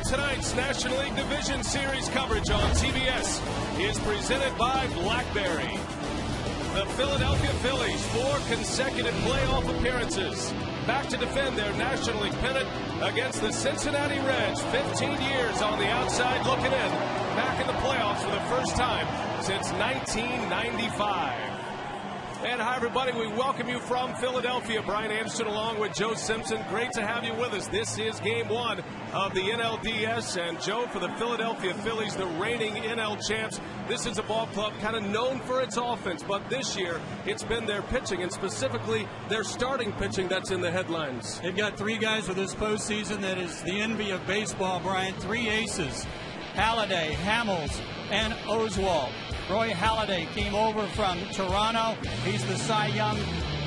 Tonight's National League Division Series coverage on TBS is presented by BlackBerry. The Philadelphia Phillies, 4 consecutive playoff appearances, back to defend their National League pennant against the Cincinnati Reds. 15 years on the outside looking in, back in the playoffs for the first time since 1995. And hi, everybody. We welcome you from Philadelphia. Brian Anderson along with Joe Simpson. Great to have you with us. This is Game 1 of the NLDS. And Joe, for the Philadelphia Phillies, the reigning NL champs, this is a ball club kind of known for its offense. But this year, it's been their pitching, and specifically their starting pitching that's in the headlines. They've got 3 guys for this postseason that is the envy of baseball, Brian. 3 aces: Halladay, Hamels, and Oswalt. Roy Halladay came over from Toronto. He's the Cy Young,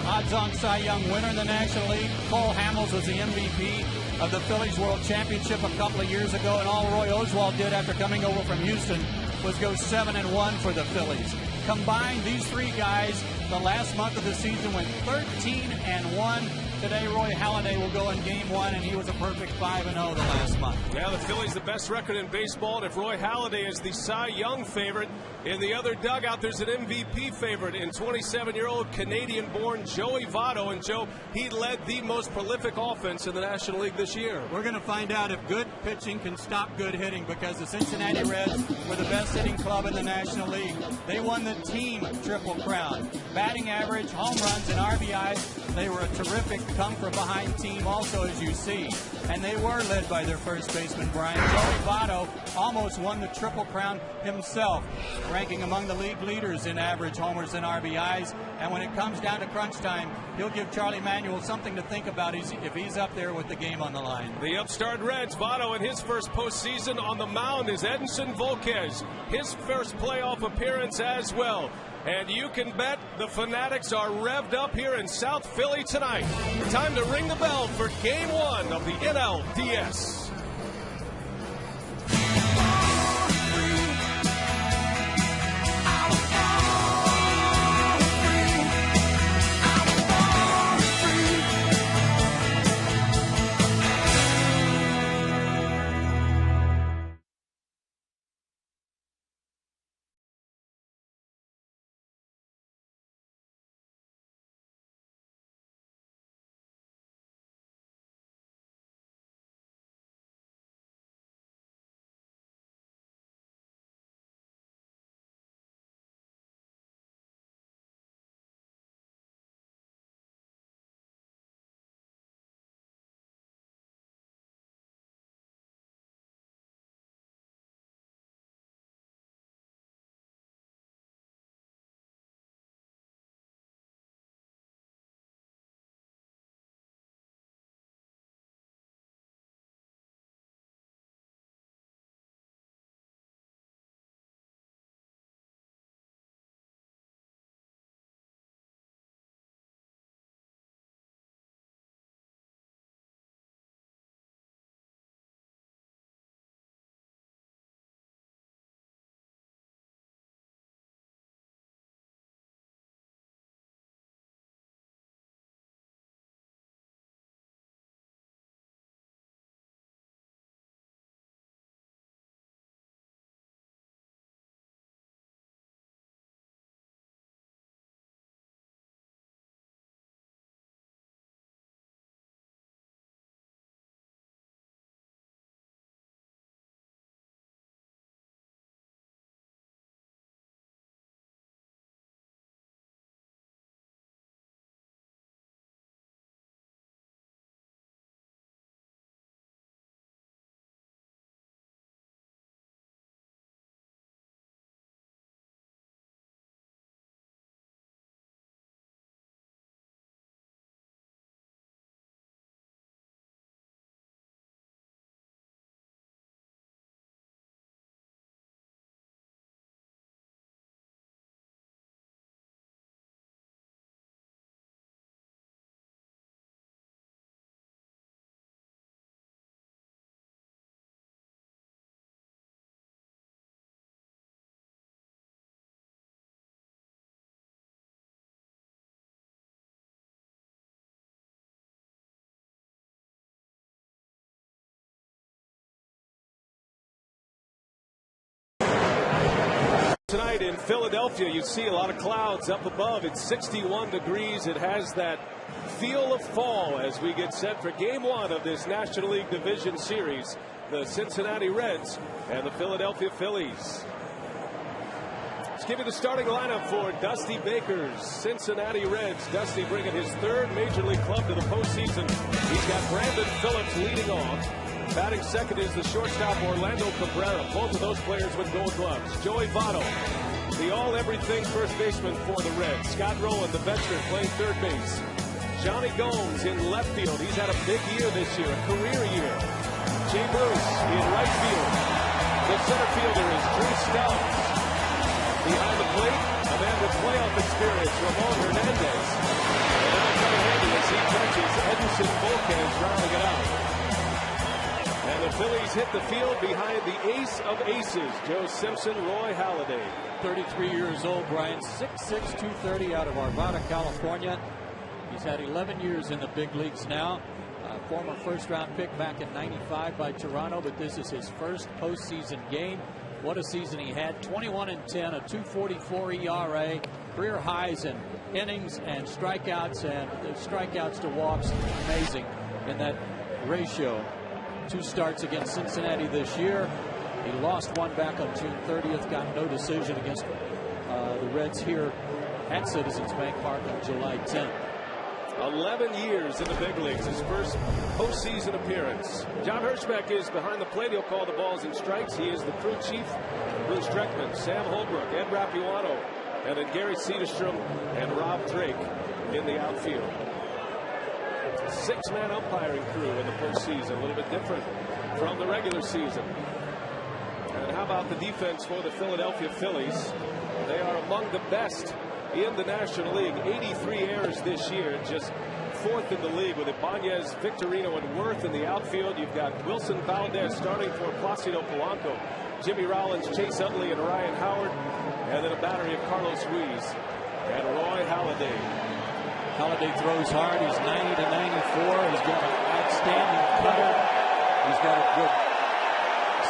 odds-on Cy Young winner in the National League. Cole Hamels was the MVP of the Phillies World Championship a couple of years ago, and all Roy Oswalt did after coming over from Houston was go 7-1 for the Phillies. Combined, these 3 guys, the last month of the season, went 13-1. Today, Roy Halladay will go in Game 1, and he was a perfect 5-0 the last month. Yeah, the Phillies the best record in baseball, and if Roy Halladay is the Cy Young favorite, in the other dugout there's an MVP favorite in 27-year-old Canadian-born Joey Votto. And Joe, he led the most prolific offense in the National League this year. We're going to find out if good pitching can stop good hitting, because the Cincinnati Reds were the best hitting club in the National League. They won the team Triple Crown. Batting average, home runs, and RBIs. They were a terrific come-from-behind team also, as you see. And they were led by their first baseman, Brian. Joey Votto almost won the Triple Crown himself, ranking among the league leaders in average homers and RBIs. And when it comes down to crunch time, he'll give Charlie Manuel something to think about if he's up there with the game on the line. The upstart Reds, Votto in his first postseason on the mound is Edinson Volquez, his first playoff appearance as well. And you can bet the Fanatics are revved up here in South Philly tonight. Time to ring the bell for Game 1 of the NLDS. Tonight in Philadelphia, you see a lot of clouds up above. It's 61 degrees. It has that feel of fall as we get set for game one of this National League Division Series. The Cincinnati Reds and the Philadelphia Phillies. Let's give you the starting lineup for Dusty Baker's Cincinnati Reds. Dusty bringing his third Major League club to the postseason. He's got Brandon Phillips leading off. Batting second is the shortstop Orlando Cabrera. Both of those players with gold gloves. Joey Votto, the all-everything first baseman for the Reds. Scott Rowland, the veteran, playing third base. Johnny Gomes in left field. He's had a big year this year, a career year. Jay Bruce in right field. The center fielder is Drew Stouts. Behind the plate, a man with playoff experience, Ramon Hernandez. And that'll come in handy as he catches Edinson Volquez rounding it out. And the Phillies hit the field behind the ace of aces, Joe Simpson, Roy Halladay. 33 years old, Brian, 6'6", 230 out of Arvada, California. He's had 11 years in the big leagues now. Former first-round pick back in '95 by Toronto, but this is his first postseason game. What a season he had. 21-10, a 2.44 ERA, career highs in innings and strikeouts, and the strikeouts to walks, amazing in that ratio. 2 starts against Cincinnati this year. He lost one back on June 30th, got no decision against the Reds here at Citizens Bank Park on July 10th. 11 years in the big leagues, his first postseason appearance. John Hirschbeck is behind the plate. He'll call the balls and strikes. He is the crew chief. Bruce Streckman, Sam Holbrook, Ed Rapuano, and then Gary Cederstrom and Rob Drake in the outfield. 6-man umpiring crew in the postseason, a little bit different from the regular season. And how about the defense for the Philadelphia Phillies? They are among the best in the National League. 83 errors this year, just 4th in the league with Ibanez, Victorino, and Worth in the outfield. You've got Wilson Valdez starting for Placido Polanco, Jimmy Rollins, Chase Utley, and Ryan Howard, and then a battery of Carlos Ruiz and Roy Halladay. Halladay throws hard. He's 90 to 94. He's got an outstanding cutter. He's got a good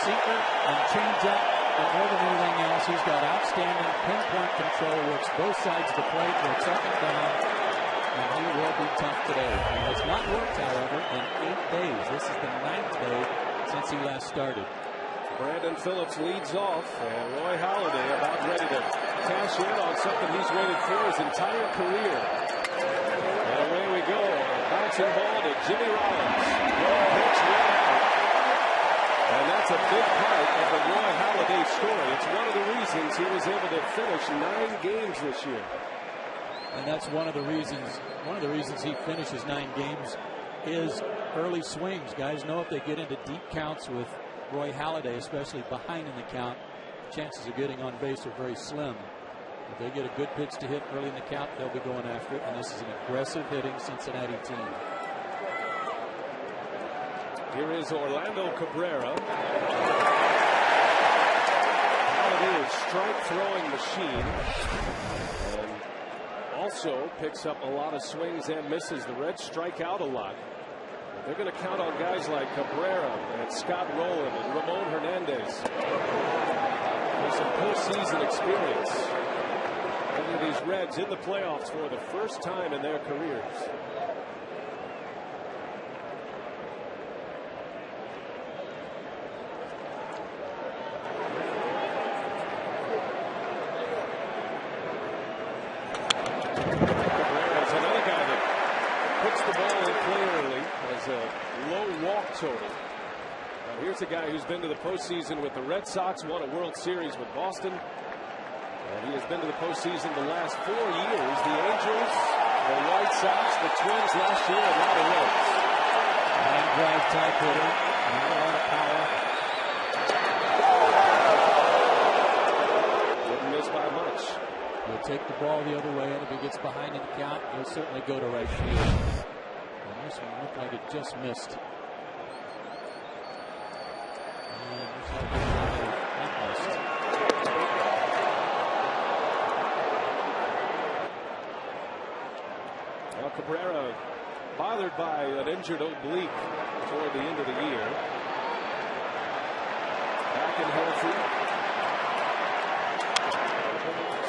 seeker and changeup. And more than anything else, he's got outstanding pinpoint control. Works both sides of the plate. Works up and down. And he will be tough today. He has not worked, however, in 8 days. This is the 9th day since he last started. Brandon Phillips leads off, and Roy Halladay about ready to cash in on something he's waited for his entire career. And away we go. Bouncing ball to Jimmy Rollins. One pitch, one out. And that's a big part of the Roy Halladay story. It's one of the reasons he was able to finish 9 games this year. And that's one of the reasons he finishes 9 games is early swings. Guys know if they get into deep counts with Roy Halladay, especially behind in the count, chances of getting on base are very slim. If they get a good pitch to hit early in the count, they'll be going after it, and this is an aggressive hitting Cincinnati team. Here is Orlando Cabrera. Halladay is strike throwing machine, and also picks up a lot of swings and misses. The Reds strike out a lot. They're going to count on guys like Cabrera and Scott Rowland and Ramon Hernandez for some postseason experience. Look at these Reds in the playoffs for the first time in their careers. Cabrera's another guy that puts the ball in play early, has a low walk total. Now here's a guy who's been to the postseason with the Red Sox, won a World Series with Boston. And he has been to the postseason the last 4 years. The Angels, the White Sox, the Twins last year, and now the Reds. Line drive type hitter, not a lot of power. Wouldn't miss by much. He'll take the ball the other way, and if he gets behind in the count, he'll certainly go to right field. And this one looked like it just missed. And looks like it missed. Now Cabrera bothered by an injured oblique toward the end of the year. Back and healthy.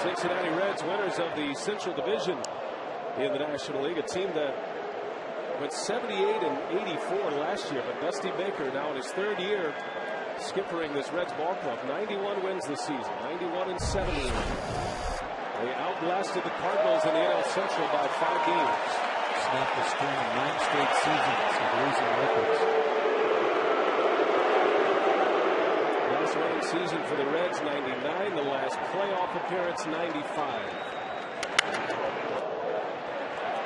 Cincinnati Reds, winners of the Central Division in the National League. A team that went 78-84 last year, but Dusty Baker now in his third year skippering this Reds ball club. 91 wins this season, 91-7 wins. They outlasted the Cardinals in the NL Central by 5 games. Snapped the string of 9 straight seasons of losing records. Last winning season for the Reds, 99. The last playoff appearance, 95.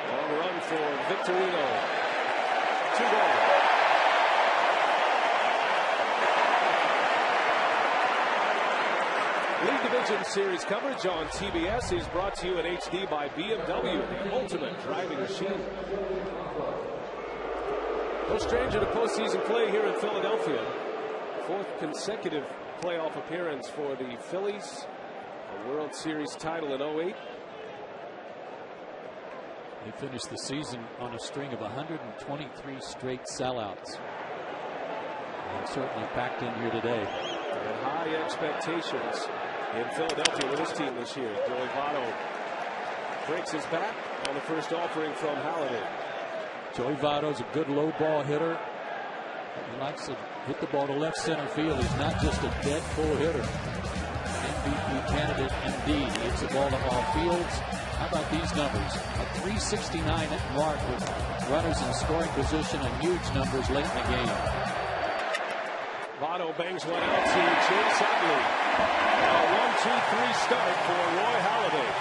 Long run for Victorino. 2 gone. League Division Series coverage on TBS is brought to you in HD by BMW, the ultimate driving machine. No stranger to postseason play here in Philadelphia. 4th consecutive playoff appearance for the Phillies. A World Series title in 08. They finished the season on a string of 123 straight sellouts. And certainly packed in here today. And high expectations in Philadelphia with his team this year. Joey Votto breaks his back on the first offering from Halladay. Joey Votto's a good low ball hitter. He likes to hit the ball to left center field. He's not just a dead pull hitter. MVP candidate indeed. He hits the ball to all fields. How about these numbers? A 369 mark with runners in scoring position and huge numbers late in the game. Votto bangs one out to Chase Utley. A 1-2-3 start for Roy Halladay.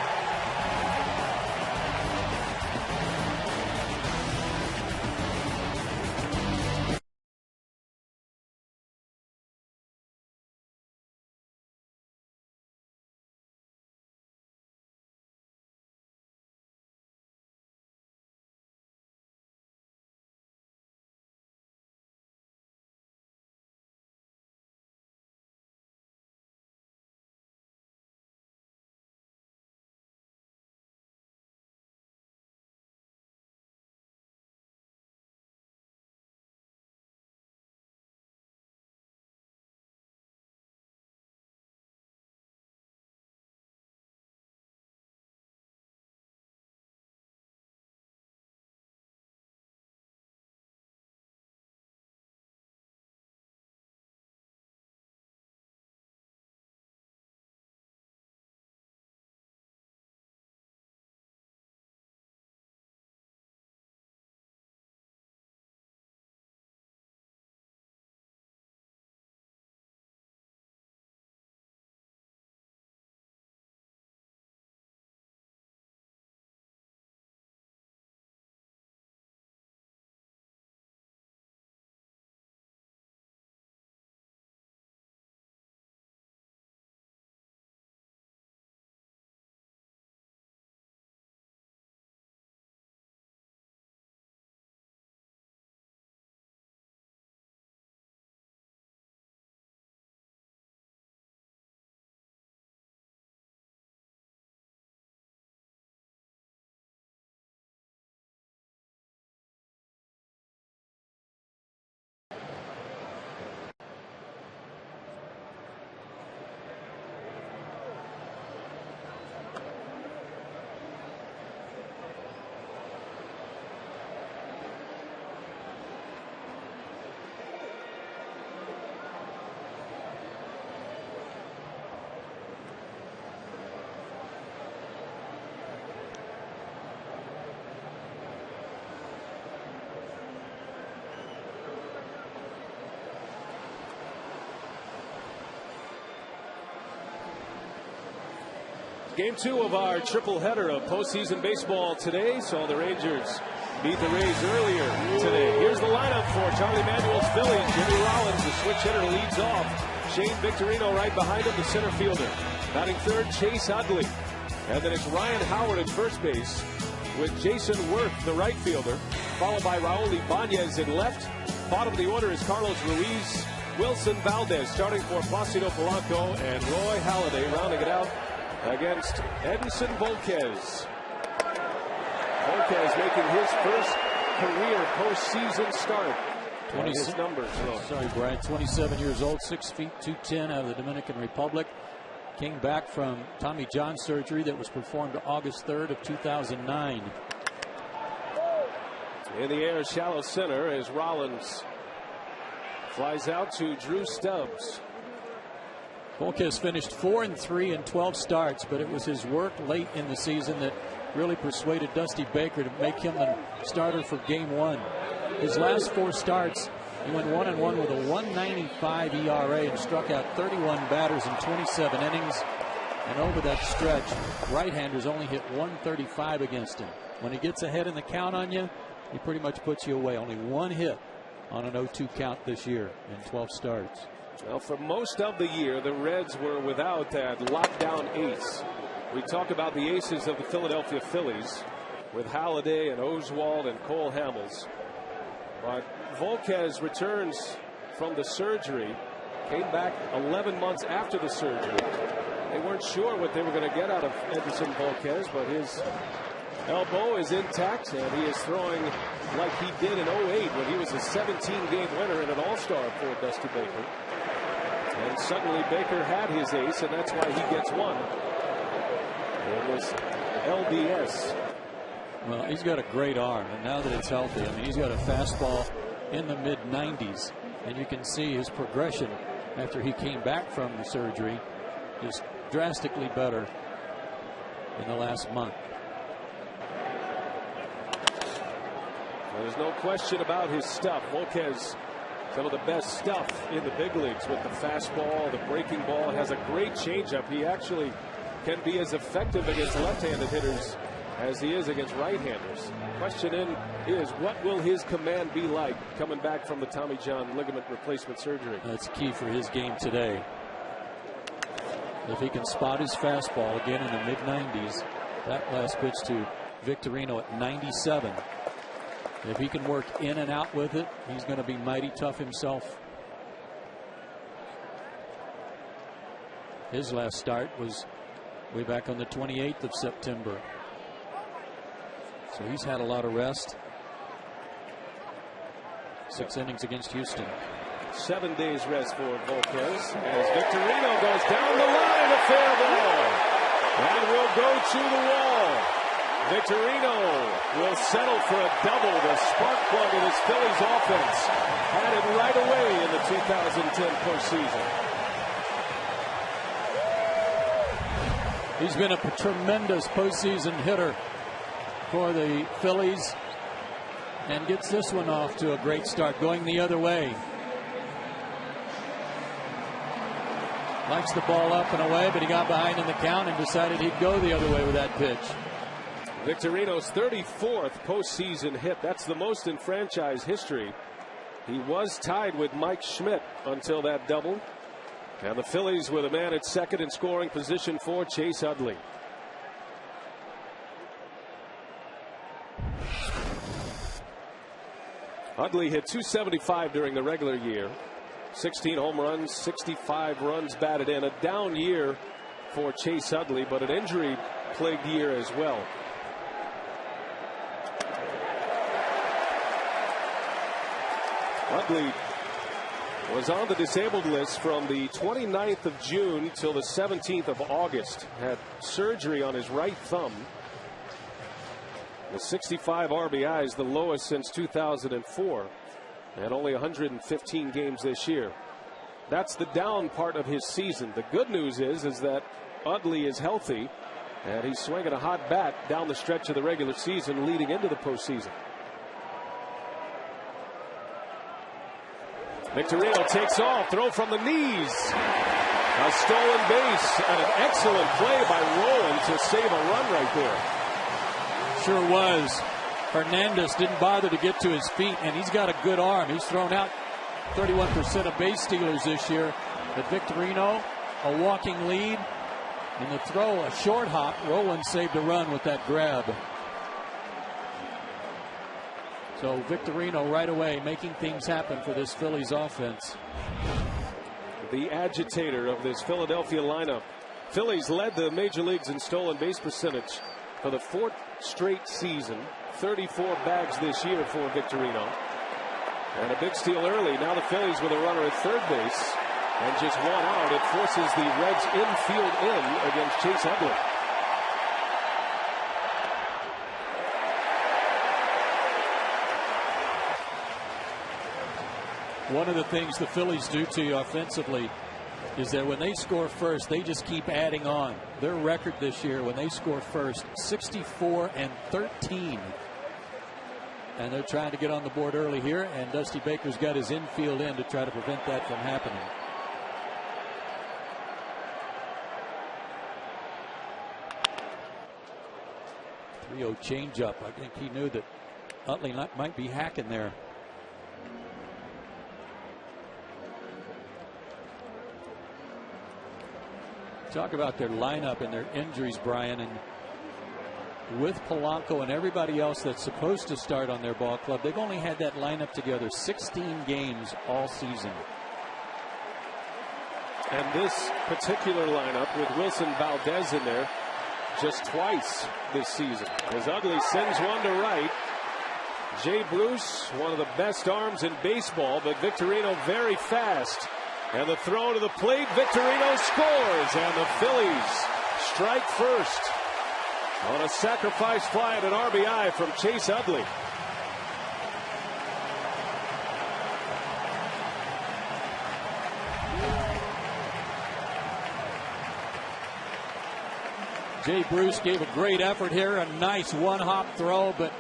Game 2 of our triple header of postseason baseball today. Saw the Rangers beat the Rays earlier today. Here's the lineup for Charlie Manuel's Phillies. Jimmy Rollins, the switch hitter, leads off. Shane Victorino right behind him, the center fielder. Batting third, Chase Utley. And then it's Ryan Howard at first base with Jason Worth, the right fielder, followed by Raul Ibanez in left. Bottom of the order is Carlos Ruiz, Wilson Valdez starting for Placido Polanco, and Roy Halladay rounding it out against Edinson Volquez. Volquez making his first career postseason start. 26 numbers. Sorry, Brian. 27 years old, 6 feet 210 out of the Dominican Republic. Came back from Tommy John surgery that was performed August 3rd of 2009. In the air, shallow center as Rollins flies out to Drew Stubbs. Volquez finished 4-3 in 12 starts, but it was his work late in the season that really persuaded Dusty Baker to make him the starter for Game 1. His last 4 starts, he went 1-1 with a 1.95 ERA and struck out 31 batters in 27 innings. And over that stretch, right-handers only hit 135 against him. When he gets ahead in the count on you, he pretty much puts you away. Only 1 hit on an 0-2 count this year in 12 starts. Well, for most of the year, the Reds were without that lockdown ace. We talk about the aces of the Philadelphia Phillies with Halladay and Oswalt and Cole Hamels. But Volquez returns from the surgery, came back 11 months after the surgery. They weren't sure what they were going to get out of Edinson Volquez, but his elbow is intact, and he is throwing like he did in 08 when he was a 17-game winner and an all-star for Dusty Baker. And suddenly Baker had his ace, and that's why he gets one. It was NLDS. Well, he's got a great arm, and now that it's healthy, I mean, he's got a fastball in the mid-90s, and you can see his progression after he came back from the surgery is drastically better in the last month. There's no question about his stuff. Volquez, some of the best stuff in the big leagues with the fastball, the breaking ball, has a great changeup. He actually can be as effective against left-handed hitters as he is against right-handers. Question is, what will his command be like coming back from the Tommy John ligament replacement surgery? That's key for his game today. If he can spot his fastball again in the mid-90s, that last pitch to Victorino at 97. If he can work in and out with it, he's going to be mighty tough himself. His last start was way back on the 28th of September. So he's had a lot of rest. 6 innings against Houston. 7 days rest for Volquez as Victorino goes down the line, a fair ball, and will go to the wall. Victorino will settle for a double, the spark plug of this Phillies offense. Had it right away in the 2010 postseason. He's been a tremendous postseason hitter for the Phillies and gets this one off to a great start, going the other way. Likes the ball up and away, but he got behind in the count and decided he'd go the other way with that pitch. Victorino's 34th postseason hit. That's the most in franchise history. He was tied with Mike Schmidt until that double. And the Phillies with a man at second in scoring position for Chase Utley. Utley hit .275 during the regular year. 16 home runs, 65 runs batted in. A down year for Chase Utley, but an injury-plagued year as well. Utley was on the disabled list from the 29th of June till the 17th of August. Had surgery on his right thumb. With 65 RBIs, the lowest since 2004. And only 115 games this year. That's the down part of his season. The good news is that Utley is healthy, and he's swinging a hot bat down the stretch of the regular season leading into the postseason. Victorino takes off, throw from the knees. A stolen base and an excellent play by Rowan to save a run right there. Sure was. Hernandez didn't bother to get to his feet, and he's got a good arm. He's thrown out 31% of base stealers this year. But Victorino, a walking lead, and the throw, a short hop. Rowan saved a run with that grab. So Victorino right away making things happen for this Phillies offense. The agitator of this Philadelphia lineup. Phillies led the major leagues in stolen base percentage for the 4th straight season. 34 bags this year for Victorino. And a big steal early. Now the Phillies with a runner at third base. And just one out, it forces the Reds infield in against Chase Utley. One of the things the Phillies do to you offensively is that when they score first, they just keep adding on. Their record this year when they score first, 64-13. And they're trying to get on the board early here, and Dusty Baker's got his infield in to try to prevent that from happening. 3-0 changeup. I think he knew that Utley might be hacking there. Talk about their lineup and their injuries, Brian, and with Polanco and everybody else that's supposed to start on their ball club, they've only had that lineup together 16 games all season. And this particular lineup with Wilson Valdez in there just twice this season. As Utley sends one to right. Jay Bruce, one of the best arms in baseball, but Victorino very fast. And the throw to the plate, Victorino scores, and the Phillies strike first on a sacrifice fly at an RBI from Chase Utley. Jay Bruce gave a great effort here, a nice one-hop throw, but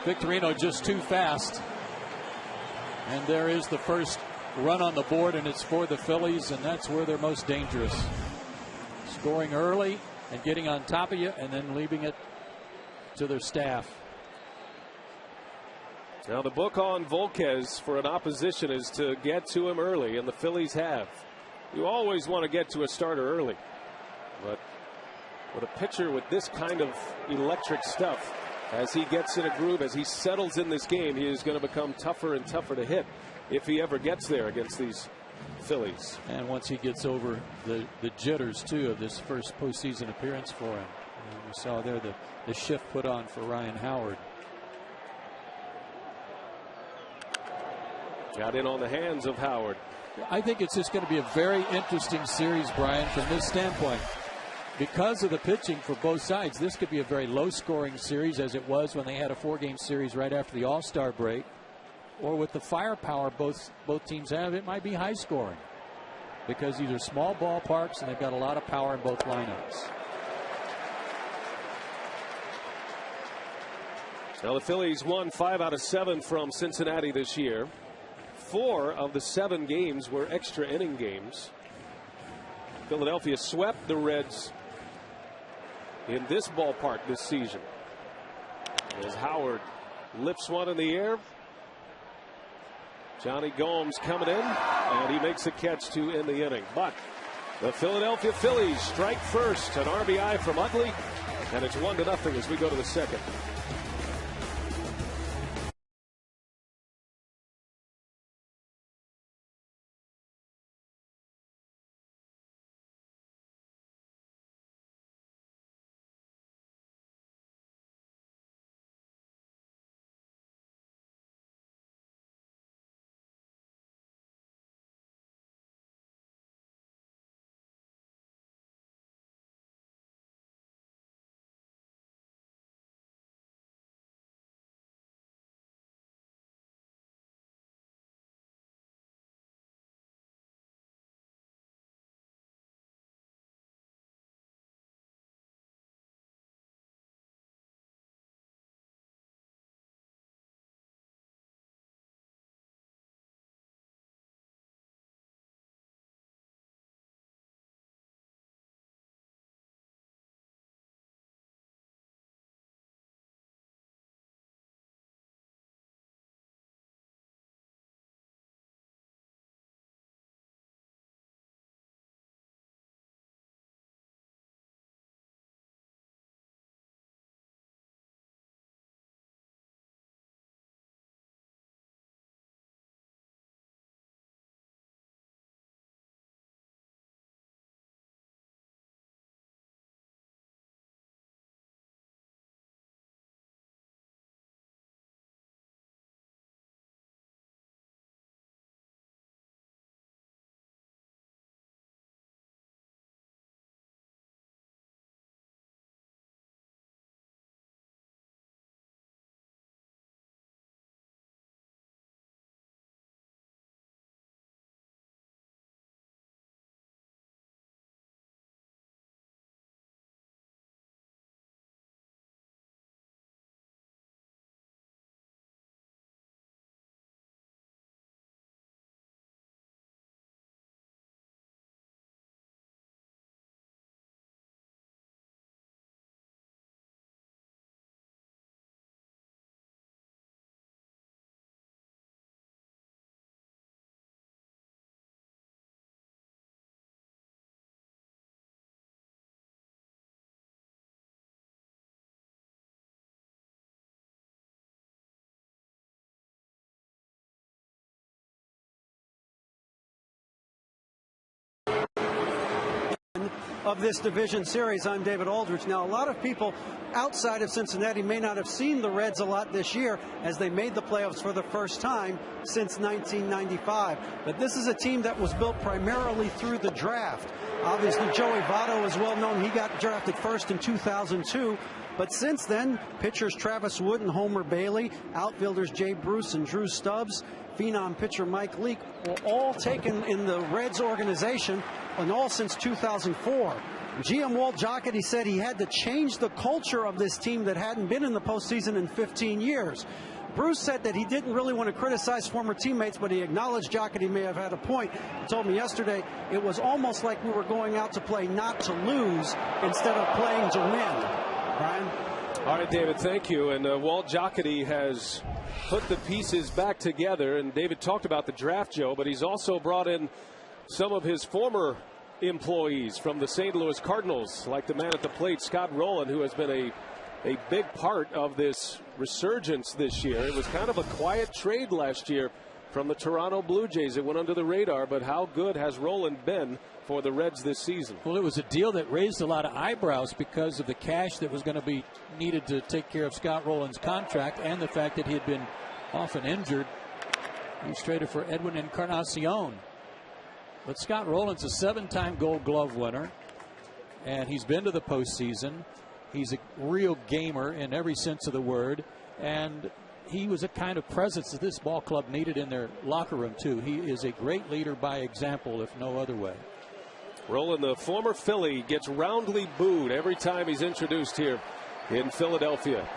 Victorino just too fast. And there is the first run on the board, and it's for the Phillies, and that's where they're most dangerous. Scoring early and getting on top of you and then leaving it to their staff. Now the book on Volquez for an opposition is to get to him early, and the Phillies have. You always want to get to a starter early, but with a pitcher with this kind of electric stuff, as he gets in a groove, as he settles in this game, he is going to become tougher and tougher to hit if he ever gets there against these Phillies. And once he gets over the jitters too of this first postseason appearance for him. And we saw there the shift put on for Ryan Howard. Got in on the hands of Howard. I think it's just going to be a very interesting series, Brian, from this standpoint. Because of the pitching for both sides, this could be a very low-scoring series, as it was when they had a 4-game series right after the All-Star break. Or with the firepower both teams have, it might be high-scoring. Because these are small ballparks, and they've got a lot of power in both lineups. Now the Phillies won 5 out of 7 from Cincinnati this year. 4 of the 7 games were extra inning games. Philadelphia swept the Reds in this ballpark this season. As Howard lifts one in the air. Johnny Gomes coming in, and he makes a catch to end the inning. But the Philadelphia Phillies strike first, an RBI from Utley, and it's 1-0 as we go to the second. of this division series. I'm David Aldrich. Now, a lot of people outside of Cincinnati may not have seen the Reds a lot this year as they made the playoffs for the first time since 1995. But this is a team that was built primarily through the draft. Obviously, Joey Votto is well known. He got drafted first in 2002. But since then, pitchers Travis Wood and Homer Bailey, outfielders Jay Bruce and Drew Stubbs, phenom pitcher Mike Leake were all taken in the Reds organization, and all since 2004. GM Walt Jocketty said he had to change the culture of this team that hadn't been in the postseason in 15 years. Bruce said that he didn't really want to criticize former teammates, but he acknowledged Jocketty may have had a point. He told me yesterday it was almost like we were going out to play not to lose instead of playing to win. Brian? All right, David, thank you. And Walt Jocketty has put the pieces back together. And David talked about the draft, Joe, but he's also brought in some of his former employees from the St. Louis Cardinals, like the man at the plate, Scott Rowland, who has been a big part of this resurgence this year. It was kind of a quiet trade last year from the Toronto Blue Jays. It went under the radar, but how good has Rowland been for the Reds this season? Well, it was a deal that raised a lot of eyebrows because of the cash that was going to be needed to take care of Scott Rowland's contract and the fact that he had been often injured. He was traded for Edwin Encarnacion. But Scott Rowland's a 7-time Gold Glove winner, and he's been to the postseason. He's a real gamer in every sense of the word, and he was a kind of presence that this ball club needed in their locker room, too. He is a great leader by example, if no other way. Rowland, the former Philly, gets roundly booed every time he's introduced here in Philadelphia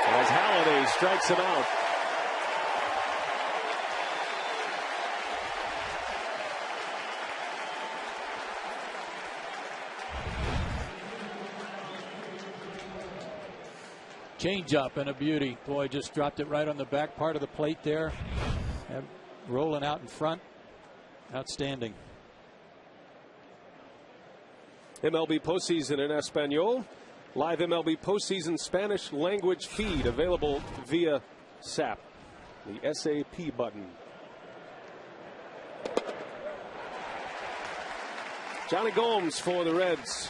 as Halladay strikes him out. Change up and a beauty. Boy, just dropped it right on the back part of the plate there. And rolling out in front. Outstanding. MLB postseason in Espanol. Live MLB postseason Spanish language feed available via SAP, the SAP button. Johnny Gomes for the Reds.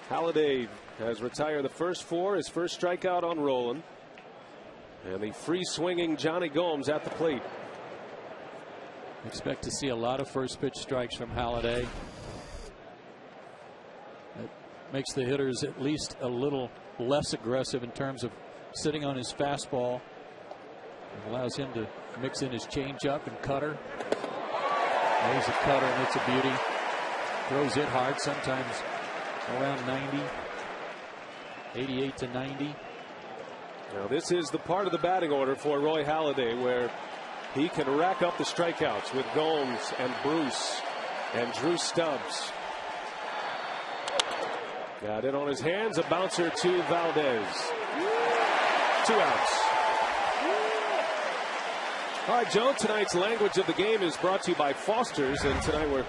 Halladay has retired the first 4, his first strikeout on Rowland. And the free swinging Johnny Gomes at the plate. Expect to see a lot of first pitch strikes from Halladay. That makes the hitters at least a little less aggressive in terms of sitting on his fastball. It allows him to mix in his changeup and cutter. There's a cutter, and it's a beauty. Throws it hard, sometimes around 90. 88 to 90. Now this is the part of the batting order for Roy Halladay where he can rack up the strikeouts with Gomes and Bruce and Drew Stubbs. Got it on his hands, a bouncer to Valdez. 2 outs. All right, Joe, tonight's language of the game is brought to you by Foster's, and tonight we're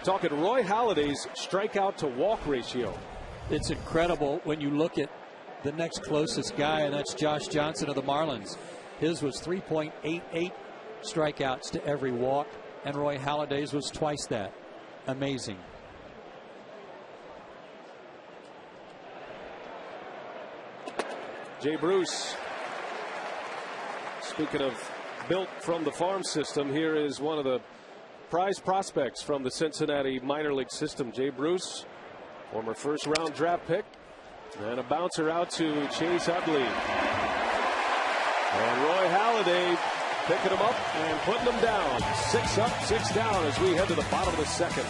talking Roy Halladay's strikeout to walk ratio. It's incredible when you look at the next closest guy, and that's Josh Johnson of the Marlins. His was 3.88 strikeouts to every walk, and Roy Halladay's was twice that. Amazing. Jay Bruce. Speaking of built from the farm system, here is one of the prize prospects from the Cincinnati minor league system, Jay Bruce. Former first-round draft pick. And a bouncer out to Chase Utley. And Roy Halladay picking him up and putting them down. 6 up, 6 down as we head to the bottom of the second.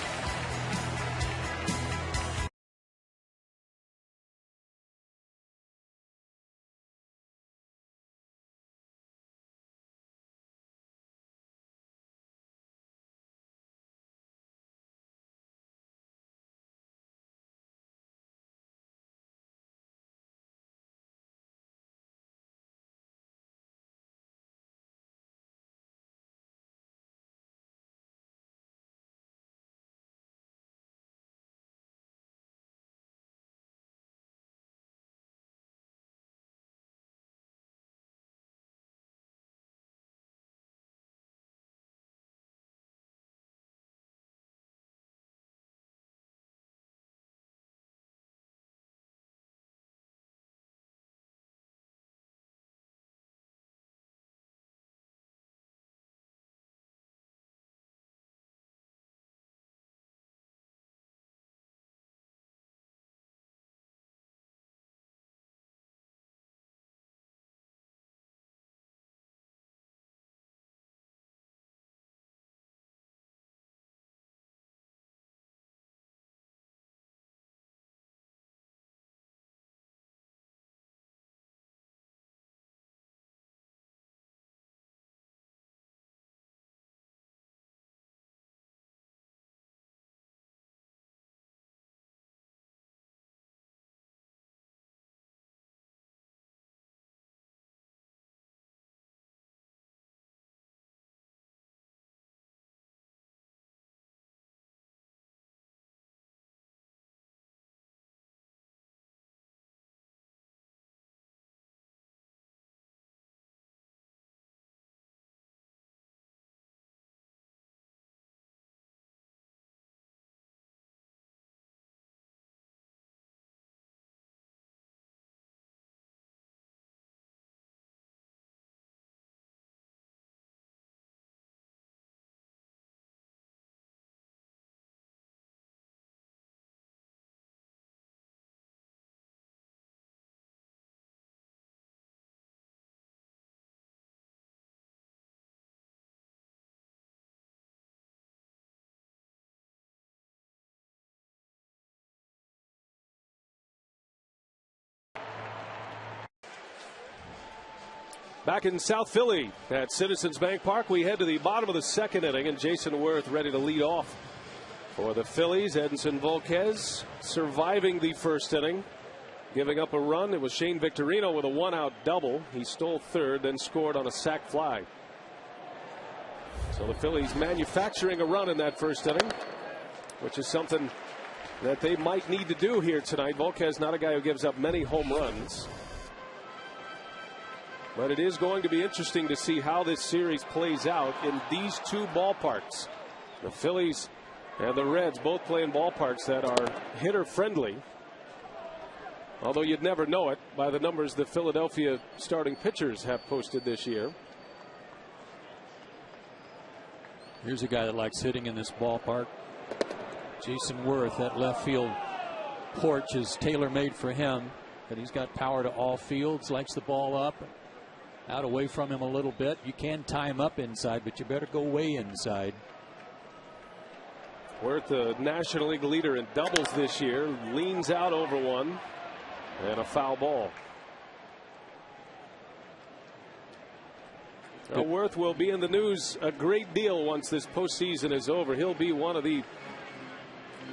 Back in South Philly at Citizens Bank Park, we head to the bottom of the second inning, and Jason Worth ready to lead off for the Phillies. Edinson Volquez surviving the first inning, giving up a run. It was Shane Victorino with a one-out double. He stole third, then scored on a sac fly. So the Phillies manufacturing a run in that first inning, which is something that they might need to do here tonight. Volquez not a guy who gives up many home runs. But it is going to be interesting to see how this series plays out in these two ballparks. The Phillies and the Reds both play in ballparks that are hitter friendly. Although you'd never know it by the numbers the Philadelphia starting pitchers have posted this year. Here's a guy that likes hitting in this ballpark. Jason Worth. That left field porch is tailor-made for him. But he's got power to all fields, likes the ball up. Out away from him a little bit. You can tie him up inside, but you better go way inside. Worth, the National League leader in doubles this year, leans out over one, and a foul ball. Now, Worth will be in the news a great deal once this postseason is over. He'll be one of the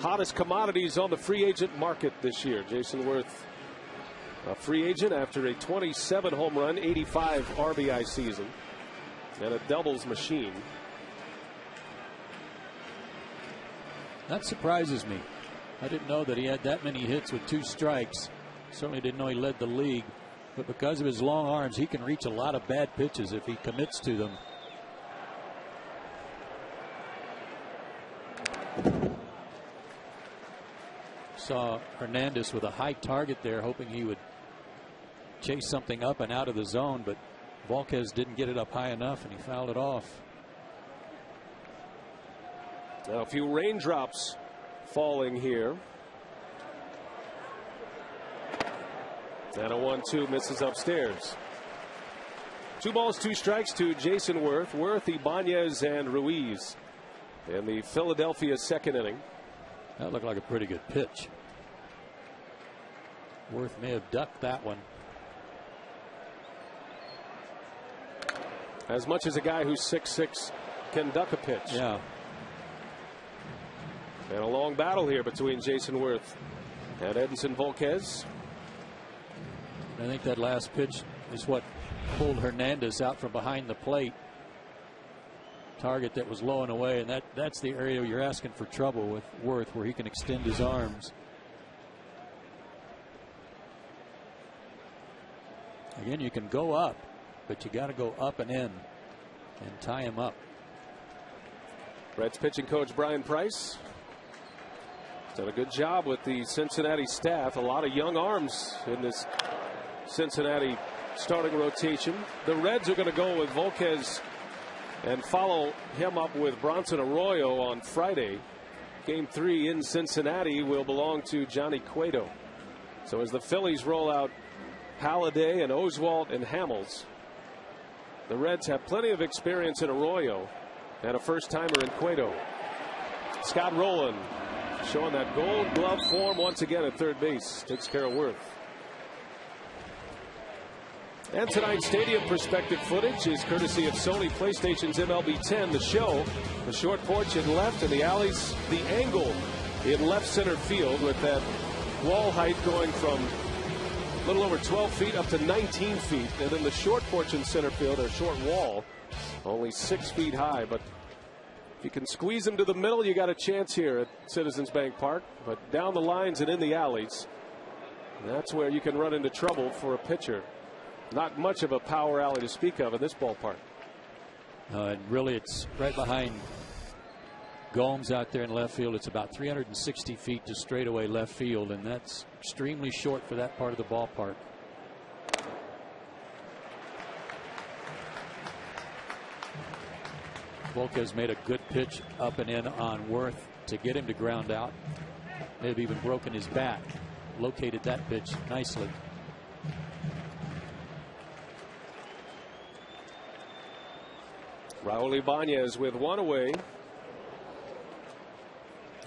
hottest commodities on the free agent market this year. Jason Worth, a free agent after a 27 home run, 85 RBI season, and a doubles machine. That surprises me. I didn't know that he had that many hits with 2 strikes. Certainly didn't know he led the league. But because of his long arms, he can reach a lot of bad pitches if he commits to them. Saw Hernandez with a high target there, hoping he would chase something up and out of the zone, but Volquez didn't get it up high enough, and he fouled it off. Now a few raindrops falling here. And a 1-2 misses upstairs. 2 balls, 2 strikes to Jason Worth. Worth, Ibanez, and Ruiz in the Philadelphia second inning. That looked like a pretty good pitch. Worth may have ducked that one. As much as a guy who's 6'6" can duck a pitch. Yeah. And a long battle here between Jason Worth and Edinson Volquez. I think that last pitch is what pulled Hernandez out from behind the plate. Target that was low and away, and that's the area you're asking for trouble with Worth, where he can extend his arms. Again, you can go up, but you got to go up and in and tie him up. Reds pitching coach Brian Price done a good job with the Cincinnati staff. A lot of young arms in this Cincinnati starting rotation. The Reds are going to go with Volquez and follow him up with Bronson Arroyo on Friday. Game 3 in Cincinnati will belong to Johnny Cueto. So as the Phillies roll out Halladay and Oswalt and Hamels, the Reds have plenty of experience in Arroyo and a first-timer in Cueto. Scott Rowland showing that gold glove form once again at third base. Takes care of Worth. And tonight's stadium perspective footage is courtesy of Sony PlayStation's MLB 10. The show, the short porch in left and the alleys, the angle in left center field, with that wall height going from a little over 12 feet up to 19 feet. And then the short porch in center field, or short wall, only 6 feet high. But if you can squeeze them to the middle, you got a chance here at Citizens Bank Park. But down the lines and in the alleys, that's where you can run into trouble for a pitcher. Not much of a power alley to speak of in this ballpark. And really, it's right behind Gomes out there in left field. It's about 360 feet to straightaway left field, and that's extremely short for that part of the ballpark. Volquez made a good pitch up and in on Worth to get him to ground out. Maybe even broken his back. Located that pitch nicely. Raul Ibanez with one away.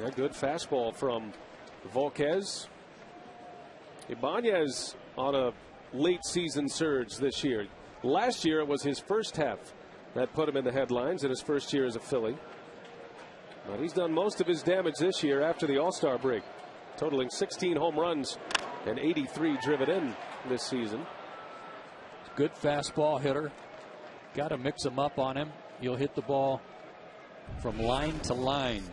A good fastball from Volquez. Ibanez on a late season surge this year. Last year it was his first half that put him in the headlines in his first year as a Philly. But he's done most of his damage this year after the All-Star break, totaling 16 home runs and 83 driven in this season. Good fastball hitter. Got to mix him up on him. He'll hit the ball from line to line,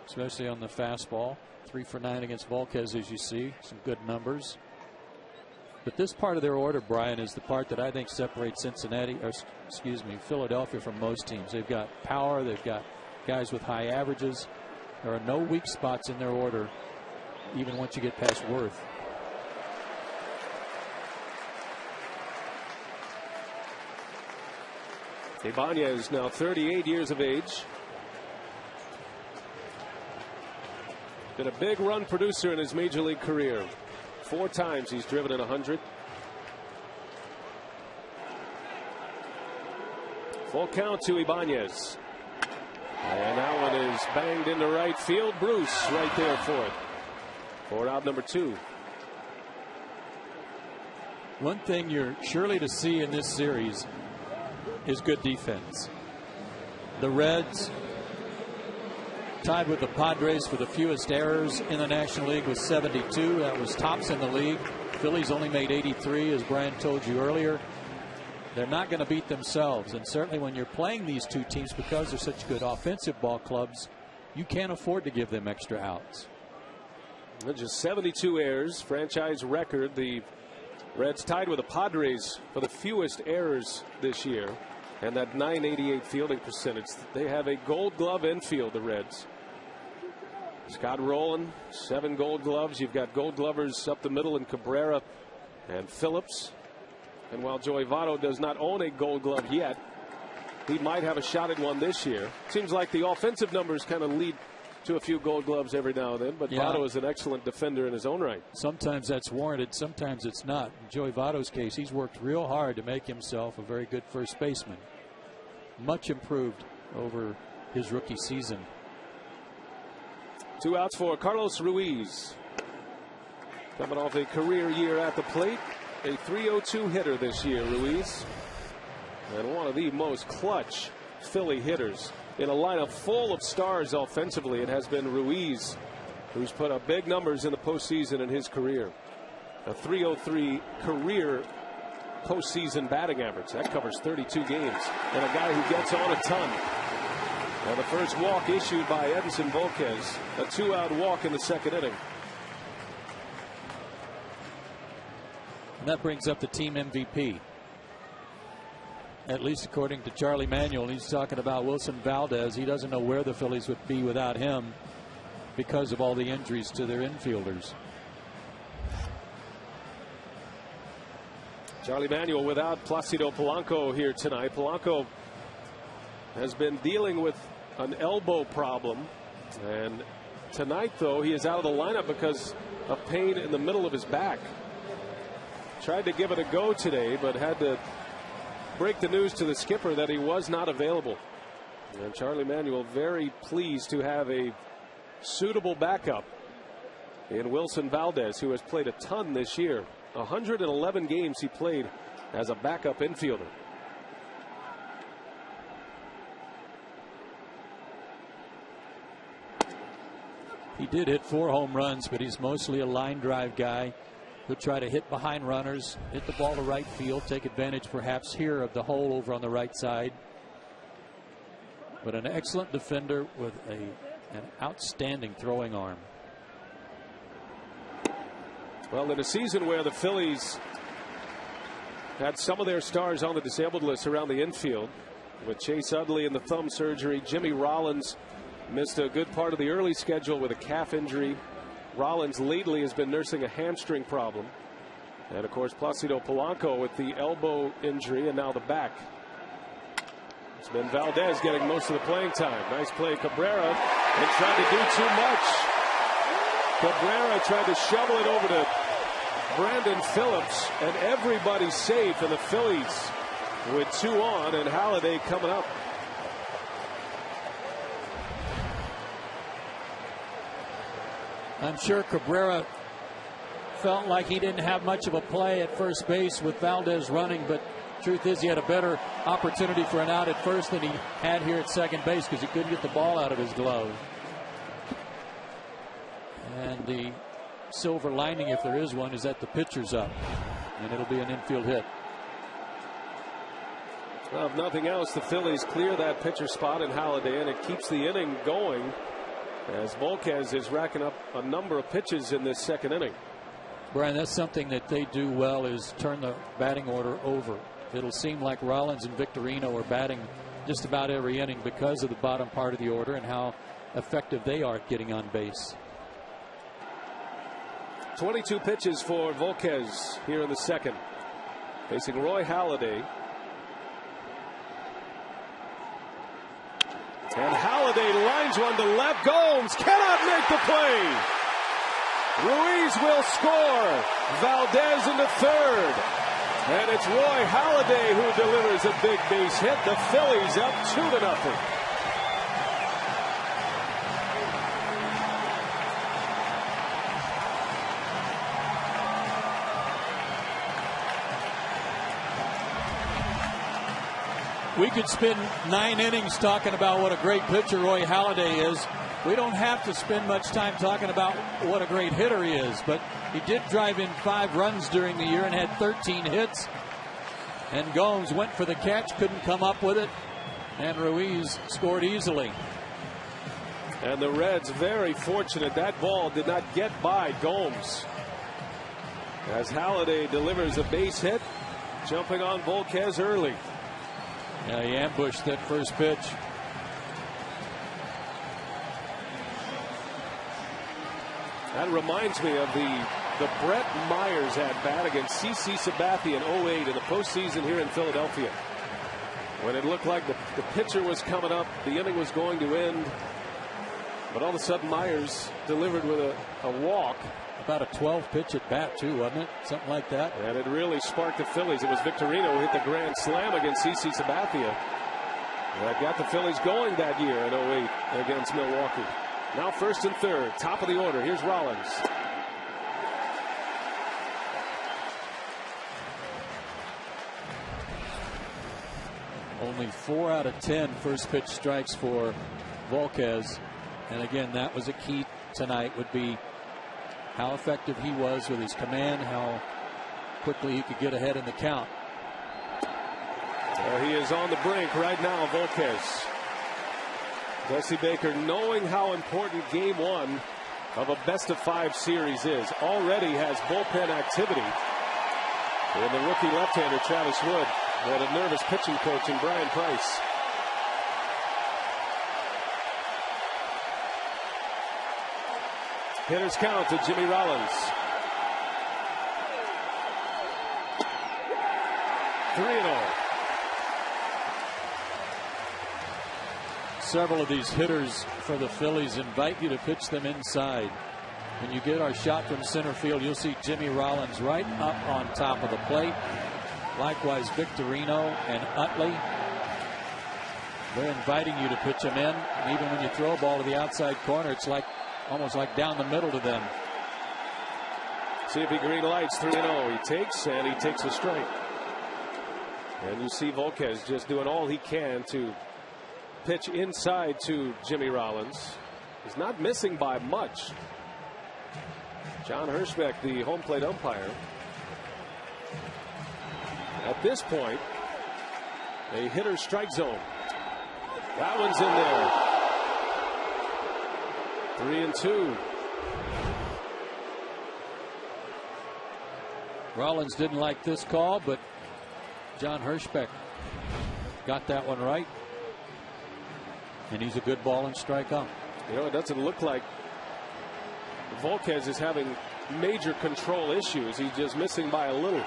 especially on the fastball. 3 for 9 against Volquez, as you see. Some good numbers. But this part of their order, Brian, is the part that I think separates Philadelphia from most teams. They've got power. They've got guys with high averages. There are no weak spots in their order, even once you get past Worth. Ibanez now 38 years of age. Been a big run producer in his major league career. 4 times he's driven in 100. Full count to Ibanez. And that one is banged into right field. Bruce right there for it. For out number 2. One thing you're surely to see in this series is good defense. The Reds tied with the Padres for the fewest errors in the National League with 72. That was tops in the league. Phillies only made 83, as Brian told you earlier. They're not going to beat themselves, and certainly when you're playing these two teams, because they're such good offensive ball clubs, you can't afford to give them extra outs. Just 72 errors, franchise record. The Reds tied with the Padres for the fewest errors this year, and that .988 fielding percentage. They have a Gold Glove infield, the Reds. Scott Rowland, 7 Gold Gloves. You've got Gold Glovers up the middle in Cabrera and Phillips. And while Joey Votto does not own a Gold Glove yet, he might have a shot at one this year. Seems like the offensive numbers kind of lead to a few Gold Gloves every now and then, but Votto is an excellent defender in his own right. Sometimes that's warranted, sometimes it's not. In Joey Votto's case, he's worked real hard to make himself a very good first baseman. Much improved over his rookie season. 2 outs for Carlos Ruiz. Coming off a career year at the plate. A .302 hitter this year, Ruiz. And one of the most clutch Philly hitters. In a lineup full of stars offensively, it has been Ruiz who's put up big numbers in the postseason in his career. A .303 career postseason batting average. That covers 32 games. And a guy who gets on a ton. Now the first walk issued by Edinson Volquez. A 2-out walk in the second inning. And that brings up the team MVP. At least according to Charlie Manuel, he's talking about Wilson Valdez. He doesn't know where the Phillies would be without him because of all the injuries to their infielders. Charlie Manuel without Placido Polanco here tonight. Polanco has been dealing with an elbow problem. And tonight, though, he is out of the lineup because of pain in the middle of his back. Tried to give it a go today, but had to break the news to the skipper that he was not available. And Charlie Manuel very pleased to have a suitable backup in Wilson Valdez, who has played a ton this year. 111 games he played as a backup infielder. He did hit 4 home runs, but he's mostly a line drive guy. He'll try to hit behind runners, hit the ball to right field, take advantage perhaps here of the hole over on the right side. But an excellent defender with an outstanding throwing arm. Well, in a season where the Phillies had some of their stars on the disabled list around the infield, with Chase Utley in the thumb surgery, Jimmy Rollins missed a good part of the early schedule with a calf injury. Rollins lately has been nursing a hamstring problem. And of course, Placido Polanco with the elbow injury and now the back. It's been Valdez getting most of the playing time. Nice play, Cabrera, and tried to do too much. Cabrera tried to shovel it over to Brandon Phillips, and everybody's safe, and the Phillies with 2 on, and Halladay coming up. I'm sure Cabrera felt like he didn't have much of a play at first base with Valdez running, but truth is he had a better opportunity for an out at first than he had here at second base because he couldn't get the ball out of his glove. And the silver lining, if there is one, is that the pitcher's up, and it'll be an infield hit. Well, if nothing else, the Phillies clear that pitcher spot in Halladay, and it keeps the inning going as Volquez is racking up a number of pitches in this second inning. Brian, that's something that they do well, is turn the batting order over. It'll seem like Rollins and Victorino are batting just about every inning because of the bottom part of the order and how effective they are at getting on base. 22 pitches for Volquez here in the second, facing Roy Halladay. And Halladay lines one to left. Gomes cannot make the play. Ruiz will score. Valdez into third. And it's Roy Halladay who delivers a big base hit. The Phillies up 2-0. We could spend 9 innings talking about what a great pitcher Roy Halladay is. We don't have to spend much time talking about what a great hitter he is, but he did drive in 5 runs during the year and had 13 hits. And Gomes went for the catch, couldn't come up with it, and Ruiz scored easily. And the Reds very fortunate that ball did not get by Gomes, as Halladay delivers a base hit, jumping on Volquez early. Yeah, he ambushed that first pitch. That reminds me of the Brett Myers at bat against CC Sabathia in 08 in the postseason here in Philadelphia, when it looked like the pitcher was coming up, the inning was going to end, but all of a sudden Myers delivered with a walk. About a 12 pitch at bat too, wasn't it? Something like that. And it really sparked the Phillies. It was Victorino who hit the grand slam against CC Sabathia that got the Phillies going that year in 08 against Milwaukee. Now first and third, top of the order. Here's Rollins. Only 4 out of 10 first pitch strikes for Volquez. And again, that was a key tonight, would be how effective he was with his command, how quickly he could get ahead in the count. He is on the brink right now, Volquez. Dusty Baker, knowing how important game 1 of a best-of-5 series is, already has bullpen activity. And the rookie left-hander Travis Wood had a nervous pitching coach in Brian Price. Hitters count to Jimmy Rollins. 3-0. Several of these hitters for the Phillies invite you to pitch them inside. When you get our shot from center field, you'll see Jimmy Rollins right up on top of the plate. Likewise, Victorino and Utley. They're inviting you to pitch them in. And even when you throw a ball to the outside corner, it's like almost like down the middle to them. See if he green lights. 3-0. He takes, and he takes a strike. And you see Volquez just doing all he can to pitch inside to Jimmy Rollins. He's not missing by much. John Hirschbeck, the home plate umpire. At this point, a hitter's strike zone. That one's in there. 3-2. Rollins didn't like this call, but John Hirschbeck got that one right. And he's a good ball and strike up. You know, it doesn't look like Volquez is having major control issues. He's just missing by a little.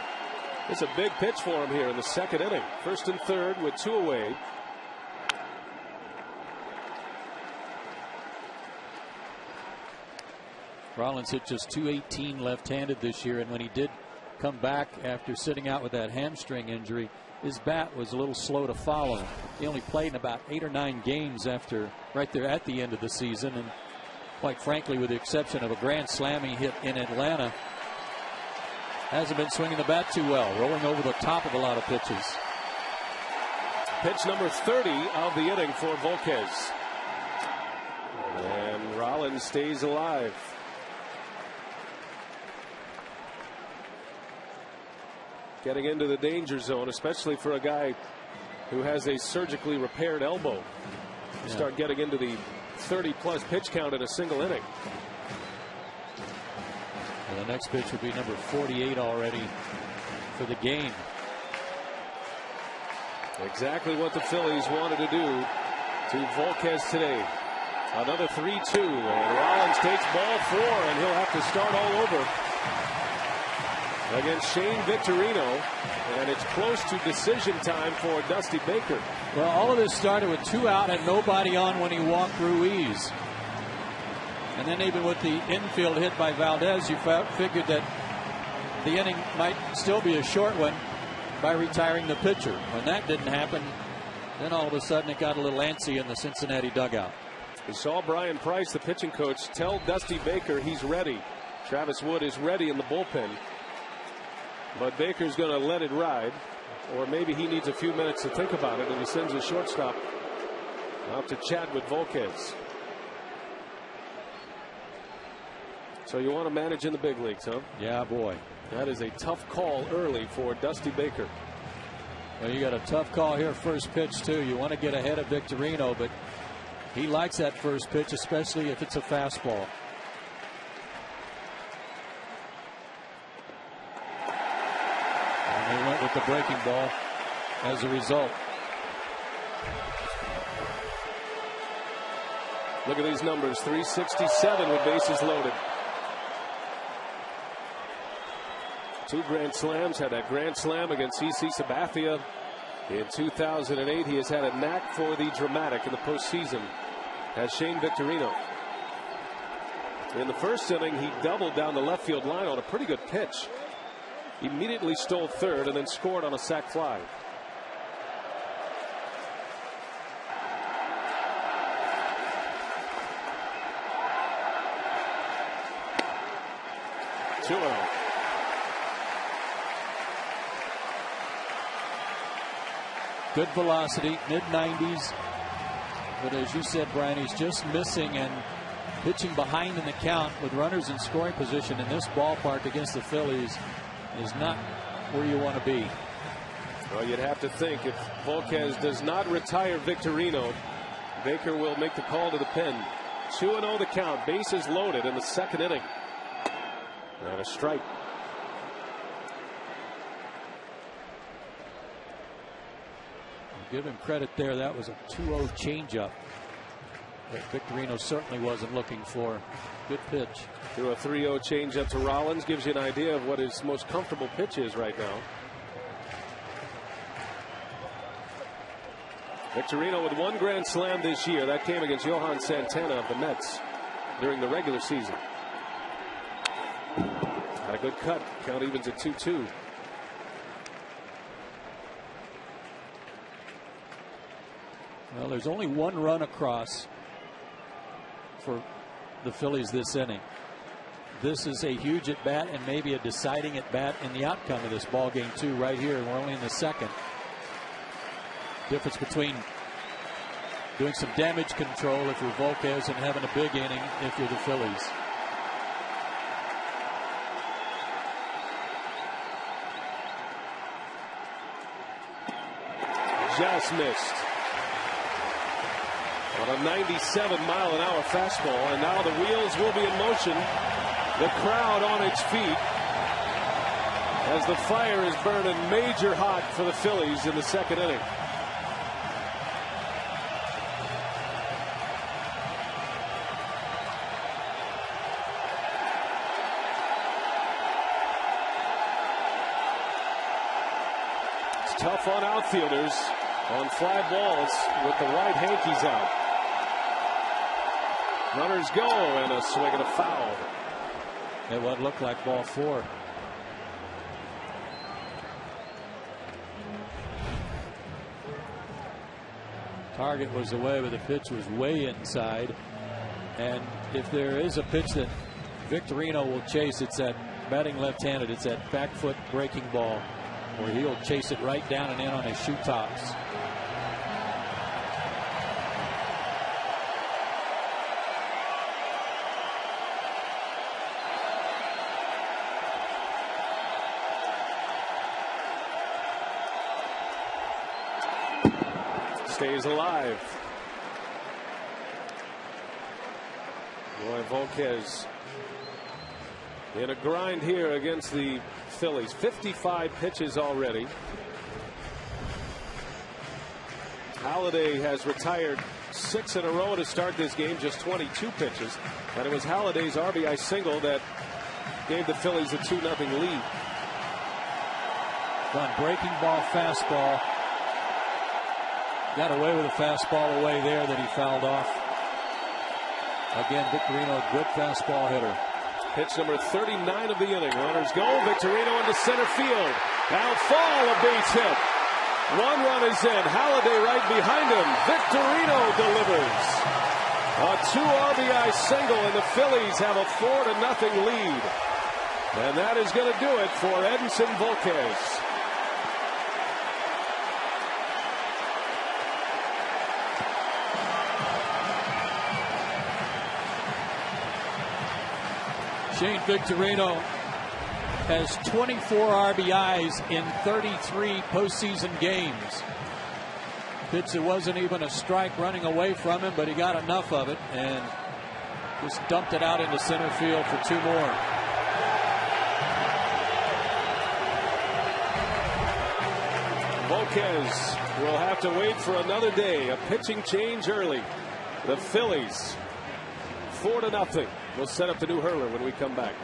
It's a big pitch for him here in the second inning. First and third with 2 away. Rollins hit just .218 left-handed this year, and when he did come back after sitting out with that hamstring injury, his bat was a little slow to follow. He only played in about 8 or 9 games after, right there at the end of the season, and quite frankly, with the exception of a grand slam he hit in Atlanta, hasn't been swinging the bat too well, rolling over the top of a lot of pitches. Pitch number 30 of the inning for Volquez. And Rollins stays alive. Getting into the danger zone, especially for a guy who has a surgically repaired elbow. You start getting into the 30-plus pitch count in a single inning. And the next pitch would be number 48 already for the game. Exactly what the Phillies wanted to do to Volquez today. Another 3-2, and Rollins takes ball 4, and he'll have to start all over against Shane Victorino, and it's close to decision time for Dusty Baker. Well, all of this started with 2 out and nobody on when he walked Ruiz. And then even with the infield hit by Valdez, you figured that the inning might still be a short one by retiring the pitcher. When that didn't happen, then all of a sudden it got a little antsy in the Cincinnati dugout. We saw Brian Price, the pitching coach, tell Dusty Baker he's ready. Travis Wood is ready in the bullpen. But Baker's going to let it ride, or maybe he needs a few minutes to think about it, and he sends his shortstop out to chat with Volquez. So you want to manage in the big leagues, huh? Yeah, boy. That is a tough call early for Dusty Baker. Well, you got a tough call here, first pitch, too. You want to get ahead of Victorino, but he likes that first pitch, especially if it's a fastball. And he went with the breaking ball as a result. Look at these numbers, 367 with bases loaded. 2 grand slams, had that grand slam against CC Sabathia in 2008. He has had a knack for the dramatic in the postseason, as Shane Victorino. In the first inning, he doubled down the left field line on a pretty good pitch. Immediately stole third and then scored on a sac fly. Good velocity, mid-90s. But as you said, Brian, he's just missing, and pitching behind in the count with runners in scoring position in this ballpark against the Phillies is not where you want to be. Well, you'd have to think if Volquez does not retire Victorino, Baker will make the call to the pen. 2-0 the count, bases loaded in the second inning. And a strike. Give him credit there. That was a 2-0 changeup that Victorino certainly wasn't looking for. Good pitch. Threw a 3-0 changeup to Rollins. Gives you an idea of what his most comfortable pitch is right now. Victorino with 1 grand slam this year. That came against Johan Santana of the Mets during the regular season. Got a good cut. Count evens at 2-2. Well, there's only 1 run across for the Phillies this inning. This is a huge at bat and maybe a deciding at bat in the outcome of this ball game too. Right here, we're only in the second. Difference between doing some damage control if you're Volquez and having a big inning if you're the Phillies. Just missed on a 97-mile-an-hour fastball, and now the wheels will be in motion. The crowd on its feet as the fire is burning major hot for the Phillies in the second inning. It's tough on outfielders on fly balls with the white hankies out. Runners go, and a swing and a foul. It would look like ball 4. Target was away, but the pitch was way inside. And if there is a pitch that Victorino will chase, it's that batting left-handed. It's that back foot breaking ball where he'll chase it right down and in on his shoe tops. stays alive. Boy, Volquez in a grind here against the Phillies. 55 pitches already. Halladay has retired 6 in a row to start this game, just 22 pitches. And it was Halladay's RBI single that gave the Phillies a 2-0 lead. One breaking ball fastball. Got away with a fastball away there that he fouled off. Again, Victorino, good fastball hitter. Pitch number 39 of the inning. Runners go. Victorino into center field. Now fall, a base hit. 1 run is in. Halladay right behind him. Victorino delivers. A 2 RBI single, and the Phillies have a 4-0 lead. And that is going to do it for Edinson Volquez. Shane Victorino has 24 RBIs in 33 postseason games. Pitch that wasn't even a strike running away from him, but he got enough of it and just dumped it out into center field for 2 more. Volquez will have to wait for another day. A pitching change early. The Phillies 4-0. We'll set up the new hurler when we come back.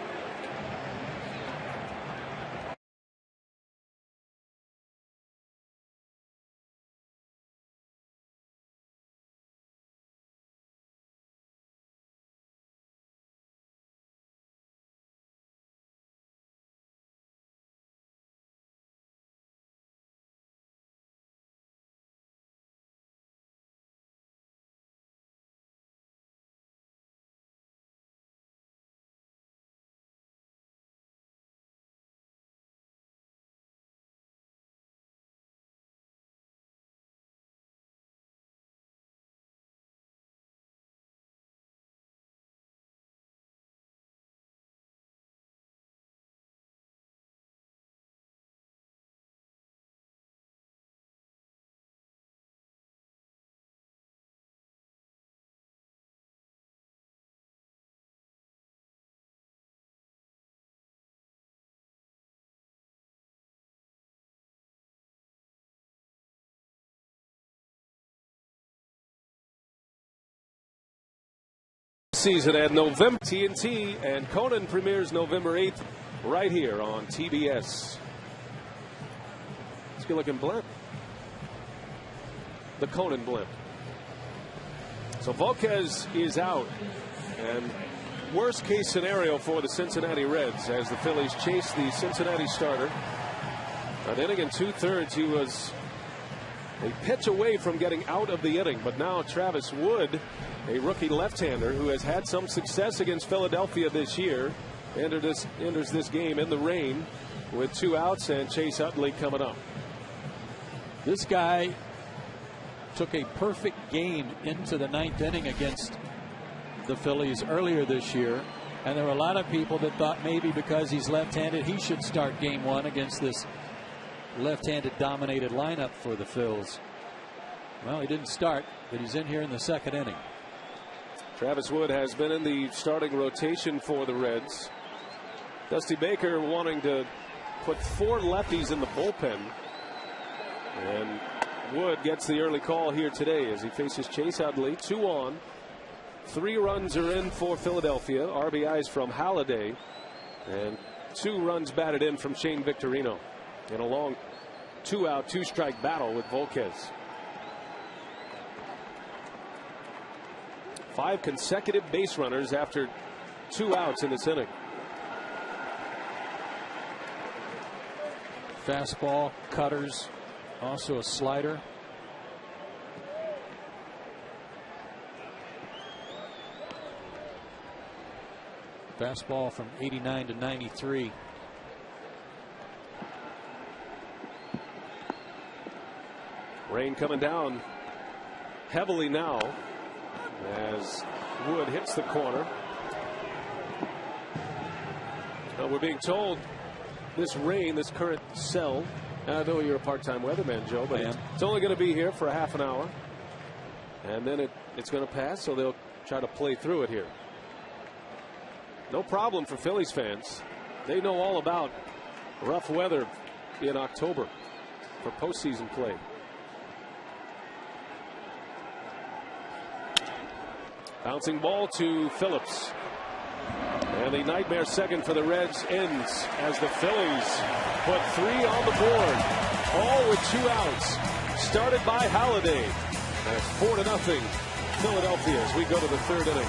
Season at November. TNT and Conan premieres November 8th right here on TBS. It's good looking blimp. The Conan blimp. So Volquez is out, and worst case scenario for the Cincinnati Reds as the Phillies chase the Cincinnati starter. An inning and 2/3. He was a pitch away from getting out of the inning, but now Travis Wood, a rookie left-hander who has had some success against Philadelphia this year, enters this game in the rain with 2 outs, and Chase Utley coming up. This guy took a perfect game into the 9th inning against the Phillies earlier this year, and there were a lot of people that thought maybe because he's left-handed he should start game 1 against this left-handed dominated lineup for the Phils. Well, he didn't start, but he's in here in the 2nd inning. Travis Wood has been in the starting rotation for the Reds. Dusty Baker wanting to put 4 lefties in the bullpen, and Wood gets the early call here today as he faces Chase Utley. 2 on. 3 runs are in for Philadelphia. RBIs from Halladay, and 2 runs batted in from Shane Victorino in a long 2-out 2-strike battle with Volquez. 5 consecutive base runners after 2 outs in this inning. Fastball, cutters, also a slider. Fastball from 89 to 93. Rain coming down heavily now as Wood hits the corner. Now we're being told this rain, this current cell, I know you're a part-time weatherman, Joe, but it's only going to be here for a half an hour. And then it's going to pass, so they'll try to play through it here. No problem for Phillies fans. They know all about rough weather in October for postseason play. Bouncing ball to Phillips. And the nightmare second for the Reds ends as the Phillies put 3 on the board, all with 2 outs. Started by Halladay. And it's 4-0 Philadelphia as we go to the 3rd inning.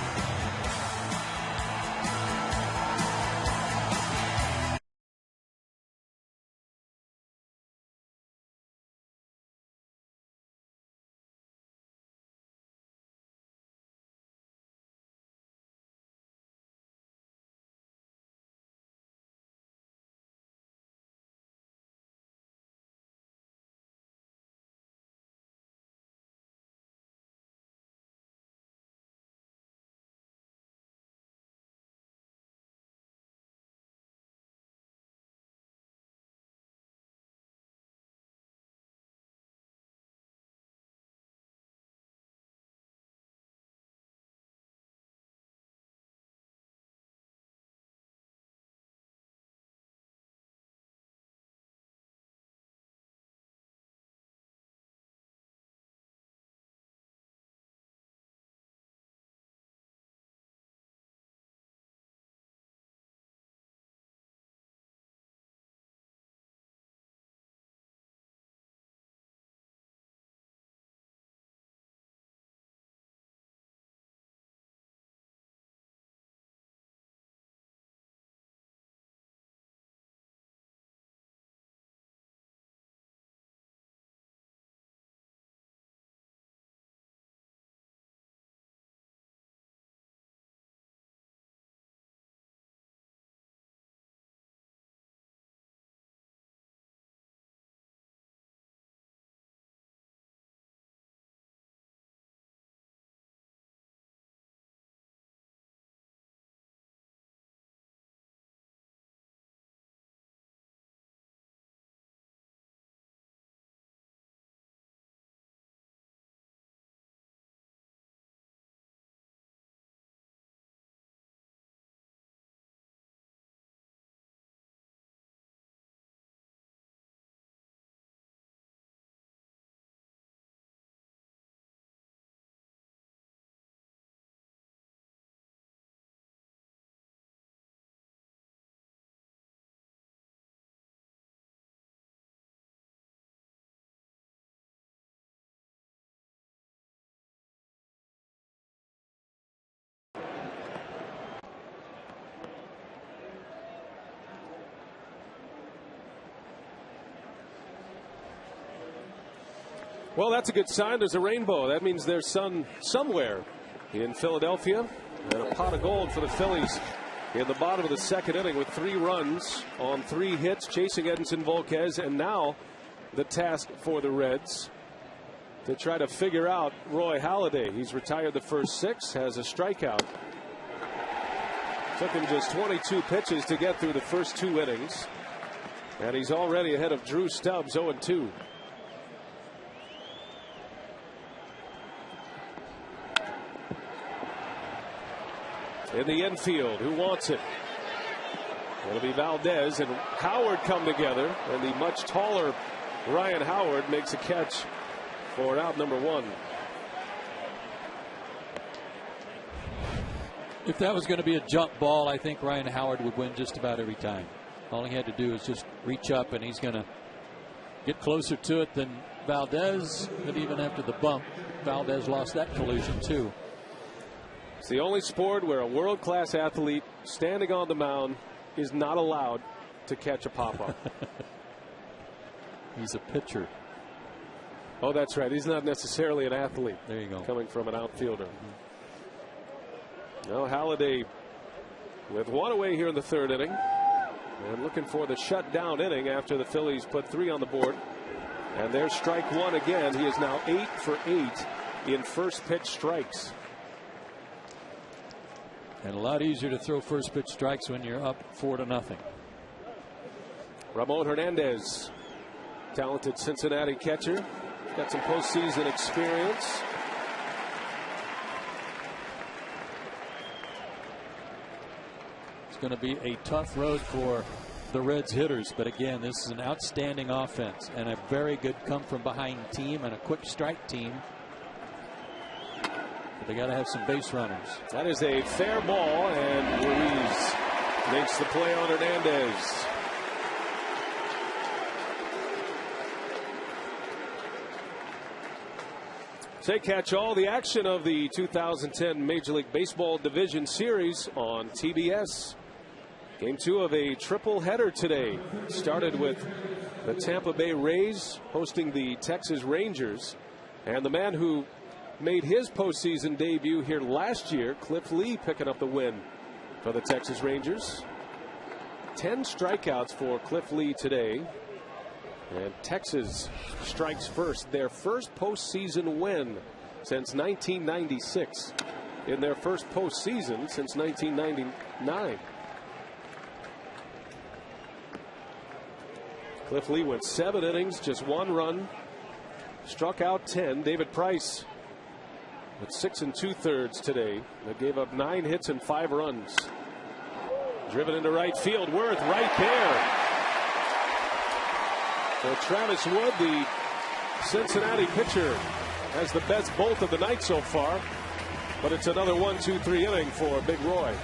Well, that's a good sign. There's a rainbow. That means there's sun somewhere in Philadelphia. And a pot of gold for the Phillies in the bottom of the 2nd inning with 3 runs on 3 hits, chasing Edinson Volquez. And now the task for the Reds to try to figure out Roy Halladay. He's retired the first 6, has a strikeout. Took him just 22 pitches to get through the first 2 innings. And he's already ahead of Drew Stubbs, 0-2. In the infield, who wants it? It'll be Valdez and Howard come together, and the much taller Ryan Howard makes a catch for out number 1. If that was going to be a jump ball, I think Ryan Howard would win just about every time. All he had to do is just reach up, and he's going to get closer to it than Valdez. But even after the bump, Valdez lost that collision too. It's the only sport where a world-class athlete standing on the mound is not allowed to catch a pop-up. He's a pitcher. Oh, that's right. He's not necessarily an athlete. There you go. Coming from an outfielder. Now Halladay with 1 away here in the 3rd inning. And looking for the shutdown inning after the Phillies put 3 on the board. And there's strike 1 again. He is now 8 for 8 in first pitch strikes. And a lot easier to throw first pitch strikes when you're up 4-0. Ramon Hernandez, talented Cincinnati catcher, got some postseason experience. It's going to be a tough road for the Reds hitters, but again, this is an outstanding offense and a very good come-from-behind team and a quick strike team. But they got to have some base runners. That is a fair ball, and Ruiz makes the play on Hernandez. Say, catch all the action of the 2010 Major League Baseball Division Series on TBS. Game 2 of a triple header today. Started with the Tampa Bay Rays hosting the Texas Rangers. And the man who made his postseason debut here last year, Cliff Lee, picking up the win for the Texas Rangers. 10 strikeouts for Cliff Lee today. And Texas strikes first. Their first postseason win since 1996. In their first postseason since 1999. Cliff Lee went 7 innings, just 1 run, struck out 10. David Price with 6 2/3 today. They gave up 9 hits and 5 runs. Driven into right field. Worth right there. For Travis Wood, the Cincinnati pitcher, has the best bolt of the night so far. But it's another 1-2-3 inning for Big Roy.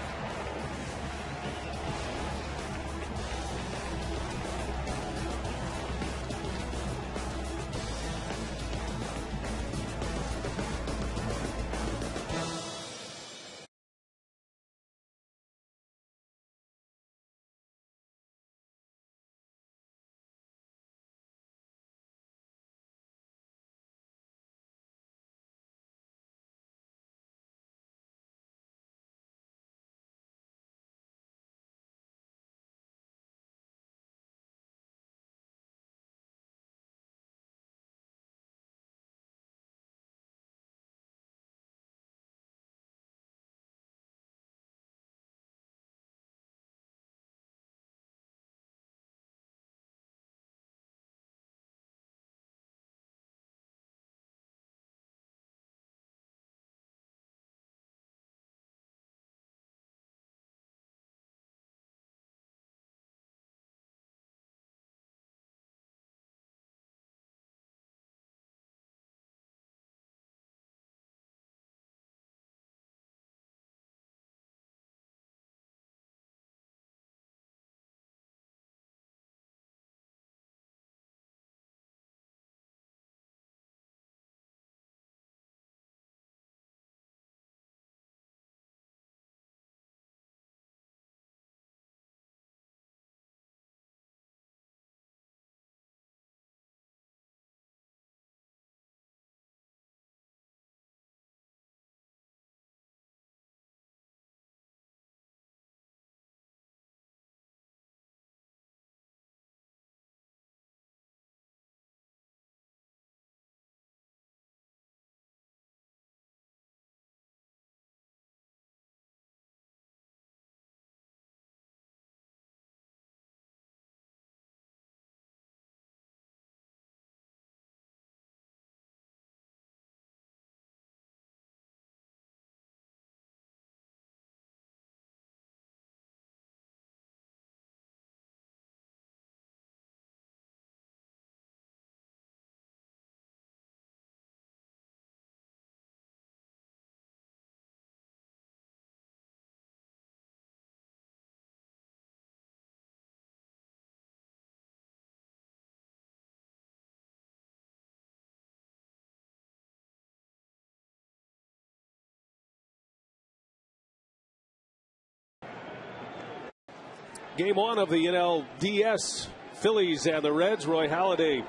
Game 1 of the NLDS. Phillies and the Reds. Roy Halladay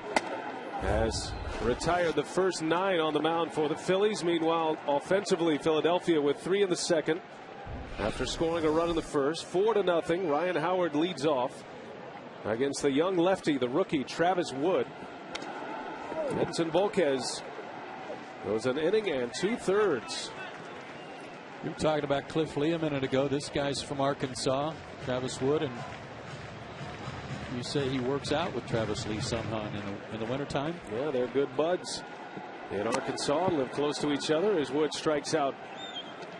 has retired the first 9 on the mound for the Phillies. Meanwhile, offensively, Philadelphia with 3 in the second after scoring a run in the first. 4-0. Ryan Howard leads off against the young lefty, the rookie Travis Wood. Edson Volquez goes an inning and 2/3. You were talking about Cliff Lee a minute ago. This guy's from Arkansas, Travis Wood, and you say he works out with Travis Lee somehow in the wintertime. Yeah, they're good buds in Arkansas, live close to each other as Wood strikes out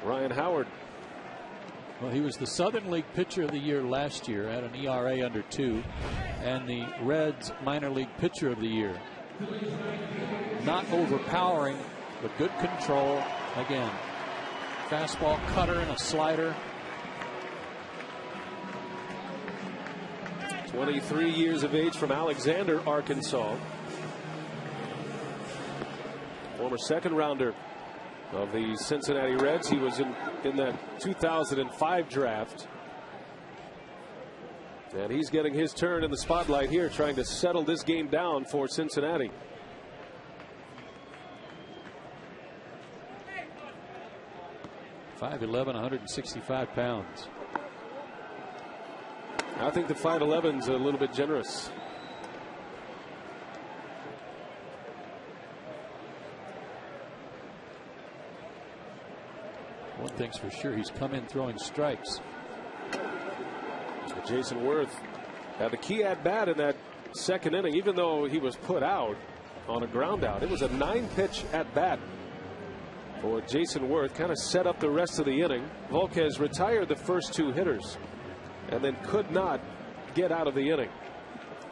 Ryan Howard. Well, he was the Southern League Pitcher of the Year last year at an ERA under 2, and the Reds Minor League Pitcher of the Year. Not overpowering, but good control. Again, fastball, cutter, and a slider. 23 years of age from Alexander, Arkansas. Former second rounder of the Cincinnati Reds. He was in that 2005 draft. And he's getting his turn in the spotlight here, trying to settle this game down for Cincinnati. .5'11", 165 pounds. I think the 5'11's a little bit generous. One thing's for sure, he's come in throwing strikes. Jason Worth had the key at bat in that second inning, even though he was put out on a ground out. It was a 9-pitch at bat for Jason Worth, kind of set up the rest of the inning. Volquez retired the first 2 hitters and then could not get out of the inning.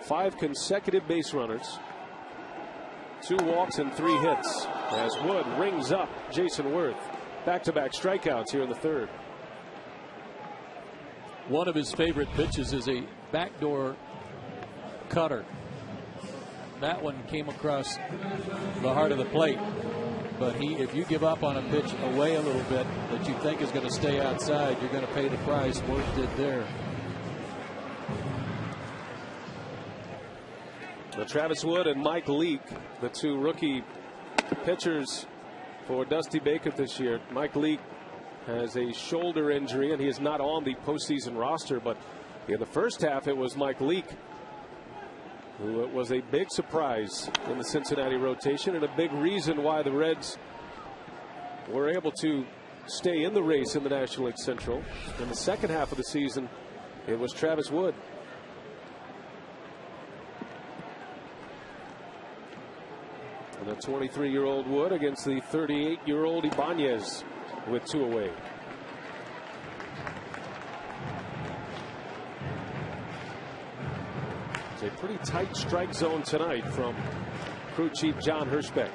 5 consecutive base runners, 2 walks and 3 hits as Wood rings up Jason Worth. Back-to-back strikeouts here in the third. One of his favorite pitches is a backdoor cutter. That one came across the heart of the plate. But if you give up on a pitch away a little bit that you think is going to stay outside, you're going to pay the price. Worth did there. Travis Wood and Mike Leake, the 2 rookie pitchers for Dusty Baker this year. Mike Leake has a shoulder injury and he is not on the postseason roster, but in the first half it was Mike Leake who was a big surprise in the Cincinnati rotation and a big reason why the Reds were able to stay in the race in the National League Central. In the second half of the season it was Travis Wood. And the 23-year-old Wood against the 38-year-old Ibanez with 2 away. It's a pretty tight strike zone tonight from crew chief John Hirschbeck.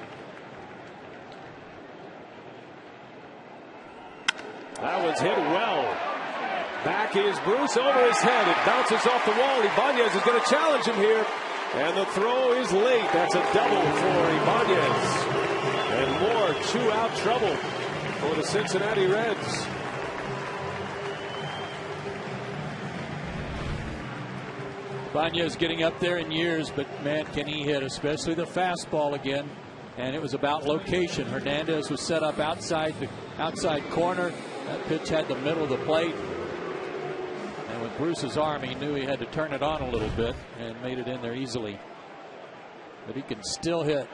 That one's hit well. Back is Bruce over his head. It bounces off the wall. Ibanez is going to challenge him here. And the throw is late. That's a double for Ibanez. And more 2-out trouble for the Cincinnati Reds. Ibanez getting up there in years, but man, can he hit, especially the fastball again. And it was about location. Hernandez was set up outside the outside corner. That pitch had the middle of the plate. And with Bruce's arm, he knew he had to turn it on a little bit and made it in there easily. But he can still hit.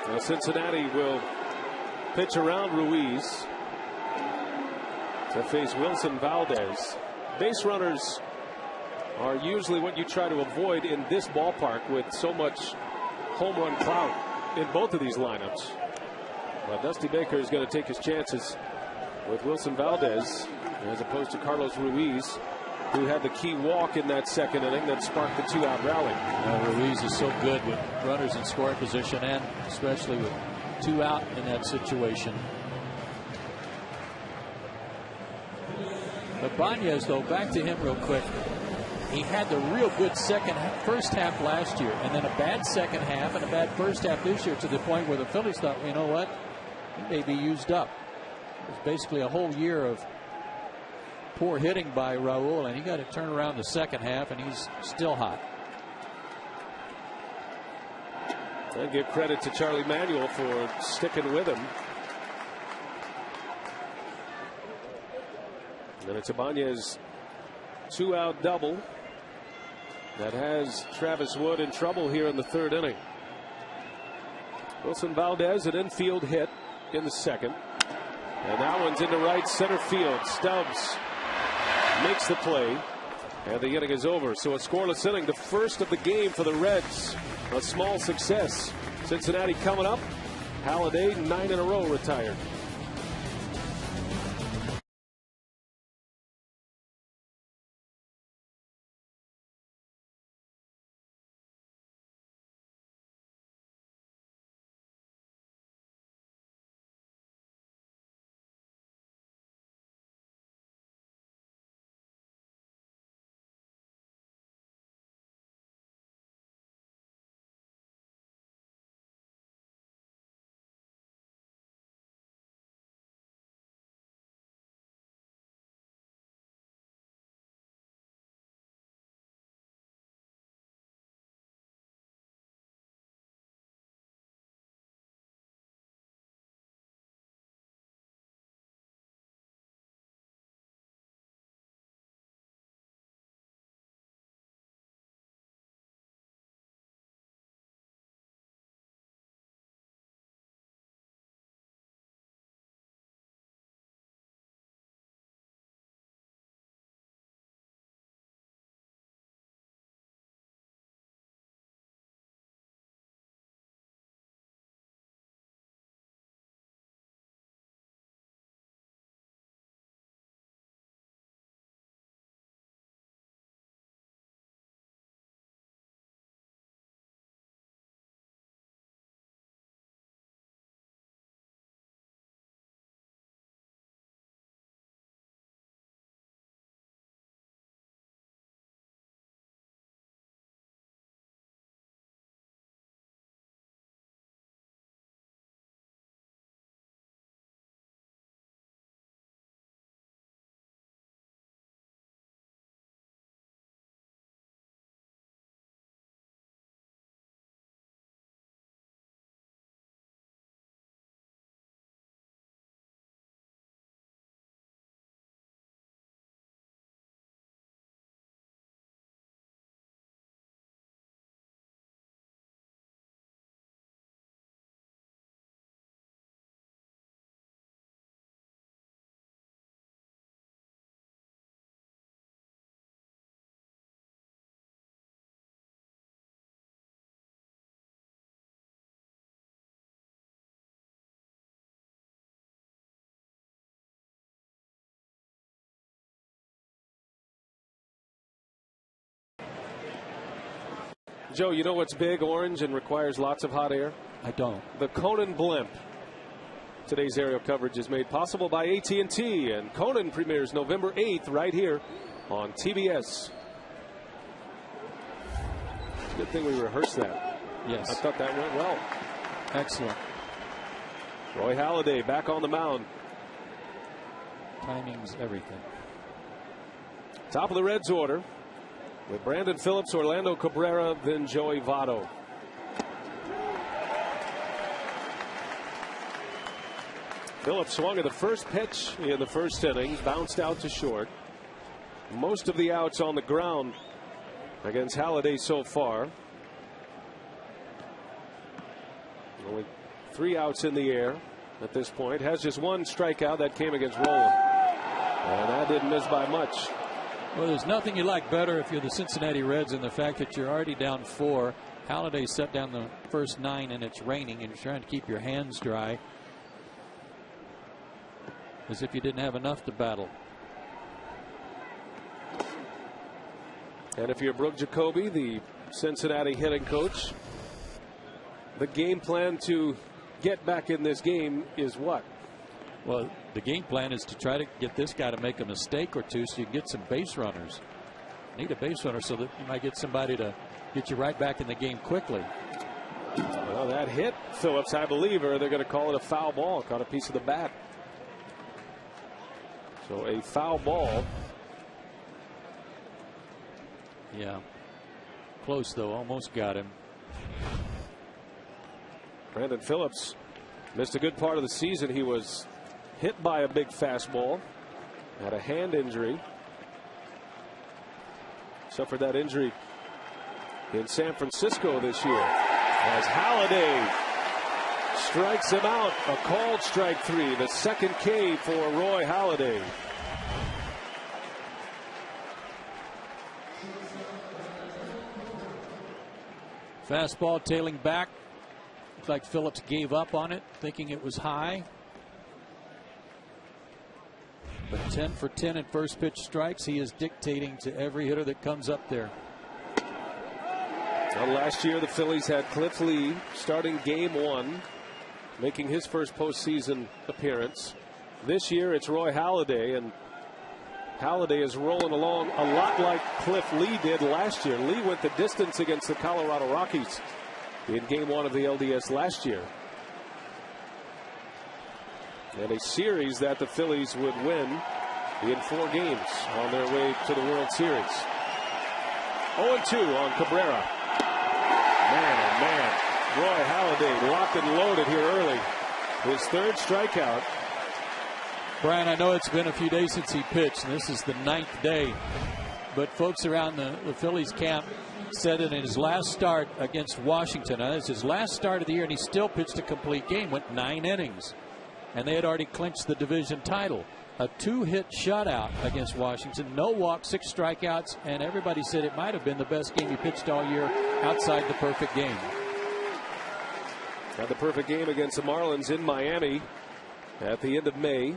Now Cincinnati will pitch around Ruiz to face Wilson Valdez. Base runners are usually what you try to avoid in this ballpark with so much home run clout in both of these lineups. But Dusty Baker is going to take his chances with Wilson Valdez as opposed to Carlos Ruiz, who had the key walk in that second inning that sparked the 2-out rally. Ruiz is so good with runners in scoring position, and especially with 2 out in that situation. But Ibanez, though, back to him real quick. He had the real good first half last year, and then a bad second half and a bad first half this year, to the point where the Phillies thought, you know what, he may be used up. It was basically a whole year of poor hitting by Raul, and he got to turn around the second half, and he's still hot. And give credit to Charlie Manuel for sticking with him. And then it's Ibanez 2-out double that has Travis Wood in trouble here in the third inning. Wilson Valdez, an infield hit in the second, and that one's into right center field. Stubbs makes the play, and the inning is over. So a scoreless inning, the first of the game for the Reds. A small success. Cincinnati coming up Halladay, 9 in a row retired. Joe, you know what's big, orange, and requires lots of hot air? I don't. The Conan blimp. Today's aerial coverage is made possible by AT&T, and Conan premieres November 8th right here on TBS. Good thing we rehearsed that. Yes. I thought that went well. Excellent. Roy Halladay back on the mound. Timing's everything. Top of the Reds order with Brandon Phillips, Orlando Cabrera, then Joey Votto. Phillips swung at the first pitch in the first inning, bounced out to short. Most of the outs on the ground against Halladay so far. Only 3 outs in the air at this point. Has just 1 strikeout that came against Roland. And that didn't miss by much. Well, there's nothing you like better if you're the Cincinnati Reds than the fact that you're already down 4. Halladay set down the first 9 and it's raining and you're trying to keep your hands dry. As if you didn't have enough to battle. And if you're Brooke Jacoby, the Cincinnati hitting coach, the game plan to get back in this game is what? Well, the game plan is to try to get this guy to make a mistake or two so you can get some base runners. Need a base runner so that you might get somebody to get you right back in the game quickly. Well, that hit Phillips, I believe, or they're going to call it a foul ball. Caught a piece of the bat. So a foul ball. Yeah. Close, though. Almost got him. Brandon Phillips missed a good part of the season. He was hit by a big fastball. Had a hand injury. Suffered that injury in San Francisco this year. As Halladay strikes him out. A called strike 3. The second K for Roy Halladay. Fastball tailing back. Looked like Phillips gave up on it, thinking it was high. But 10 for 10 in first pitch strikes. He is dictating to every hitter that comes up there. Well, last year the Phillies had Cliff Lee starting game 1, making his first postseason appearance. This year it's Roy Halladay, and Halladay is rolling along a lot like Cliff Lee did last year. Lee went the distance against the Colorado Rockies in game 1 of the LDS last year. And a series that the Phillies would win in 4 games on their way to the World Series. 0-2 on Cabrera. Man, oh man. Roy Halladay locked and loaded here early. His 3rd strikeout. Brian, I know it's been a few days since he pitched, and this is the 9th day. But folks around the Phillies camp said in his last start against Washington, it's his last start of the year, and he still pitched a complete game, went 9 innings. And they had already clinched the division title. A 2-hit shutout against Washington, no walk, 6 strikeouts, and everybody said it might have been the best game he pitched all year outside the perfect game. Had the perfect game against the Marlins in Miami at the end of May.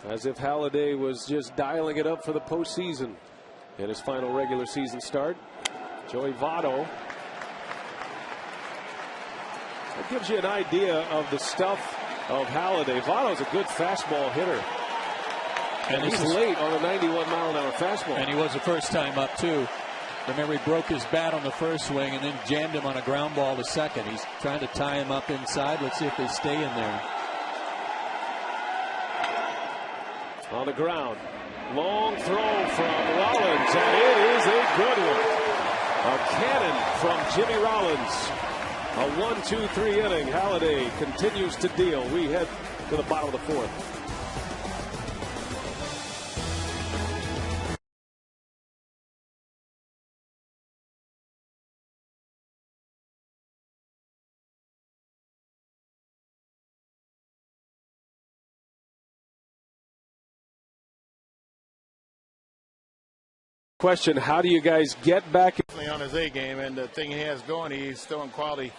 As if Halladay was just dialing it up for the postseason in his final regular season start. Joey Votto. That gives you an idea of the stuff of Halladay. Votto's a good fastball hitter. And he's late on a 91-mile-an-hour fastball. And he was the first time up, too. Remember, he broke his bat on the first swing and then jammed him on a ground ball to second. He's trying to tie him up inside. Let's see if they stay in there. On the ground. Long throw from Rollins, and it is a good one. A cannon from Jimmy Rollins. A 1-2-3 inning. Halladay continues to deal. We head to the bottom of the 4th. Question, how do you guys get back on his A game, and the thing he has going, he's throwing quality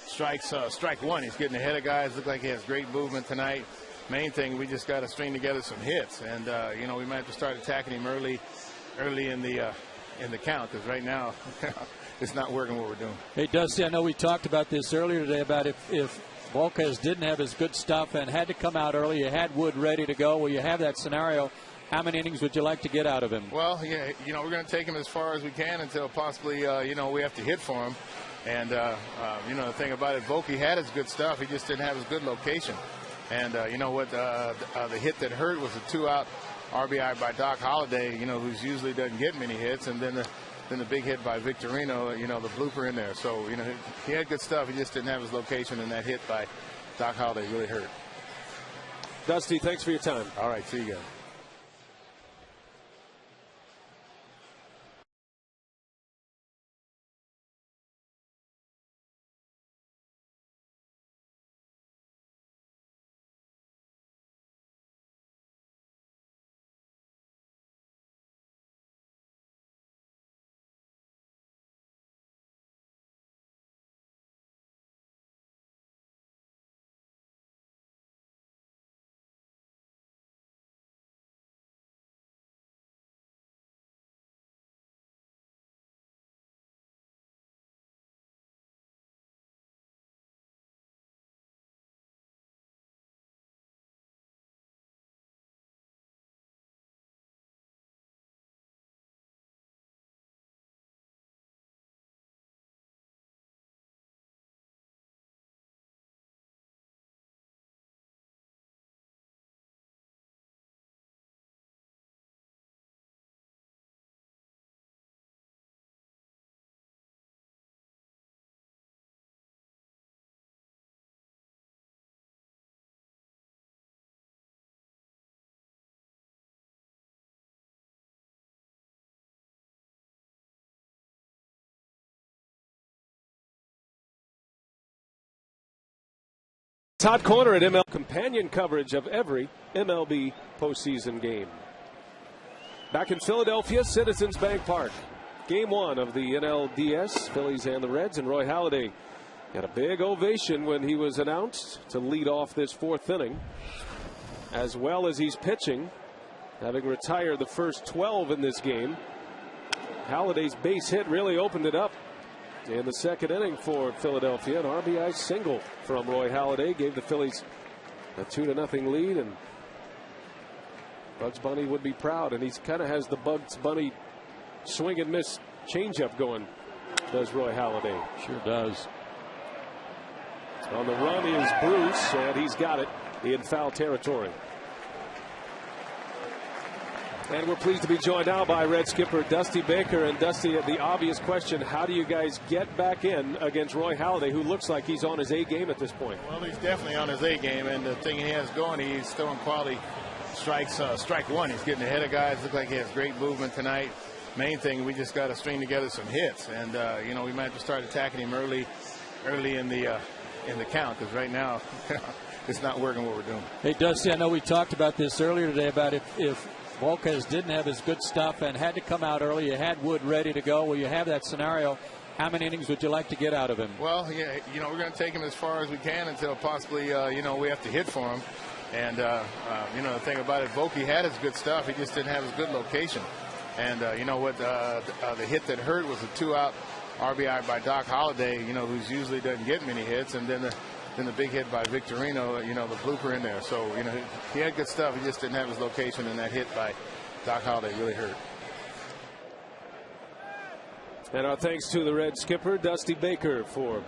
strikes. Strike 1, he's getting ahead of guys. Look like he has great movement tonight. Main thing, we just got to string together some hits, and you know, we might have to start attacking him early in the count, because right now it's not working what we're doing. Hey Dusty, I know we talked about this earlier today about if Volquez didn't have his good stuff and had to come out early, you had Wood ready to go. Well, you have that scenario. How many innings would you like to get out of him? Well, yeah, you know, we're going to take him as far as we can until possibly, you know, we have to hit for him. And, you know, the thing about it, Volke had his good stuff. He just didn't have his good location. And, you know what, the hit that hurt was a 2-out RBI by Doc Halladay, you know, who's usually doesn't get many hits. And then the big hit by Victorino, you know, the blooper in there. So, you know, he had good stuff. He just didn't have his location, and that hit by Doc Halladay really hurt. Dusty, thanks for your time. All right, see you guys. Todd Corner at ML companion coverage of every MLB postseason game. Back in Philadelphia, Citizens Bank Park. Game 1 of the NLDS, Phillies and the Reds, and Roy Halladay had a big ovation when he was announced to lead off this 4th inning, as well as he's pitching, having retired the first 12 in this game. Halladay's base hit really opened it up in the 2nd inning for Philadelphia. An RBI single from Roy Halladay gave the Phillies a 2-0 lead, and Bugs Bunny would be proud, and he kind of has the Bugs Bunny swing and miss changeup going, does Roy Halladay. Sure does. On the run is Bruce, and he's got it in foul territory. And we're pleased to be joined now by Red skipper Dusty Baker. And Dusty, the obvious question, how do you guys get back in against Roy Halladay, who looks like he's on his A game at this point? Well, he's definitely on his A game, and the thing he has going, he's throwing quality strikes. Strike one, he's getting ahead of guys. Look like he has great movement tonight. Main thing, we just got to string together some hits, and you know, we might have to start attacking him early in the count, because right now it's not working what we're doing. Hey, Dusty, I know we talked about this earlier today about if Volquez didn't have his good stuff and had to come out early, you had Wood ready to go. Well, you have that scenario. How many innings would you like to get out of him? Well, yeah, you know, we're going to take him as far as we can until possibly, you know, we have to hit for him. And, you know, the thing about it, Volke had his good stuff. He just didn't have his good location. And, you know what, the hit that hurt was a 2-out RBI by Doc Holliday, you know, who's usually doesn't get many hits. And then the big hit by Victorino, you know, the blooper in there. So, you know, he had good stuff. He just didn't have his location, and that hit by Doc Holliday really hurt. And our thanks to the Red skipper, Dusty Baker, for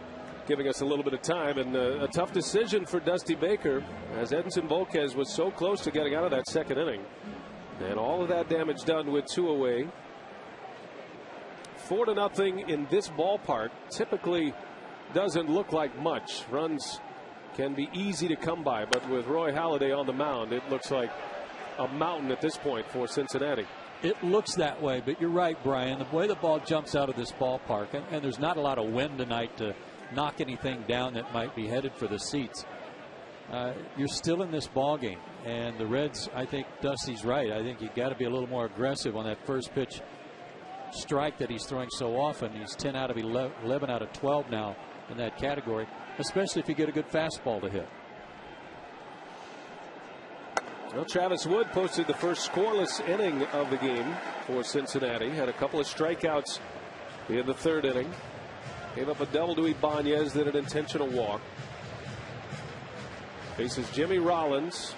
giving us a little bit of time. And a tough decision for Dusty Baker, as Edinson Volquez was so close to getting out of that 2nd inning. And all of that damage done with 2 away. 4-0 in this ballpark typically doesn't look like much. Runs can be easy to come by, but with Roy Halladay on the mound, it looks like a mountain at this point for Cincinnati. It looks that way, but you're right, Brian. The way the ball jumps out of this ballpark, and there's not a lot of wind tonight to knock anything down that might be headed for the seats. You're still in this ball game, and the Reds, I think Dusty's right. I think you got to be a little more aggressive on that first pitch strike that he's throwing so often. He's 10 out of 11 out of 12 now in that category, especially if you get a good fastball to hit. Well, Travis Wood posted the first scoreless inning of the game for Cincinnati. Had a couple of strikeouts in the 3rd inning. Gave up a double to Ibanez, then an intentional walk. Faces Jimmy Rollins,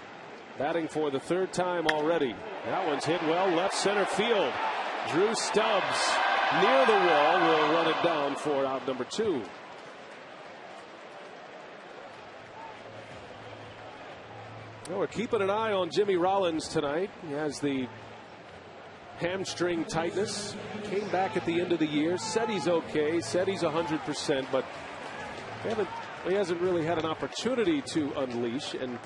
batting for the 3rd time already. That one's hit well, left center field. Drew Stubbs near the wall will run it down for out number 2. Well, we're keeping an eye on Jimmy Rollins tonight. He has the hamstring tightness. Came back at the end of the year. Said he's okay. Said he's 100%, but he hasn't really had an opportunity to unleash and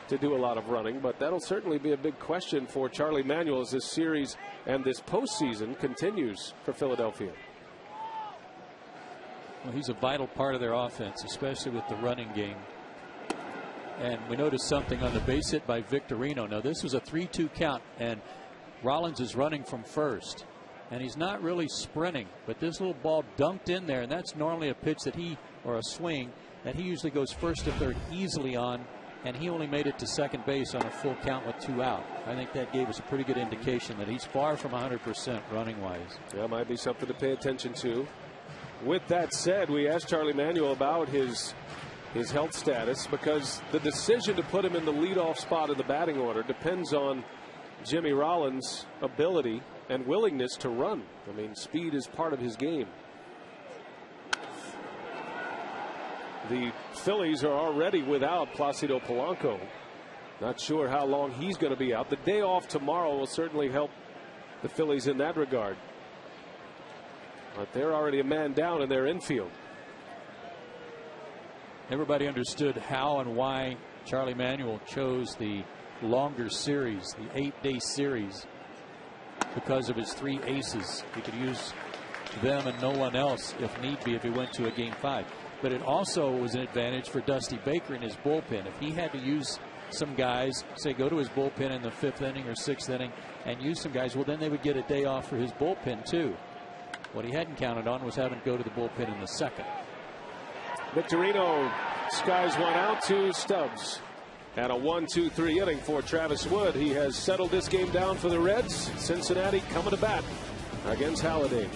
to do a lot of running. But that'll certainly be a big question for Charlie Manuel as this series and this postseason continues for Philadelphia. Well, he's a vital part of their offense, especially with the running game. And we noticed something on the base hit by Victorino. Now, this was a 3-2 count, and Rollins is running from first. And he's not really sprinting, but this little ball dunked in there, and that's normally a pitch that or a swing, that he usually goes first to third easily on, and he only made it to second base on a full count with 2 out. I think that gave us a pretty good indication that he's far from 100% running-wise. That might be something to pay attention to. With that said, we asked Charlie Manuel about his health status, because the decision to put him in the leadoff spot in the batting order depends on Jimmy Rollins' ability and willingness to run. I mean, speed is part of his game. The Phillies are already without Placido Polanco. Not sure how long he's going to be out. The day off tomorrow will certainly help the Phillies in that regard. But they're already a man down in their infield. Everybody understood how and why Charlie Manuel chose the longer series, the 8-day series, because of his 3 aces. He could use them and no one else if need be if he went to a Game 5. But it also was an advantage for Dusty Baker in his bullpen. If he had to use some guys, say go to his bullpen in the 5th inning or 6th inning and use some guys, well, then they would get a day off for his bullpen too. What he hadn't counted on was having to go to the bullpen in the second. Victorino skies one out to Stubbs. And a 1-2-3 inning for Travis Wood. He has settled this game down for the Reds. Cincinnati coming to bat against Halladay.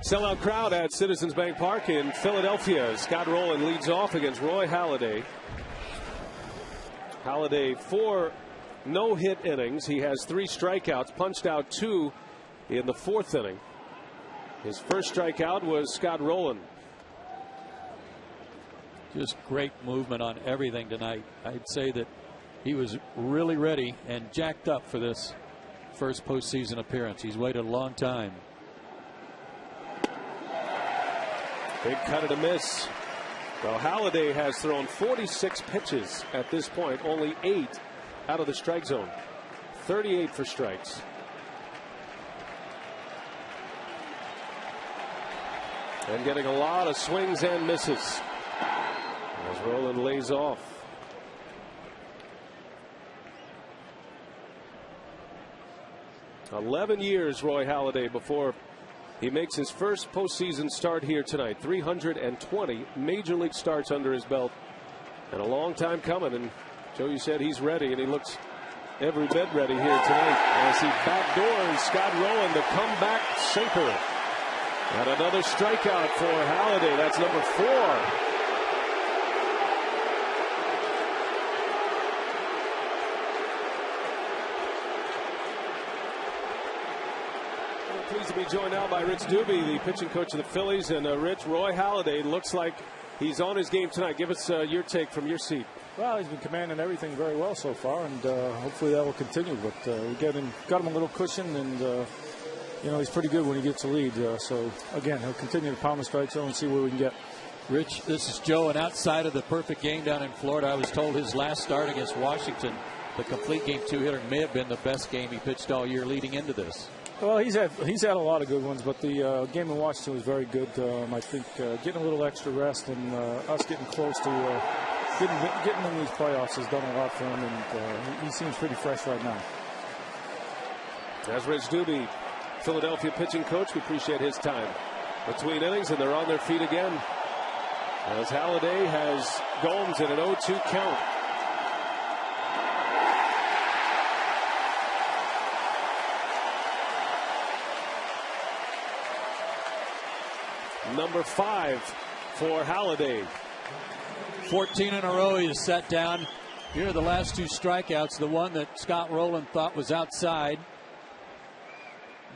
Sellout crowd at Citizens Bank Park in Philadelphia. Scott Rowland leads off against Roy Halladay. Halladay 4 no-hit innings. He has 3 strikeouts, punched out 2 in the 4th inning. His first strikeout was Scott Rowland. Just great movement on everything tonight. I'd say that he was really ready and jacked up for this first postseason appearance. He's waited a long time. Big cut and a miss. Well, Halladay has thrown 46 pitches at this point, only 8 out of the strike zone. 38 for strikes. And getting a lot of swings and misses as Rowland lays off. "11 years, Roy Halladay, before he makes his first postseason start here tonight. 320 major league starts under his belt, and a long time coming. And Joe, you said he's ready, and he looks every bit ready here tonight as he backdoors Scott Rowland, the comeback sinker. And another strikeout for Halladay. That's number 4. Pleased to be joined now by Rich Doobie, the pitching coach of the Phillies. And Rich, Roy Halladay looks like he's on his game tonight. Give us your take from your seat. Well, he's been commanding everything very well so far, and hopefully that will continue. But we got him a little cushion, and you know, he's pretty good when he gets a lead. So again, he'll continue to pound the strike zone and see where we can get. Rich, this is Joe, and outside of the perfect game down in Florida, I was told his last start against Washington, the complete game two-hitter, may have been the best game he pitched all year leading into this. Well, he's had a lot of good ones, but the game in Washington was very good. I think getting a little extra rest and us getting close to getting in these playoffs has done a lot for him, and he seems pretty fresh right now. As Rich Doobie, Philadelphia pitching coach, we appreciate his time between innings, and they're on their feet again. As Halladay has Gomes in an 0-2 count. Number 5 for Halladay. 14 in a row he has set down. Here are the last 2 strikeouts. The one that Scott Rowland thought was outside,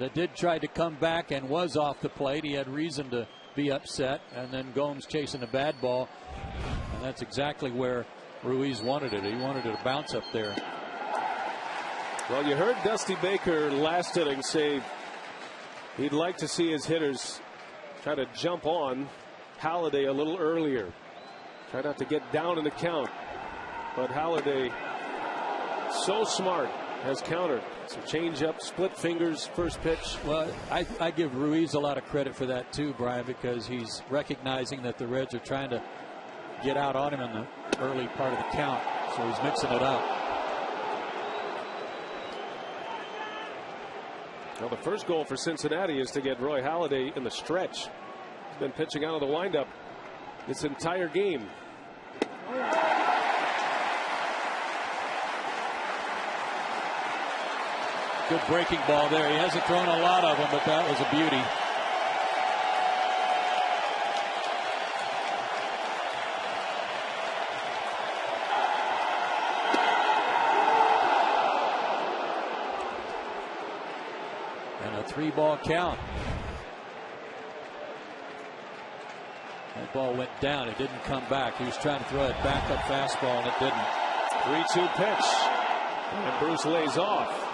that did try to come back and was off the plate. He had reason to be upset, and then Gomes chasing a bad ball, and that's exactly where Ruiz wanted it. He wanted it to bounce up there. Well, you heard Dusty Baker last inning say he'd like to see his hitters try to jump on Halladay a little earlier. Try not to get down in the count. But Halladay, so smart, has countered. Some change-up, split fingers, first pitch. Well, I give Ruiz a lot of credit for that too, Brian, because he's recognizing that the Reds are trying to get out on him in the early part of the count, so he's mixing it up. Well, the first goal for Cincinnati is to get Roy Halladay in the stretch. He's been pitching out of the windup this entire game. Good breaking ball there. He hasn't thrown a lot of them, but that was a beauty. And a 3-ball count. That ball went down. It didn't come back. He was trying to throw a backup fastball, and it didn't. 3-2 pitch. And Bruce lays off.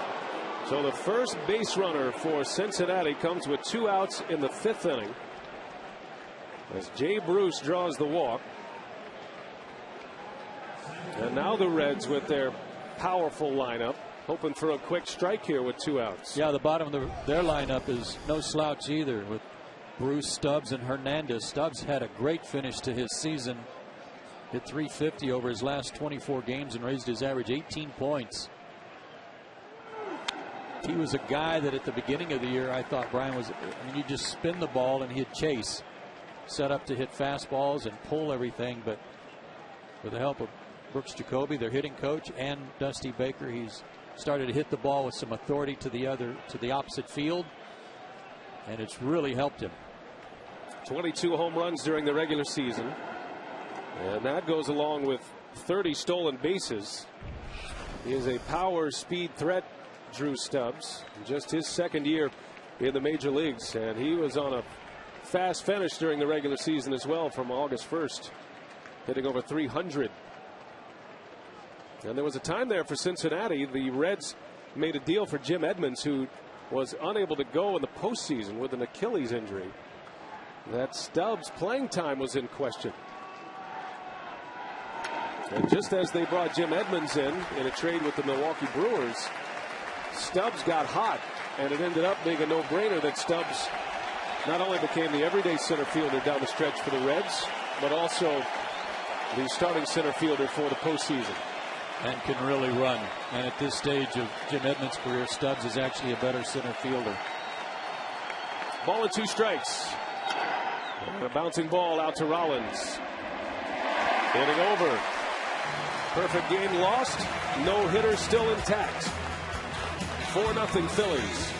So the first base runner for Cincinnati comes with 2 outs in the 5th inning, as Jay Bruce draws the walk. And now the Reds with their powerful lineup, hoping for a quick strike here with 2 outs. Yeah, the bottom of their lineup is no slouch either, with Bruce, Stubbs, and Hernandez. Stubbs had a great finish to his season. Hit .350 over his last 24 games and raised his average 18 points. He was a guy that at the beginning of the year I thought Brian was, I mean, you just spin the ball and he'd chase, set up to hit fastballs and pull everything. But with the help of Brooks Jacoby, their hitting coach, and Dusty Baker, he's started to hit the ball with some authority to the opposite field, and it's really helped him. 22 home runs during the regular season, and that goes along with 30 stolen bases. He is a power speed threat, Drew Stubbs, just his 2nd year in the major leagues, and he was on a fast finish during the regular season as well from August 1st, hitting over 300. And there was a time there for Cincinnati. The Reds made a deal for Jim Edmonds, who was unable to go in the postseason with an Achilles injury. That Stubbs' playing time was in question. And just as they brought Jim Edmonds in a trade with the Milwaukee Brewers, Stubbs got hot, and it ended up being a no-brainer that Stubbs not only became the everyday center fielder down the stretch for the Reds, but also the starting center fielder for the postseason. And can really run. And at this stage of Jim Edmonds' career, Stubbs is actually a better center fielder. Ball and 2 strikes. And a bouncing ball out to Rollins. Hitting over. Perfect game lost. No hitter still intact. 4-0 Phillies.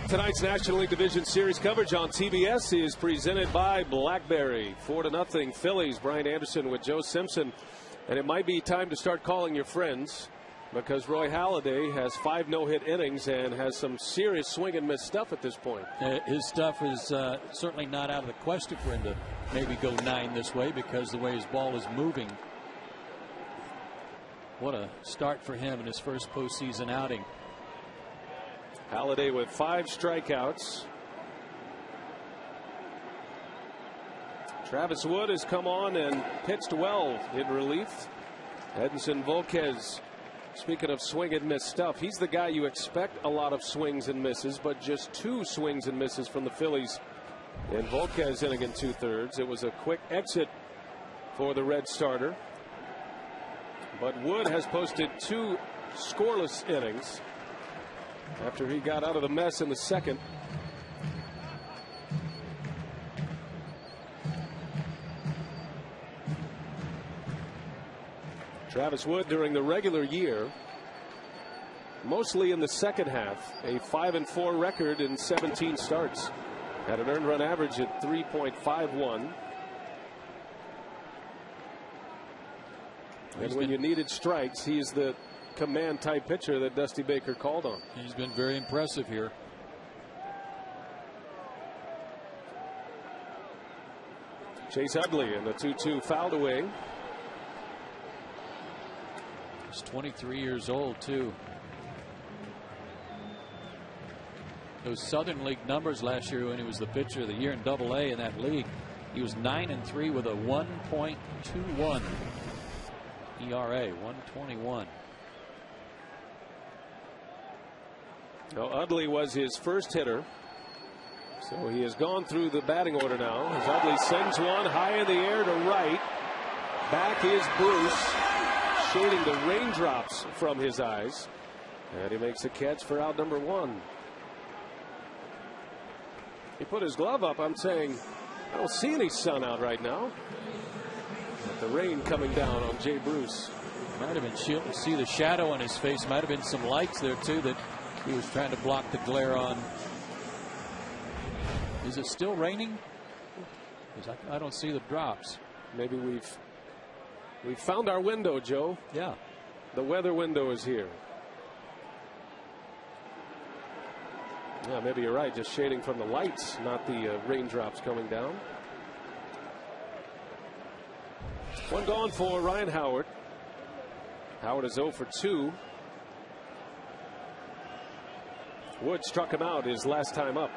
Tonight's National League Division Series coverage on TBS is presented by BlackBerry. 4-0 Phillies. Brian Anderson with Joe Simpson. And it might be time to start calling your friends, because Roy Halladay has 5 no-hit innings and has some serious swing and miss stuff at this point. His stuff is certainly not out of the question for him to maybe go 9 this way, because the way his ball is moving. What a start for him in his first postseason outing. Halladay with 5 strikeouts. Travis Wood has come on and pitched well in relief. Edinson Volquez, speaking of swing and miss stuff, he's the guy you expect a lot of swings and misses, but just 2 swings and misses from the Phillies in Volquez inning and 2/3. It was a quick exit for the Red starter, but Wood has posted 2 scoreless innings after he got out of the mess in the second. Travis Wood during the regular year, mostly in the second half, a 5-4 record in 17 starts, had an earned run average at 3.51. And when you needed strikes, he's the command type pitcher that Dusty Baker called on. He's been very impressive here. Chase Utley and the 2-2 fouled away. He's 23 years old too. Those Southern League numbers last year when he was the pitcher of the year in Double-A in that league, he was 9-3 with a 1.21 ERA, 121. Now, Utley was his first hitter, so he has gone through the batting order now as Utley sends one high in the air to right. Back is Bruce, shading the raindrops from his eyes, and he makes a catch for out number 1. He put his glove up. I'm saying I don't see any sun out right now, but the rain coming down on Jay Bruce. Might have been see the shadow on his face. Might have been some lights there too that he was trying to block the glare on. Is it still raining? Because I don't see the drops. Maybe we've found our window, Joe. Yeah. The weather window is here. Yeah, maybe you're right. Just shading from the lights, not the raindrops coming down. One gone for Ryan Howard. Howard is 0 for 2. Wood struck him out his last time up.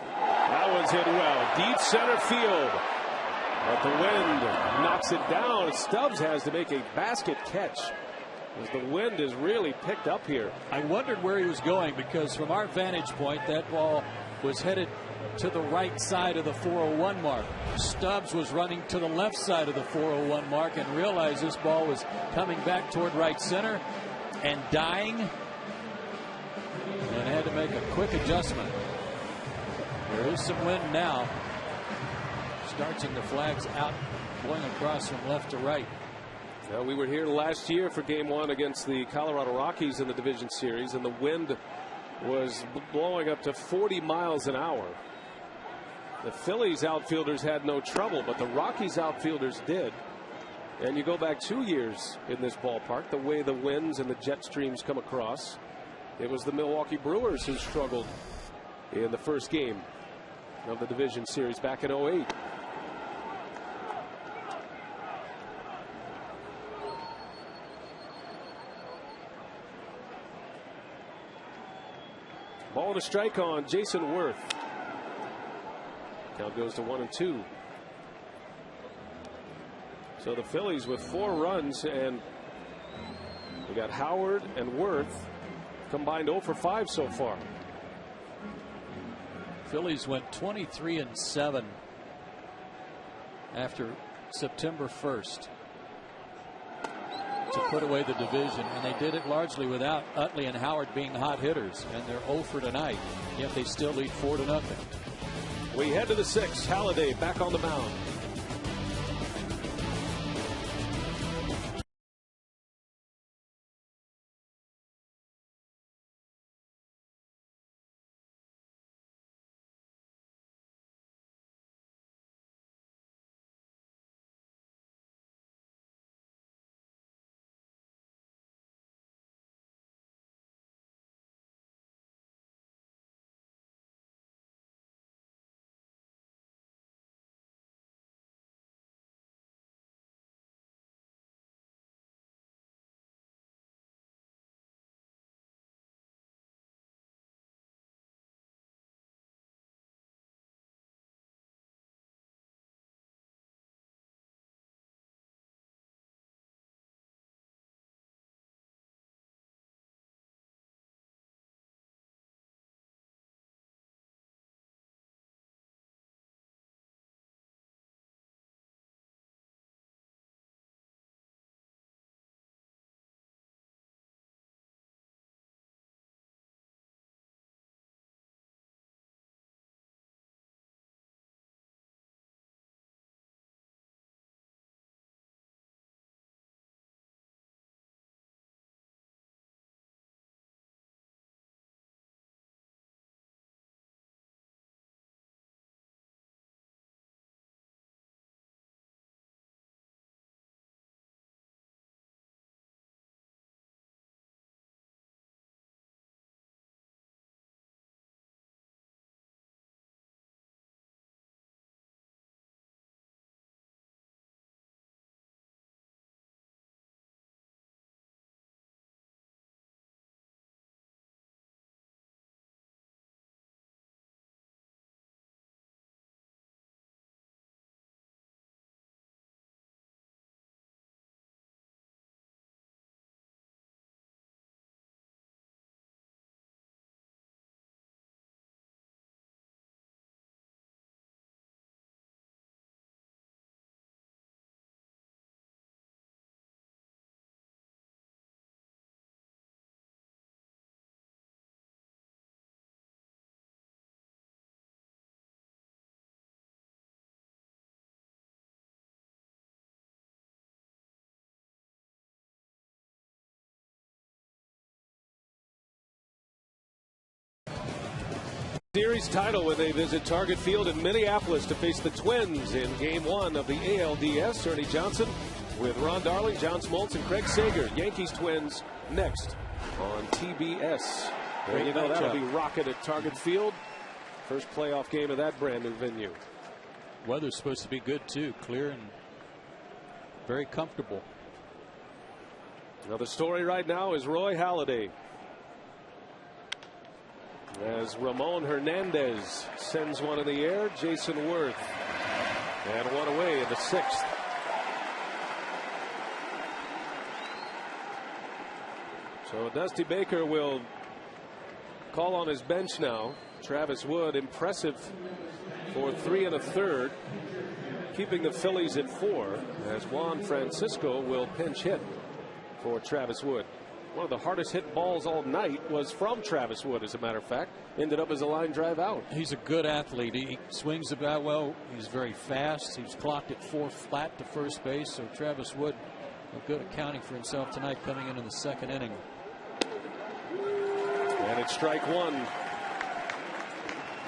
That one's hit well. Deep center field. But the wind knocks it down. Stubbs has to make a basket catch, as the wind is really picked up here. I wondered where he was going, because from our vantage point that ball was headed to the right side of the 401 mark. Stubbs was running to the left side of the 401 mark and realized this ball was coming back toward right center and dying, and had to make a quick adjustment. There is some wind now, starting the flags out, going across from left to right. Well, we were here last year for game 1 against the Colorado Rockies in the division series, and the wind was blowing up to 40 miles an hour. The Phillies outfielders had no trouble, but the Rockies outfielders did. And you go back 2 years in this ballpark, the way the winds and the jet streams come across, it was the Milwaukee Brewers who struggled in the first game of the division series back in 08. Ball to strike on Jason Worth. Count goes to 1-2. So the Phillies with 4 runs, and we got Howard and Worth combined 0 for 5 so far. Phillies went 23-7 after September 1st to put away the division, and they did it largely without Utley and Howard being hot hitters, and they're 0 for tonight, yet they still lead 4-0. We head to the 6th. Halladay back on the mound. Series title when they visit Target Field in Minneapolis to face the Twins in Game 1 of the ALDS. Ernie Johnson with Ron Darling, John Smoltz, and Craig Sager. Yankees Twins next on TBS. And you know that'll be rocking at Target Field. First playoff game of that brand new venue. Weather's supposed to be good too, clear and very comfortable. Now the story right now is Roy Halladay, as Ramon Hernandez sends one in the air. Jason Worth, and one away in the 6th. So Dusty Baker will call on his bench now. Travis Wood, impressive for 3 1/3, keeping the Phillies at 4, as Juan Francisco will pinch hit for Travis Wood. One of the hardest hit balls all night was from Travis Wood, as a matter of fact. Ended up as a line drive out. He's a good athlete. He swings the bat well. He's very fast. He's clocked at 4 flat to first base. So Travis Wood, a good accounting for himself tonight, coming into the 2nd inning. And it's strike 1,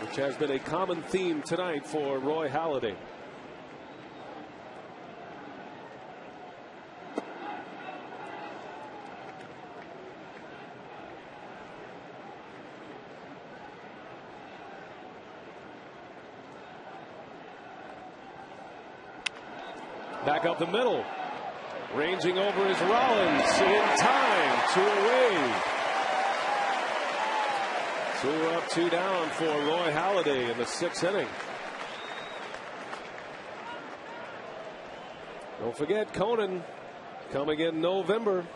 which has been a common theme tonight for Roy Halladay. Back up the middle. Ranging over is Rollins in time. 2 away. 2 up, 2 down for Roy Halladay in the 6th inning. Don't forget Conan coming in November.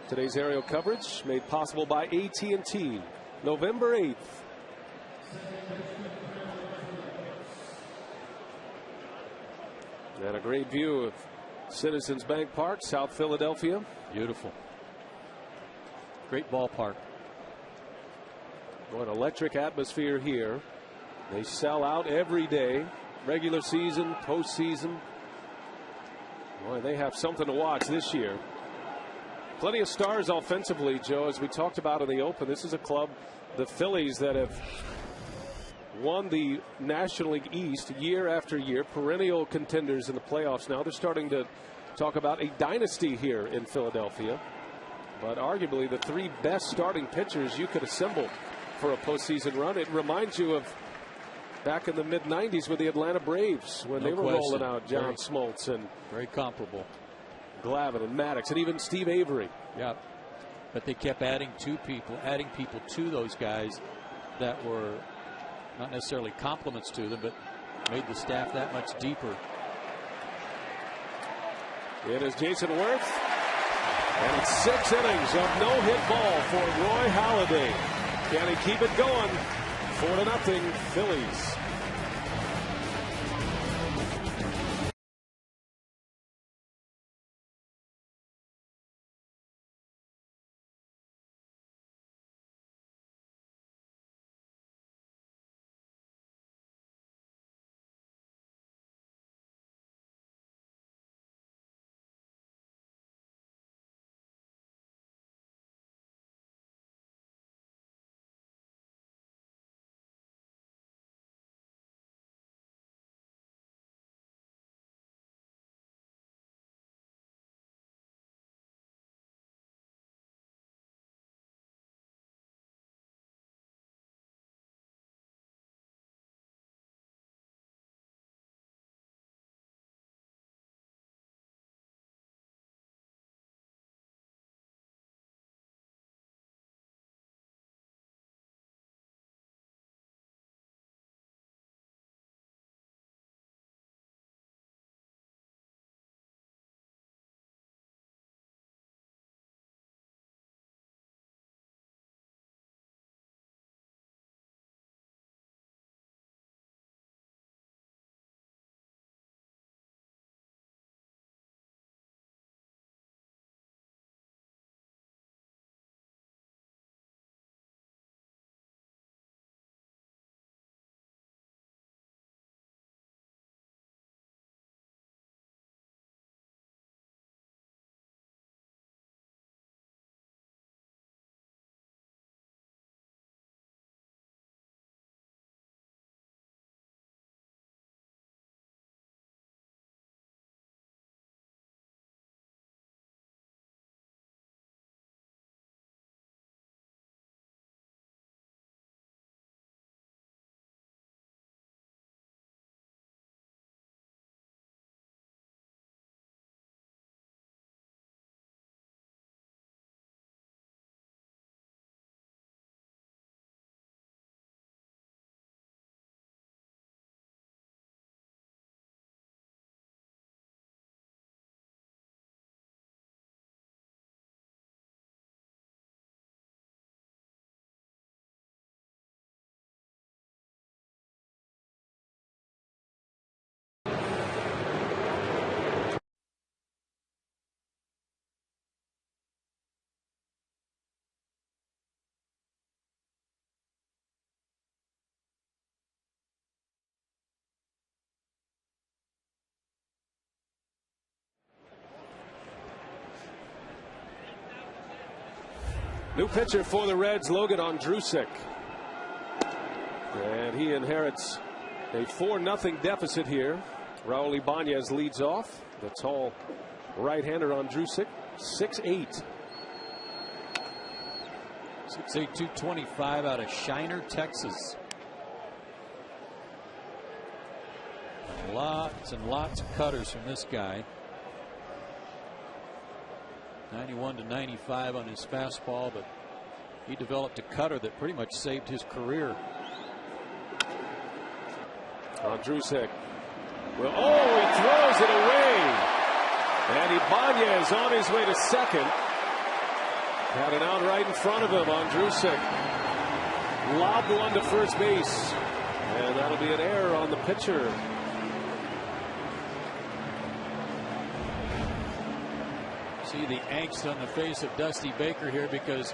Today's aerial coverage made possible by AT&T. November 8th. And a great view of Citizens Bank Park, South Philadelphia. Beautiful. Great ballpark. An electric atmosphere here. They sell out every day. Regular season, postseason. Boy, they have something to watch this year. Plenty of stars offensively, Joe, as we talked about in the Open. This is a club, the Phillies, that have won the National League East year after year, perennial contenders in the playoffs. Now they're starting to talk about a dynasty here in Philadelphia, but arguably the 3 best starting pitchers you could assemble for a postseason run. It reminds you of back in the mid-90s with the Atlanta Braves when they were rolling out John Smoltz and very comparable Glavine and Maddox and even Steve Avery. Yeah, but they kept adding people to those guys that were not necessarily compliments to them, but made the staff that much deeper. It is Jason Worth, and it's 6 innings of no-hit ball for Roy Halladay. Can he keep it going? 4-0 Phillies. New pitcher for the Reds, Logan Ondrusek. And he inherits a 4-0 deficit here. Raul Ibanez leads off. The tall right-hander Ondrusek, 6'8". 6'8", 225 out of Shiner, Texas. And lots and lots of cutters from this guy. 91 to 95 on his fastball, but he developed a cutter that pretty much saved his career. Ondrusek. Well, he throws it away. And Ibanez on his way to second. Had an out right in front of him. Ondrusek lobbed one to first base. And that'll be an error on the pitcher. See the angst on the face of Dusty Baker here, because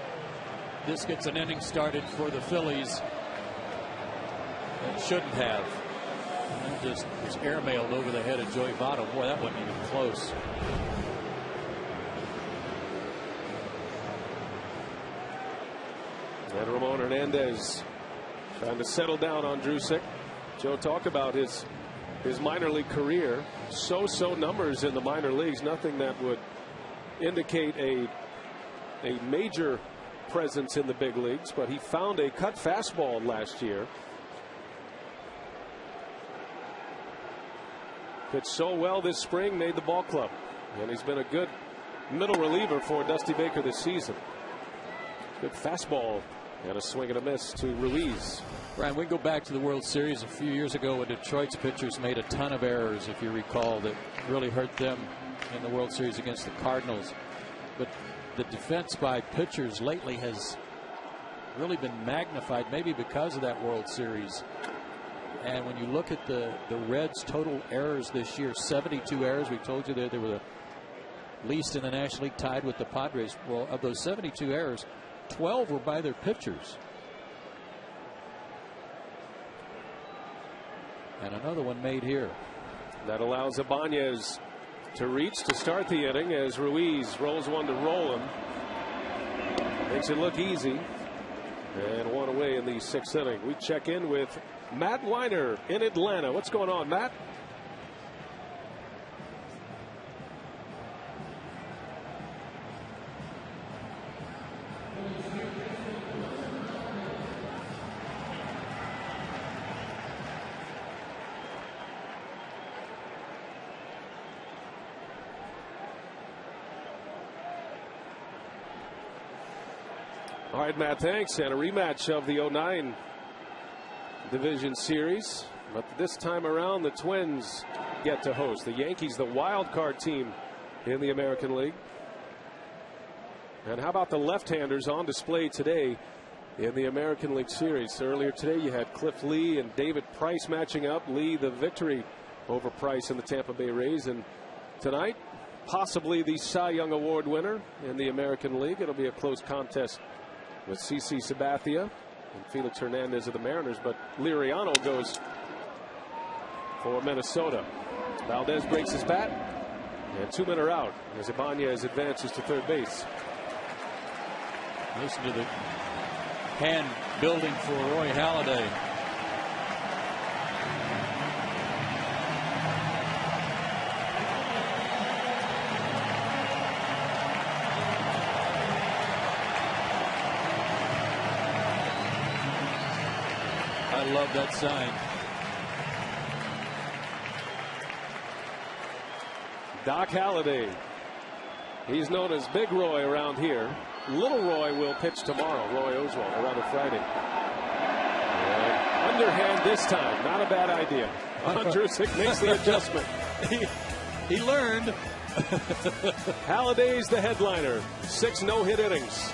this gets an inning started for the Phillies that shouldn't have. And just was airmailed over the head of Joey Votto. Boy, that wasn't even close. And Ramon Hernandez trying to settle down on Ondrusek. Joe talked about his minor league career. So numbers in the minor leagues. Nothing that would indicate a major presence in the big leagues, but he found a cut fastball last year. Pitched so well this spring, made the ball club, and he's been a good middle reliever for Dusty Baker this season. Good fastball and a swing and a miss to Ruiz. Brian, we go back to the World Series a few years ago when Detroit's pitchers made a ton of errors, if you recall, that really hurt them in the World Series against the Cardinals. But the defense by pitchers lately has really been magnified, maybe because of that World Series. And when you look at the Reds' total errors this year, 72 errors. We told you they were the least in the National League, tied with the Padres. Well, of those 72 errors, 12 were by their pitchers. And another one made here. That allows Ibanez to reach to start the inning as Ruiz rolls one to roll him. Makes it look easy. And one away in the 6th inning. We check in with Matt Weiner in Atlanta. What's going on, Matt? All right, Matt, thanks. And a rematch of the 09 Division Series. But this time around, the Twins get to host the Yankees, the wild card team in the American League. And how about the left-handers on display today in the American League Series? Earlier today, you had Cliff Lee and David Price matching up. Lee, the victory over Price in the Tampa Bay Rays. And tonight, possibly the Cy Young Award winner in the American League. It'll be a close contest with CC Sabathia and Felix Hernandez of the Mariners, but Liriano goes for Minnesota. Valdez breaks his bat, and 2 men are out as Ibanez advances to third base. Listen to the hand building for Roy Halladay. I love that sign. Doc Halladay. He's known as Big Roy around here. Little Roy will pitch tomorrow. Roy Oswald, or rather Friday. And underhand this time. Not a bad idea. Ondrusek makes the adjustment. He learned. Halladay's the headliner. 6 no-hit innings.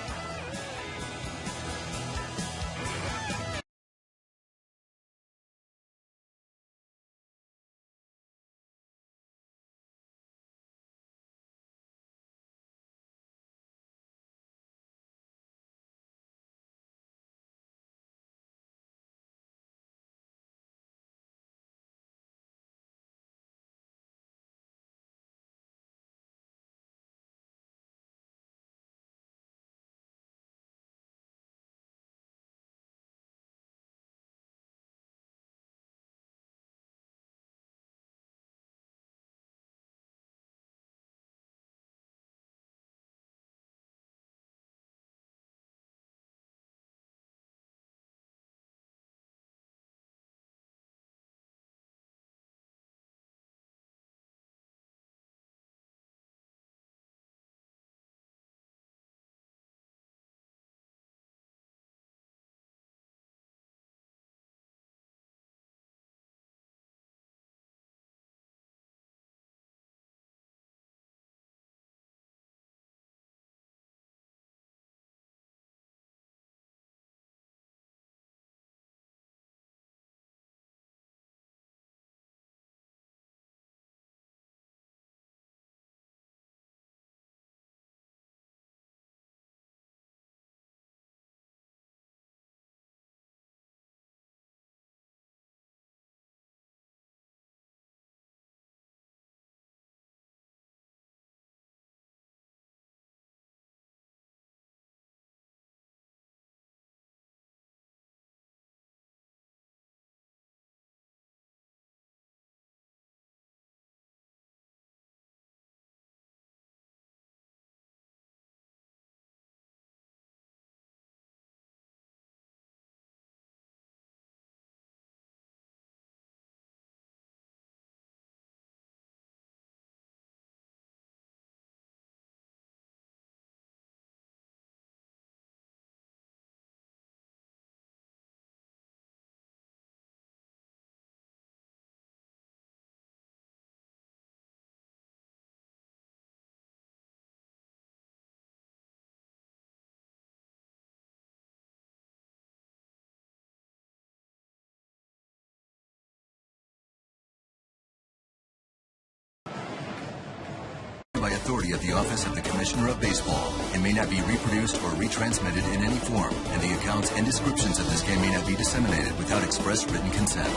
by authority of the Office of the Commissioner of Baseball and may not be reproduced or retransmitted in any form, and the accounts and descriptions of this game may not be disseminated without express written consent.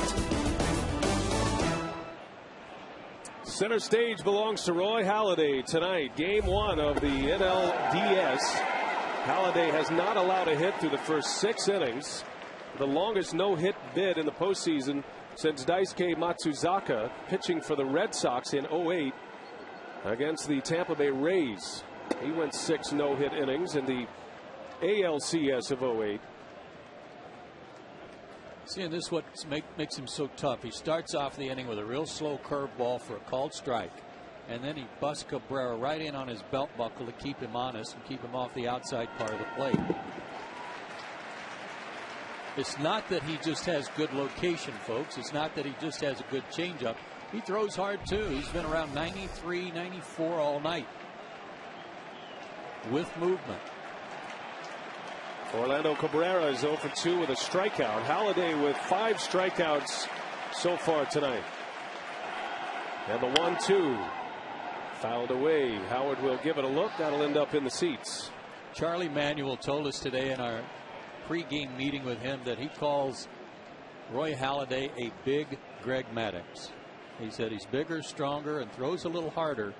Center stage belongs to Roy Halladay tonight. Game 1 of the NLDS. Halladay has not allowed a hit through the first 6 innings. The longest no-hit bid in the postseason since Daisuke Matsuzaka pitching for the Red Sox in 08 against the Tampa Bay Rays. He went 6 no-hit innings in the ALCS of 08. Seeing this, what makes him so tough. He starts off the inning with a real slow curveball for a called strike, and then he busts Cabrera right in on his belt buckle to keep him honest and keep him off the outside part of the plate. It's not that he just has good location, folks. It's not that he just has a good changeup. He throws hard too. He's been around 93, 94 all night with movement. Orlando Cabrera is 0 for 2 with a strikeout. Halladay with 5 strikeouts so far tonight. And the 1-2 fouled away. Howard will give it a look. That'll end up in the seats. Charlie Manuel told us today in our pregame meeting with him that he calls Roy Halladay a big Greg Maddux. He said he's bigger, stronger, and throws a little harder,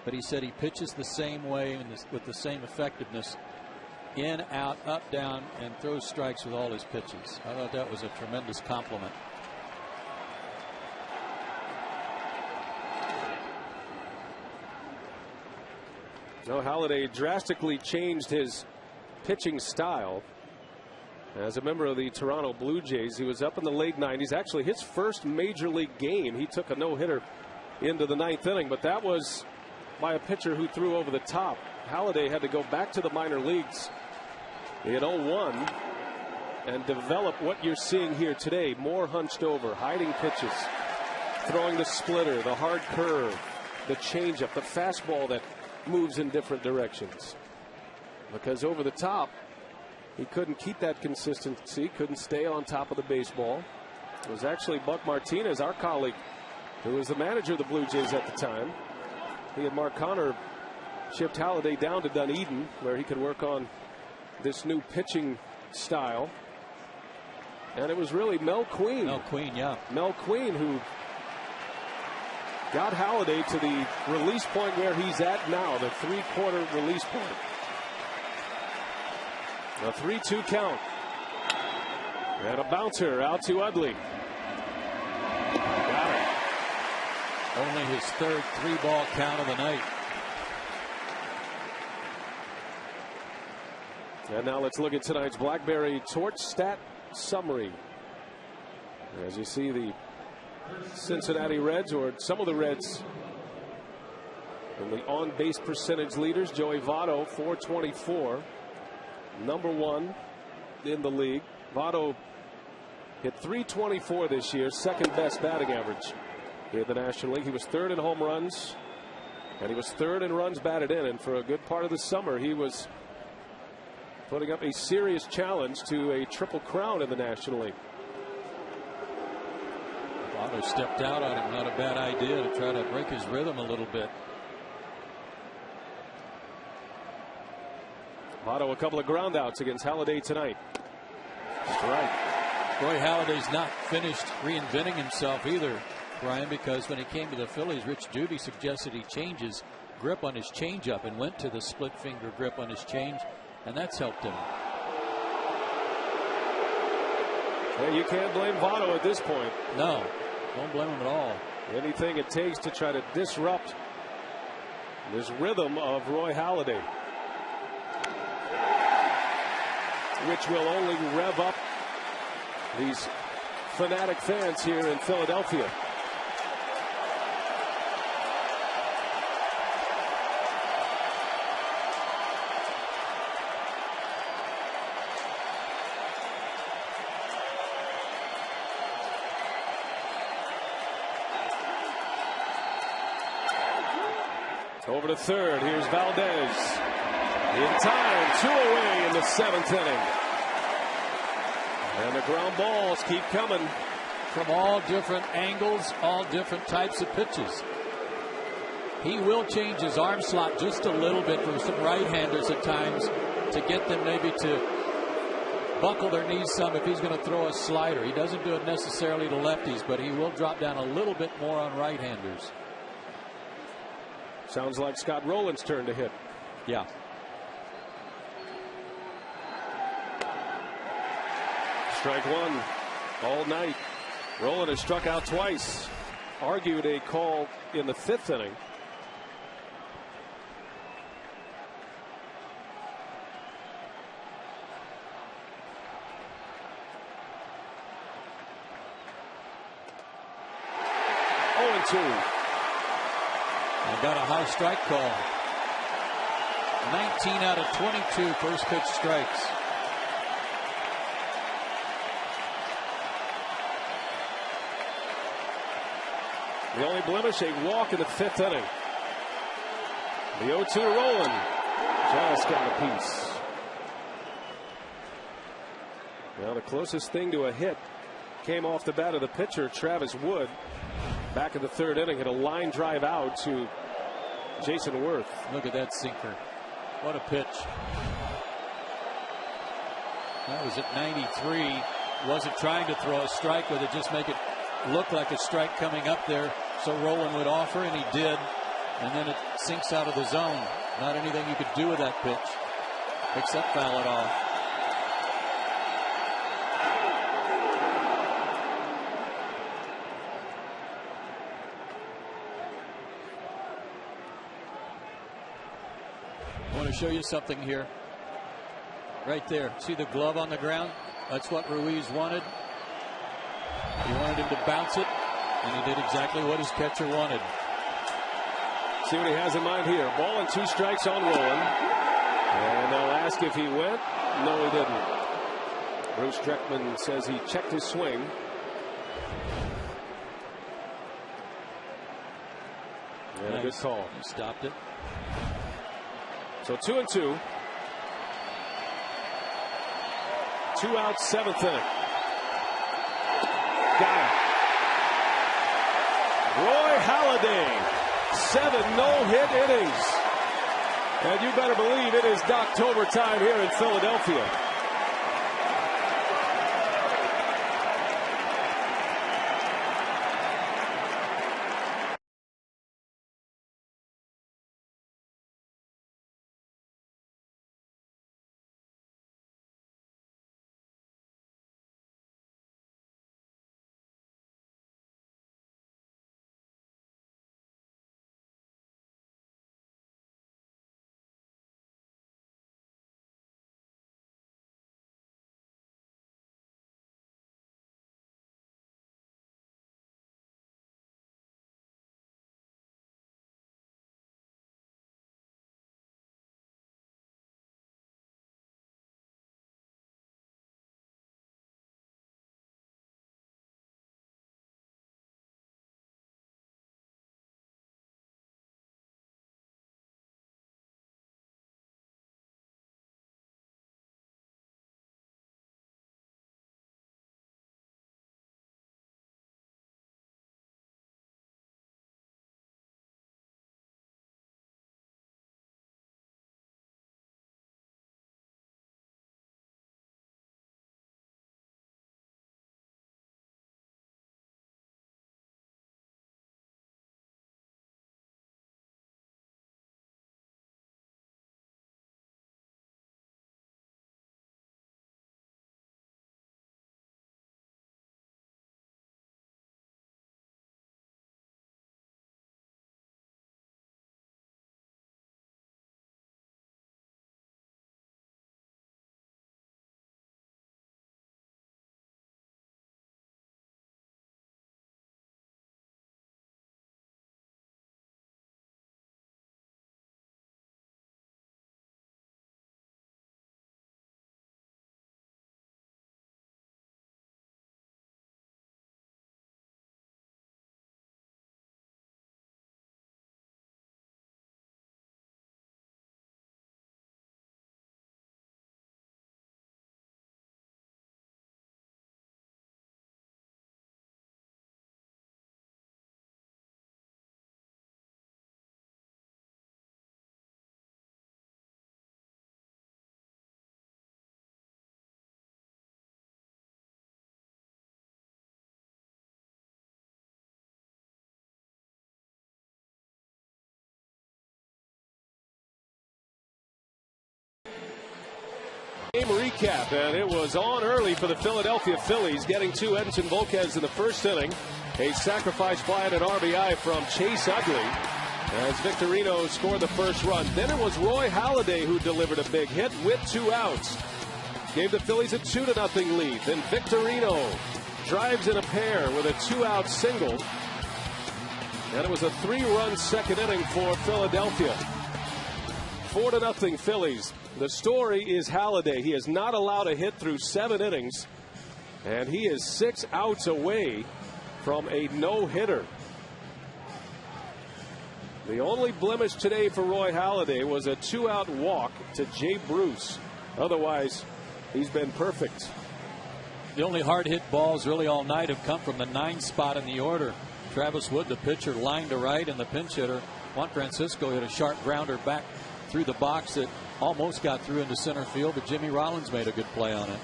but he said he pitches the same way and with the same effectiveness, in, out, up, down, and throws strikes with all his pitches. I thought that was a tremendous compliment. No, Halladay drastically changed his pitching style. As a member of the Toronto Blue Jays, he was up in the late 90s. Actually, his first major league game, he took a no-hitter into the 9th inning, but that was by a pitcher who threw over the top. Halladay had to go back to the minor leagues in 01 and develop what you're seeing here today. More hunched over, hiding pitches, throwing the splitter, the hard curve, the changeup, the fastball that moves in different directions. Because over the top, he couldn't keep that consistency, couldn't stay on top of the baseball. It was actually Buck Martinez, our colleague, who was the manager of the Blue Jays at the time. He and Mark Connor shipped Halladay down to Dunedin, where he could work on this new pitching style. And it was really Mel Queen. Mel Queen, yeah. Mel Queen who got Halladay to the release point where he's at now, the 3/4 release point. A 3-2 count. And a bouncer out to Utley. Got it. Only his 3rd 3-ball count of the night. And now let's look at tonight's BlackBerry Torch Stat Summary. As you see, the Cincinnati Reds, or some of the Reds, and the on-base percentage leaders. Joey Votto, 424. #1 in the league. Votto hit .324 this year, 2nd best batting average in the National League. He was 3rd in home runs, and he was 3rd in runs batted in. And for a good part of the summer, he was putting up a serious challenge to a triple crown in the National League. Votto stepped out on him. Not a bad idea to try to break his rhythm a little bit. Votto, a couple of ground outs against Halladay tonight. Strike. Roy Halladay's not finished reinventing himself either, Brian, because when he came to the Phillies, Rich Doobie suggested he change his grip on his changeup and went to the split finger grip on his change, and that's helped him. Well, you can't blame Votto at this point. No, don't blame him at all. Anything it takes to try to disrupt this rhythm of Roy Halladay, which will only rev up these fanatic fans here in Philadelphia. Over to 3rd. Here's Valdez. In time, 2 away in the 7th inning. And the ground balls keep coming from all different angles, all different types of pitches. He will change his arm slot just a little bit for some right-handers at times to get them maybe to buckle their knees some if he's going to throw a slider. He doesn't do it necessarily to lefties, but he will drop down a little bit more on right-handers. Sounds like Scott Rowland's turn to hit. Yeah. Strike one all night. Rowland has struck out twice. Argued a call in the 5th inning. I got a high strike call. 19 out of 22 first pitch strikes. The only blemish, a walk in the 5th inning. The 0-2 to Rowland. Just getting a piece. Now the closest thing to a hit came off the bat of the pitcher, Travis Wood. Back in the 3rd inning, hit a line drive out to Jason Worth. Look at that sinker. What a pitch. That was at 93. Wasn't trying to throw a strike with it, just make it look like a strike coming up there so Rowland would offer, and he did. And then it sinks out of the zone. Not anything you could do with that pitch except foul it off. I want to show you something here. Right there. See the glove on the ground? That's what Ruiz wanted. He wanted him to bounce it, and he did exactly what his catcher wanted. See what he has in mind here. Ball and 2 strikes on Rowland. And they'll ask if he went. No, he didn't. Bruce Dreckman says he checked his swing. And a good call. He stopped it. So 2-2. 2 out, 7th inning. Got it. Roy Halladay, 7 no-hit innings. And you better believe it is Doctober time here in Philadelphia. Game recap, and it was on early for the Philadelphia Phillies, getting to Edinson Volquez in the first inning. A sacrifice fly and an RBI from Chase Utley as Victorino scored the first run. Then it was Roy Halladay who delivered a big hit with 2 outs. Gave the Phillies a 2-0 lead. Then Victorino drives in a pair with a 2-out single. And it was a 3-run second inning for Philadelphia. 4-0 Phillies. The story is Halladay. He has not allowed a hit through 7 innings. And he is 6 outs away from a no-hitter. The only blemish today for Roy Halladay was a 2-out walk to Jay Bruce. Otherwise, he's been perfect. The only hard-hit balls really all night have come from the 9 spot in the order. Travis Wood, the pitcher, lined to right, and the pinch hitter, Juan Francisco, hit a sharp grounder back through the box that almost got through into center field, but Jimmy Rollins made a good play on it.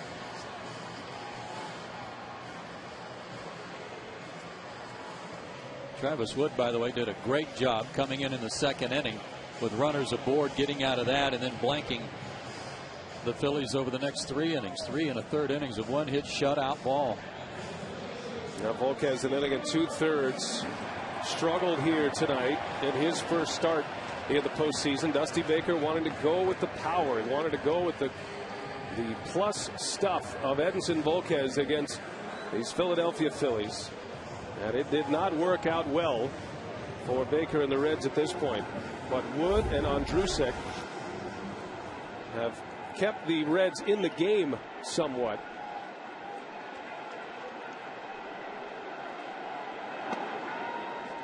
Travis Wood, by the way, did a great job coming in the second inning with runners aboard, getting out of that, and then blanking the Phillies over the next 3 innings. 3 1/3 innings of 1-hit shutout ball. Now Volquez, an inning and 2/3, struggled here tonight in his first start in the postseason. Dusty Baker wanted to go with the power. He wanted to go with the plus stuff of Edinson Volquez against these Philadelphia Phillies. And it did not work out well for Baker and the Reds at this point. But Wood and Andrusek have kept the Reds in the game somewhat.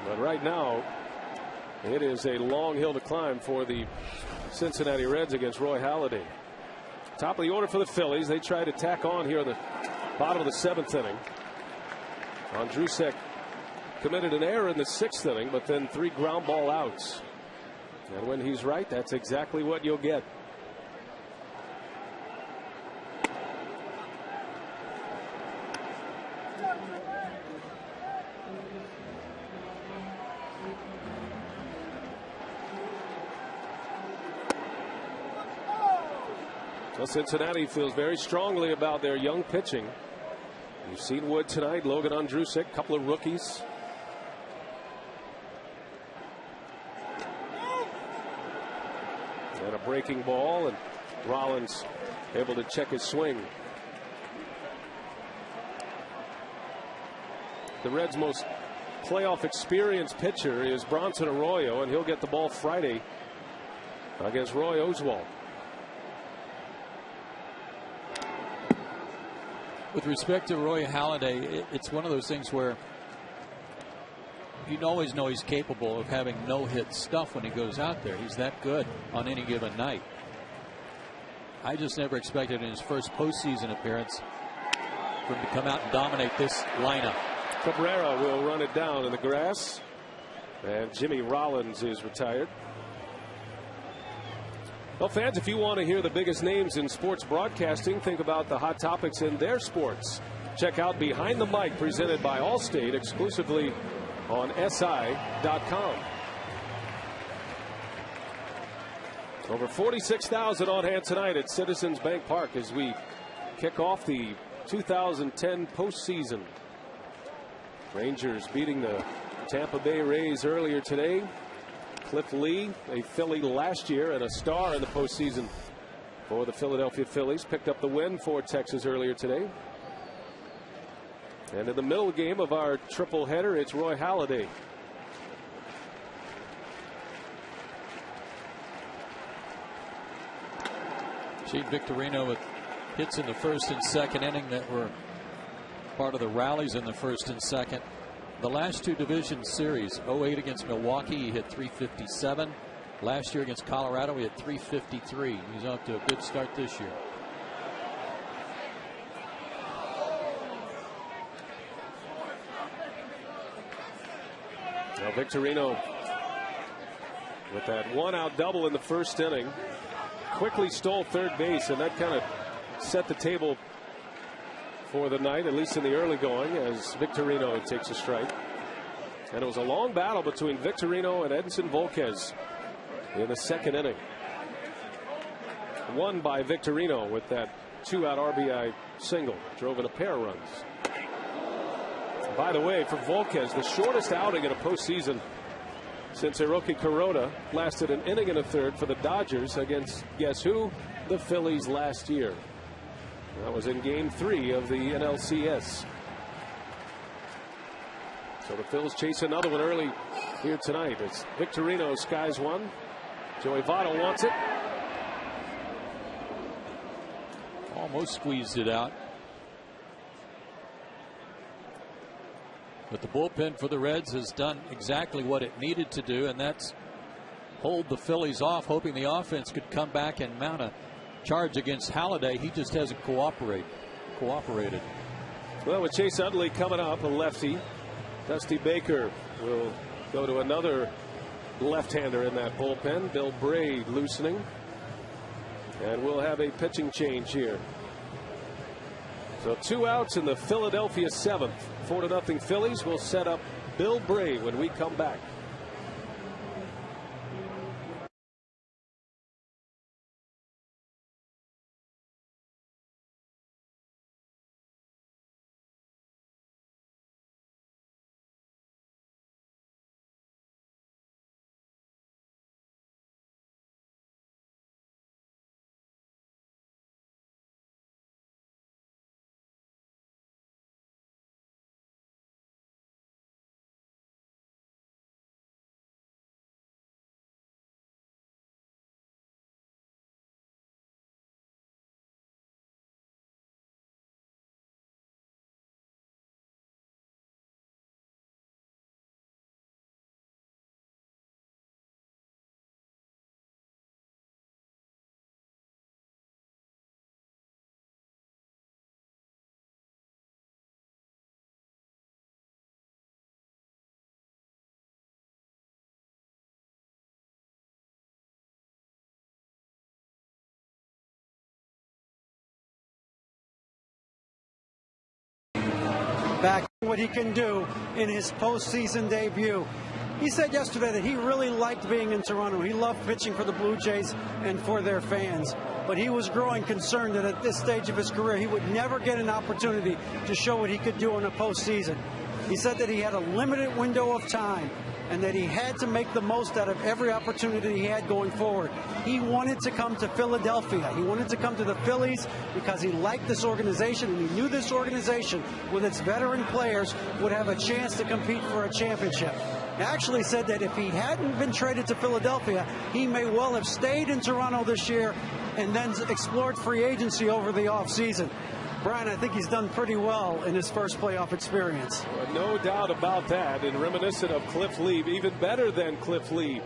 But right now, it is a long hill to climb for the Cincinnati Reds against Roy Halladay. Top of the order for the Phillies. They try to tack on here in the bottom of the 7th inning. Andrusek committed an error in the 6th inning, but then 3 ground ball outs. And when he's right, that's exactly what you'll get. Well, Cincinnati feels very strongly about their young pitching. You've seen Wood tonight, Logan Andrusek, a couple of rookies. And a breaking ball, and Rollins able to check his swing. The Reds' most playoff experienced pitcher is Bronson Arroyo, and he'll get the ball Friday against Roy Oswalt. With respect to Roy Halladay, it's one of those things where you always know he's capable of having no-hit stuff when he goes out there. He's that good on any given night. I just never expected in his first postseason appearance for him to come out and dominate this lineup. Cabrera will run it down in the grass, and Jimmy Rollins is retired. Well, fans, if you want to hear the biggest names in sports broadcasting, think about the hot topics in their sports. Check out Behind the Mic, presented by Allstate, exclusively on SI.com. Over 46,000 on hand tonight at Citizens Bank Park as we kick off the 2010 postseason. Rangers beating the Tampa Bay Rays earlier today. Cliff Lee, a Philly last year and a star in the postseason for the Philadelphia Phillies, picked up the win for Texas earlier today. And in the middle game of our triple header, it's Roy Halladay. Gene Victorino with hits in the first and second inning that were part of the rallies in the first and second. The last 2 division series, 08 against Milwaukee, he hit .357. Last year against Colorado, he hit .353. He's off to a good start this year. Now Victorino with that 1-out double in the first inning quickly stole third base, and that kind of set the table for the night, at least in the early going, as Victorino takes a strike. And it was a long battle between Victorino and Edinson Volquez in the second inning. won by Victorino with that 2-out RBI single. Drove in a pair of runs. By the way, for Volquez, the shortest outing in a postseason since Hiroki Kuroda lasted an inning and a third for the Dodgers against, guess who? The Phillies last year. That was in Game 3 of the NLCS. So the Phils chase another one early here tonight. It's Victorino skies one. Joey Votto wants it. Almost squeezed it out. But the bullpen for the Reds has done exactly what it needed to do, and that's hold the Phillies off, hoping the offense could come back and mount a charge against Halladay. He just hasn't cooperated. Well, with Chase Utley coming up, a lefty, Dusty Baker will go to another left-hander in that bullpen. Bill Bray loosening. And we'll have a pitching change here. So 2 outs in the Philadelphia 7th. 4-0 Phillies. Will set up Bill Bray when we come back. Back what he can do in his postseason debut. He said yesterday that he really liked being in Toronto. He loved pitching for the Blue Jays and for their fans. But he was growing concerned that at this stage of his career, he would never get an opportunity to show what he could do in a postseason. He said that he had a limited window of time and that he had to make the most out of every opportunity he had going forward. He wanted to come to Philadelphia. He wanted to come to the Phillies because he liked this organization, and he knew this organization, with its veteran players, would have a chance to compete for a championship. He actually said that if he hadn't been traded to Philadelphia, he may well have stayed in Toronto this year and then explored free agency over the offseason. Brian, I think he's done pretty well in his first playoff experience. Well, no doubt about that, and reminiscent of Cliff Lee, even better than Cliff Lee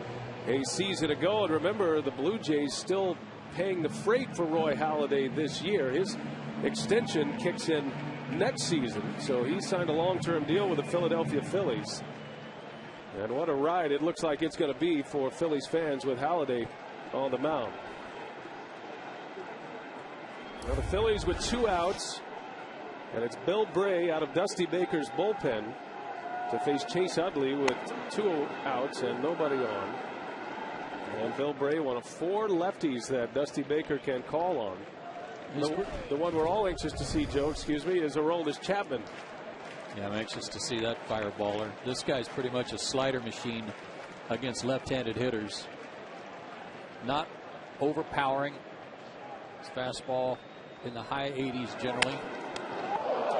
a season ago. And remember, the Blue Jays still paying the freight for Roy Halladay this year. His extension kicks in next season, so he signed a long-term deal with the Philadelphia Phillies. And what a ride it looks like it's going to be for Phillies fans with Halladay on the mound. Now the Phillies with 2 outs, and it's Bill Bray out of Dusty Baker's bullpen to face Chase Utley with 2 outs and nobody on. And Bill Bray, one of 4 lefties that Dusty Baker can call on. The one we're all anxious to see, Joe, excuse me, is Aroldis Chapman. Yeah, I'm anxious to see that fireballer. This guy's pretty much a slider machine against left-handed hitters. Not overpowering. His fastball in the high 80s generally.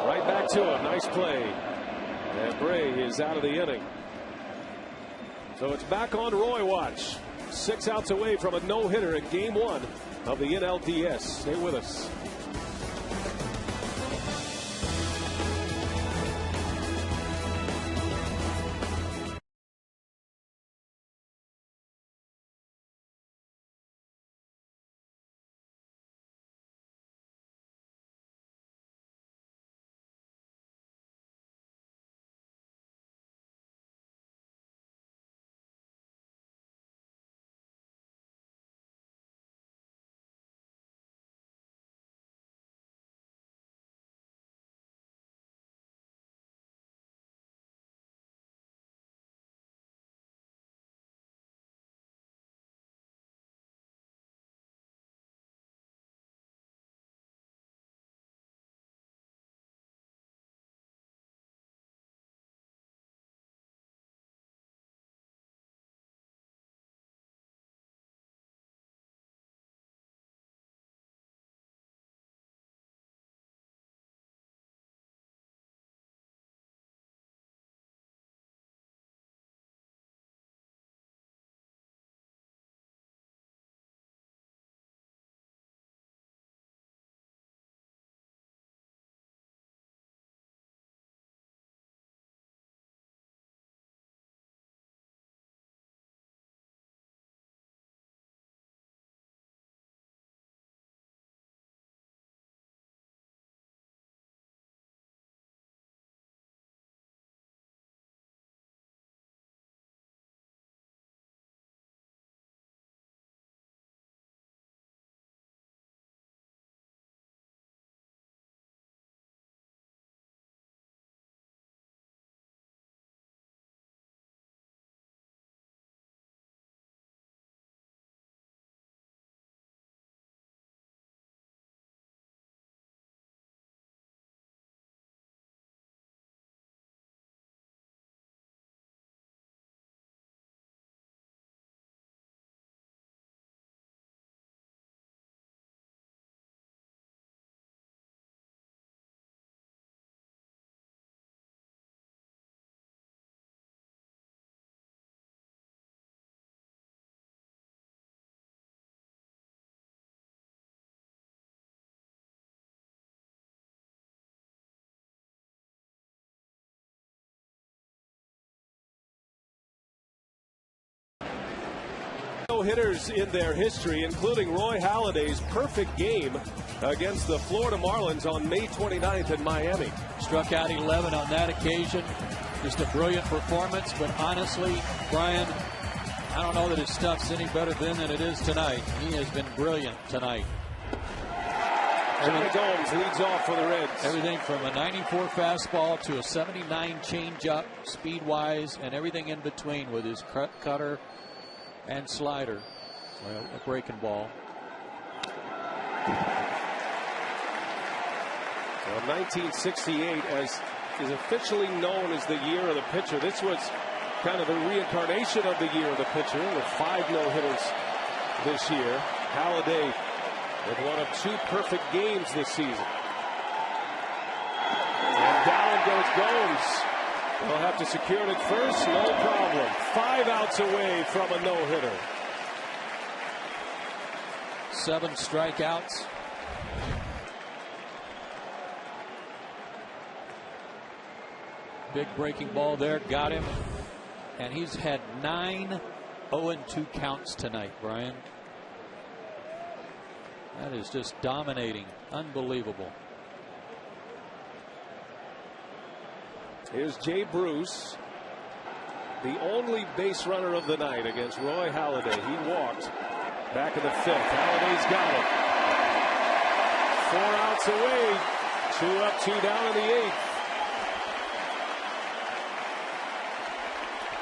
Right back to him. Nice play. And Bray is out of the inning. So it's back on Roy watch. 6 outs away from a no-hitter in Game 1 of the NLDS. Stay with us. no-hitters in their history, including Roy Halladay's perfect game against the Florida Marlins on May 29th in Miami. Struck out 11 on that occasion. Just a brilliant performance, but honestly, Brian, I don't know that his stuff's any better then than it is tonight. He has been brilliant tonight. Johnny Gomes leads off for the Reds. Everything from a 94 fastball to a 79 changeup, speed-wise, and everything in between with his cutter and slider. Well, a breaking ball. Well, 1968 is officially known as the year of the pitcher. This was kind of the reincarnation of the year of the pitcher with 5 no-hitters this year. Halladay with one of 2 perfect games this season. And down goes Gomes. They'll have to secure it at first, no problem. 5 outs away from a no-hitter. 7 strikeouts. Big breaking ball there, got him. And he's had 9 0-2 counts tonight, Brian. That is just dominating. Unbelievable. Here's Jay Bruce, the only base runner of the night against Roy Halladay. He walked back in the 5th. Halladay's got it. 4 outs away. 2 up, 2 down in the 8th.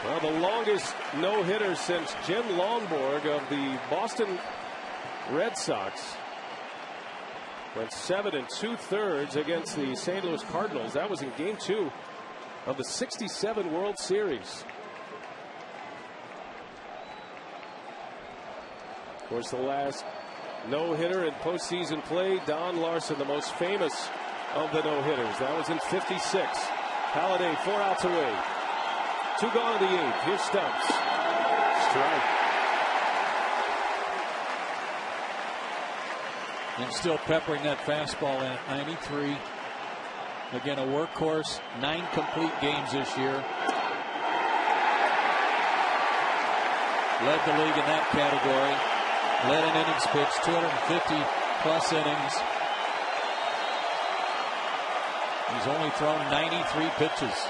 Well, the longest no-hitter since Jim Longborg of the Boston Red Sox went 7 2/3 against the St. Louis Cardinals. That was in Game 2 of the '67 World Series. Of course, the last no-hitter in postseason play, Don Larson, the most famous of the no-hitters. That was in '56. Halladay 4 outs away. 2 gone in the 8th. Here's Stubbs. Strike. And still peppering that fastball in at 93. Again, a workhorse. 9 complete games this year. Led the league in that category. Led in innings pitched, 250 plus innings. He's only thrown 93 pitches.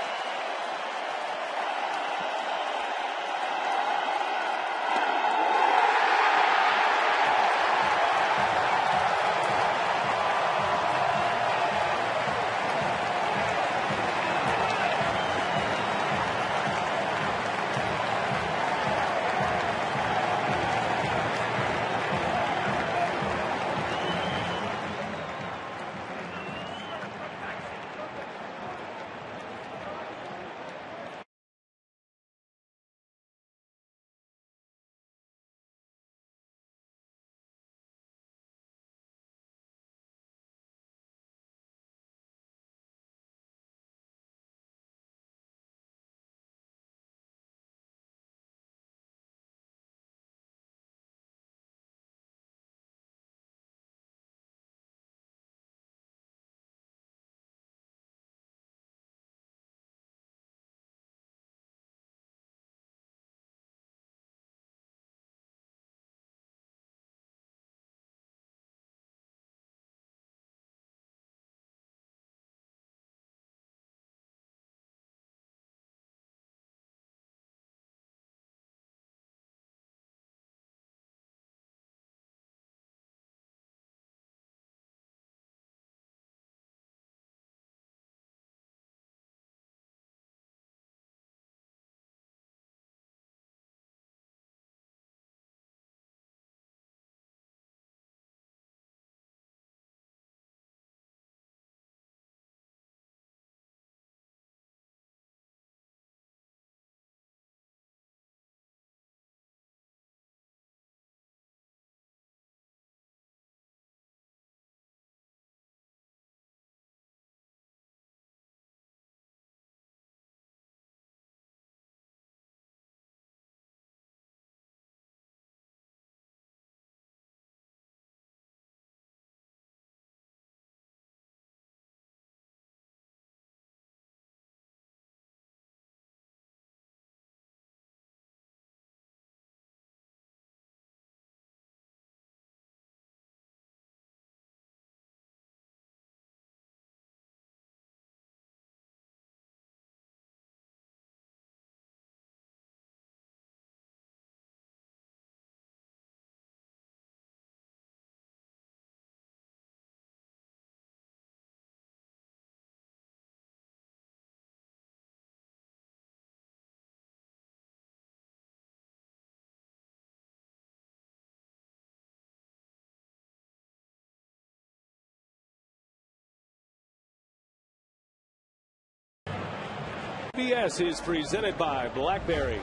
NLDS is presented by BlackBerry.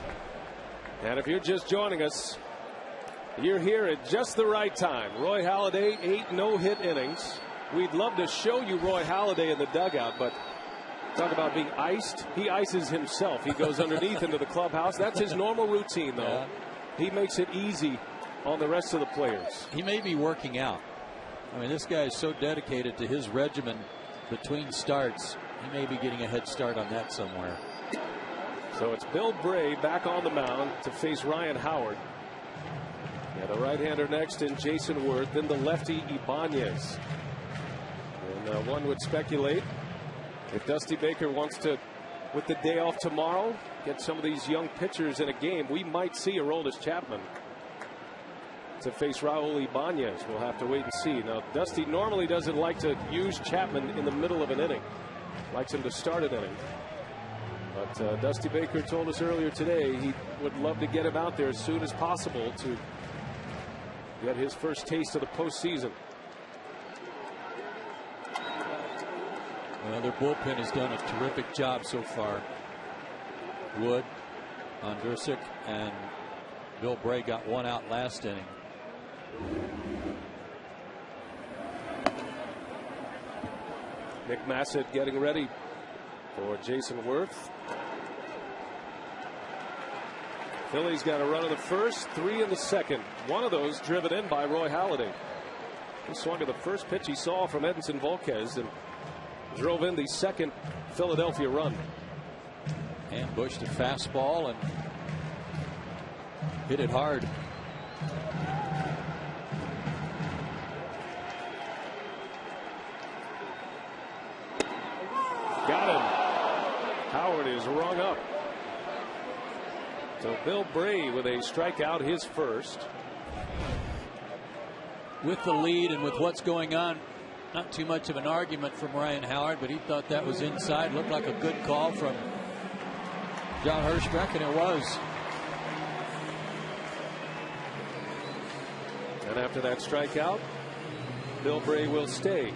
And if you're just joining us, you're here at just the right time. Roy Halladay, 8 no-hit innings. We'd love to show you Roy Halladay in the dugout, but talk about being iced. He ices himself. He goes underneath into the clubhouse. That's his normal routine, though. Yeah. He makes it easy on the rest of the players. He may be working out. I mean, this guy is so dedicated to his regimen between starts. He may be getting a head start on that somewhere. So it's Bill Bray back on the mound to face Ryan Howard. Yeah, the right-hander next in Jason Worth, then the lefty Ibanez. And one would speculate if Dusty Baker wants to, with the day off tomorrow, get some of these young pitchers in a game, we might see Aroldis Chapman to face Raul Ibanez. We'll have to wait and see. Now, Dusty normally doesn't like to use Chapman in the middle of an inning. Likes him to start an inning. But Dusty Baker told us earlier today he would love to get him out there as soon as possible to get his first taste of the postseason. Well, their bullpen has done a terrific job so far. Wood, Ondrusik, and Bill Bray got one out last inning. Nick Massett getting ready for Jason Worth. Phillies got a run in the first, 3 in the second. One of those driven in by Roy Halladay. He swung at the first pitch he saw from Edinson Volquez and drove in the second Philadelphia run. Ambushed a fastball and hit it hard. Got him. Howard is rung up. So Bill Bray with a strikeout, his first. With the lead and with what's going on, not too much of an argument from Ryan Howard, but he thought that was inside. Looked like a good call from John Hirschbeck, and it was. And after that strikeout, Bill Bray will stay.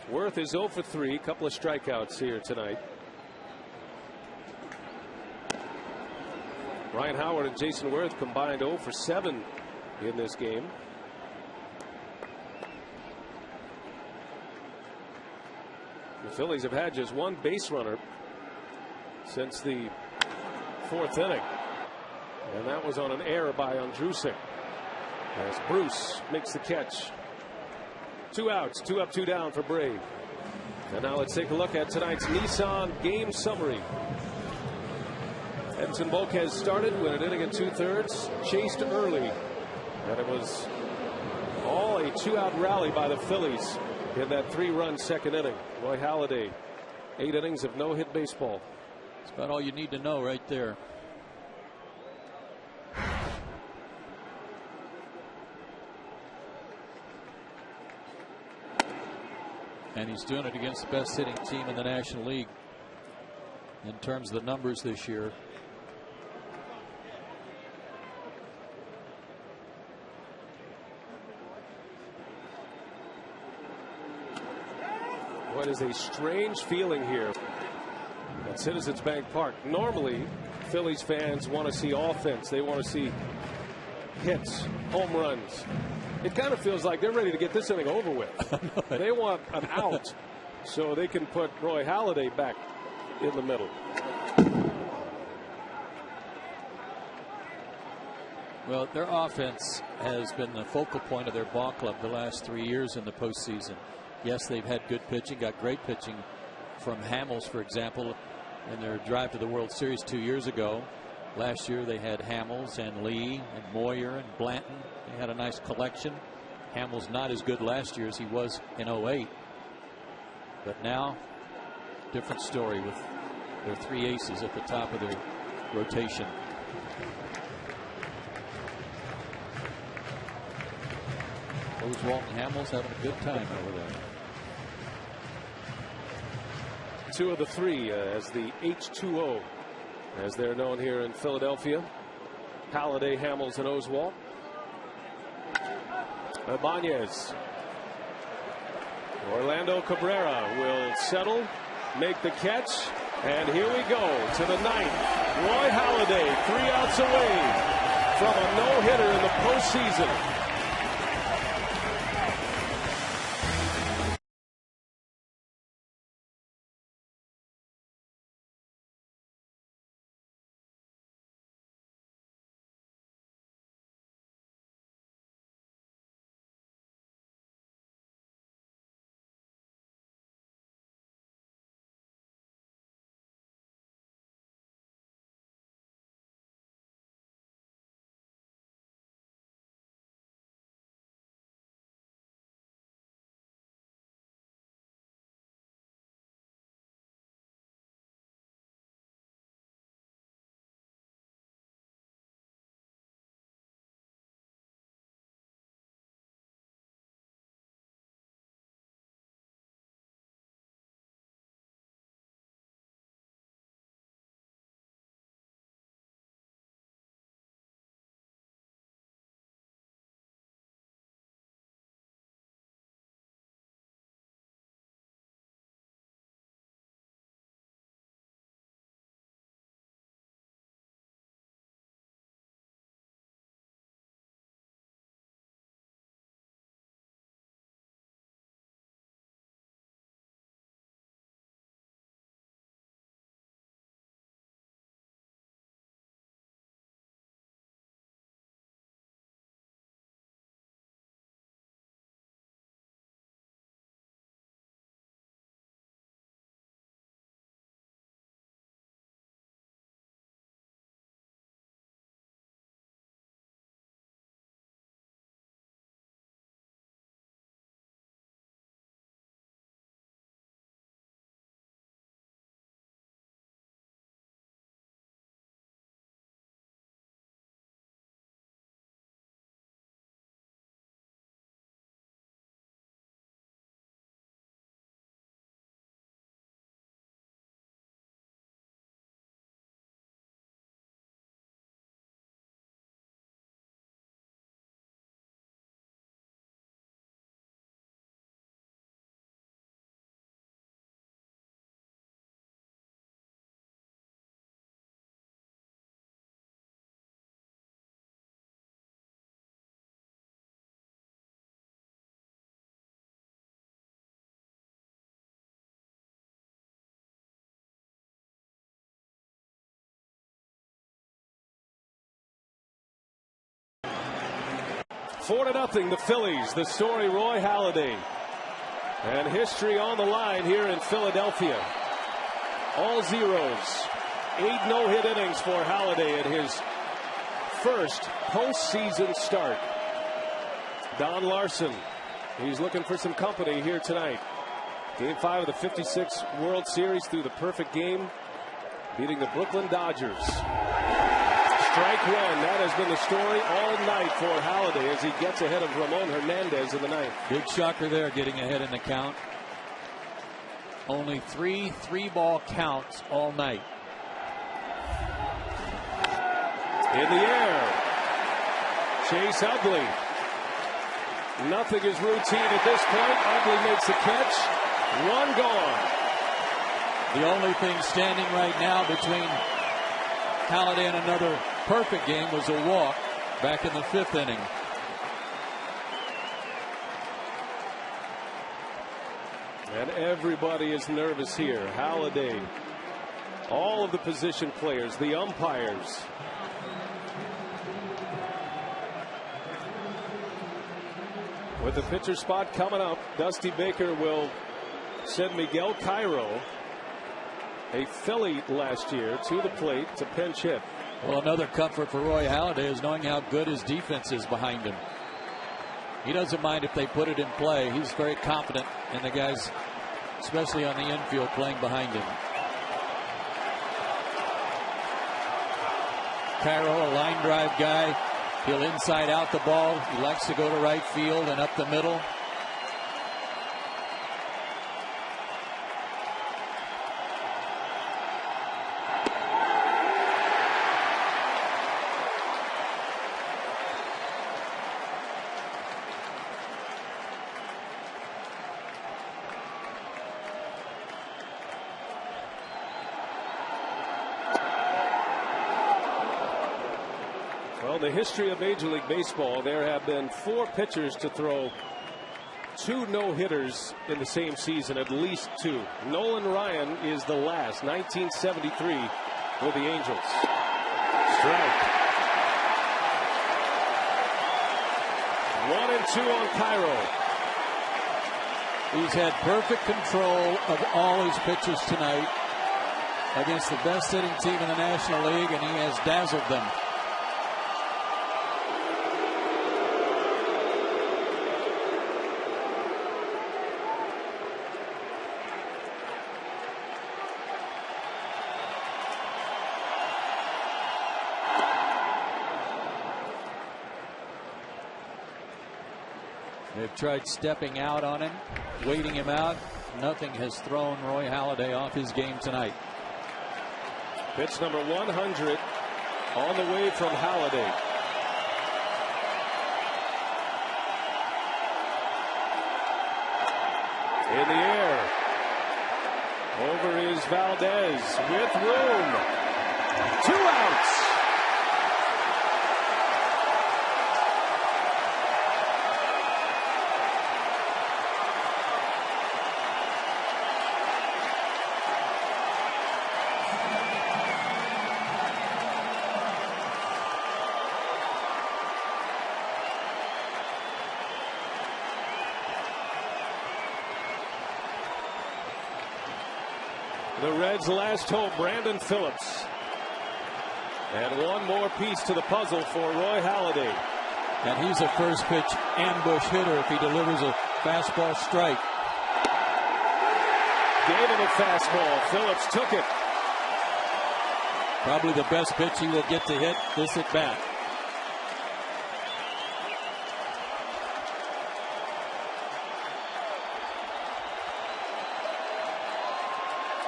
Worth is 0 for 3, couple of strikeouts here tonight. Ryan Howard and Jason Worth combined 0 for 7 in this game. The Phillies have had just one base runner since the 4th inning. And that was on an error by Ondrusik. As Bruce makes the catch. 2 outs, 2 up, 2 down for Bray. And now let's take a look at tonight's Nissan game summary. Edinson Volquez started with an inning and 2/3, chased early, and it was all a 2-out rally by the Phillies in that 3-run second inning. Roy Halladay, 8 innings of no-hit baseball. That's about all you need to know right there. And he's doing it against the best hitting team in the National League in terms of the numbers this year. What is a strange feeling here at Citizens Bank Park. Normally, Phillies fans want to see offense. They want to see hits, home runs. It kind of feels like they're ready to get this inning over with. They want an out so they can put Roy Halladay back in the middle. Well, their offense has been the focal point of their ball club the last 3 years in the postseason. Yes, they've had good pitching, got great pitching from Hamels, for example, in their drive to the World Series 2 years ago. Last year they had Hamels and Lee and Moyer and Blanton. They had a nice collection. Hamels not as good last year as he was in 08. But now, different story with their 3 aces at the top of their rotation. Oswalt and Hamels having a good time over there. 2 of the 3 as the H2O, as they're known here in Philadelphia. Halladay, Hamels, and Oswalt. Ibanez Orlando Cabrera will settle, make the catch, and here we go to the ninth. Roy Halladay 3 outs away from a no-hitter in the postseason. Four to nothing, the Phillies. The story, Roy Halladay. And history on the line here in Philadelphia. All zeros. 8 no-hit innings for Halladay at his first postseason start. Don Larson, he's looking for some company here tonight. Game 5 of the 56 World Series through the perfect game, beating the Brooklyn Dodgers. Strike one. That has been the story all night for Halladay as he gets ahead of Ramon Hernandez in the ninth. Big shocker there, getting ahead in the count. Only 3 3-ball counts all night. In the air. Chase Utley. Nothing is routine at this point. Utley makes the catch. One gone. The only thing standing right now between Halladay and another perfect game was a walk back in the 5th inning. And everybody is nervous here. Halladay, all of the position players, the umpires. With the pitcher spot coming up, Dusty Baker will send Miguel Cairo, a Philly last year, to the plate to pinch hit. Well, another comfort for Roy Halladay is knowing how good his defense is behind him. He doesn't mind if they put it in play. He's very confident in the guys, especially on the infield, playing behind him. Cairo, a line drive guy. He'll inside out the ball. He likes to go to right field and up the middle. Well, the history of Major League Baseball, there have been 4 pitchers to throw 2 no-hitters in the same season, at least 2. Nolan Ryan is the last, 1973 with the Angels. Strike. 1-2 on Cairo. He's had perfect control of all his pitches tonight against the best hitting team in the National League, and he has dazzled them. They've tried stepping out on him, waiting him out. Nothing has thrown Roy Halladay off his game tonight. Pitch number 100 on the way from Halladay. In the air. Over is Valdez with room. 2 outs. The Reds' last hope, Brandon Phillips. And one more piece to the puzzle for Roy Halladay. And he's a first pitch ambush hitter if he delivers a fastball strike. Gave him a fastball. Phillips took it. Probably the best pitch he will get to hit this at bat.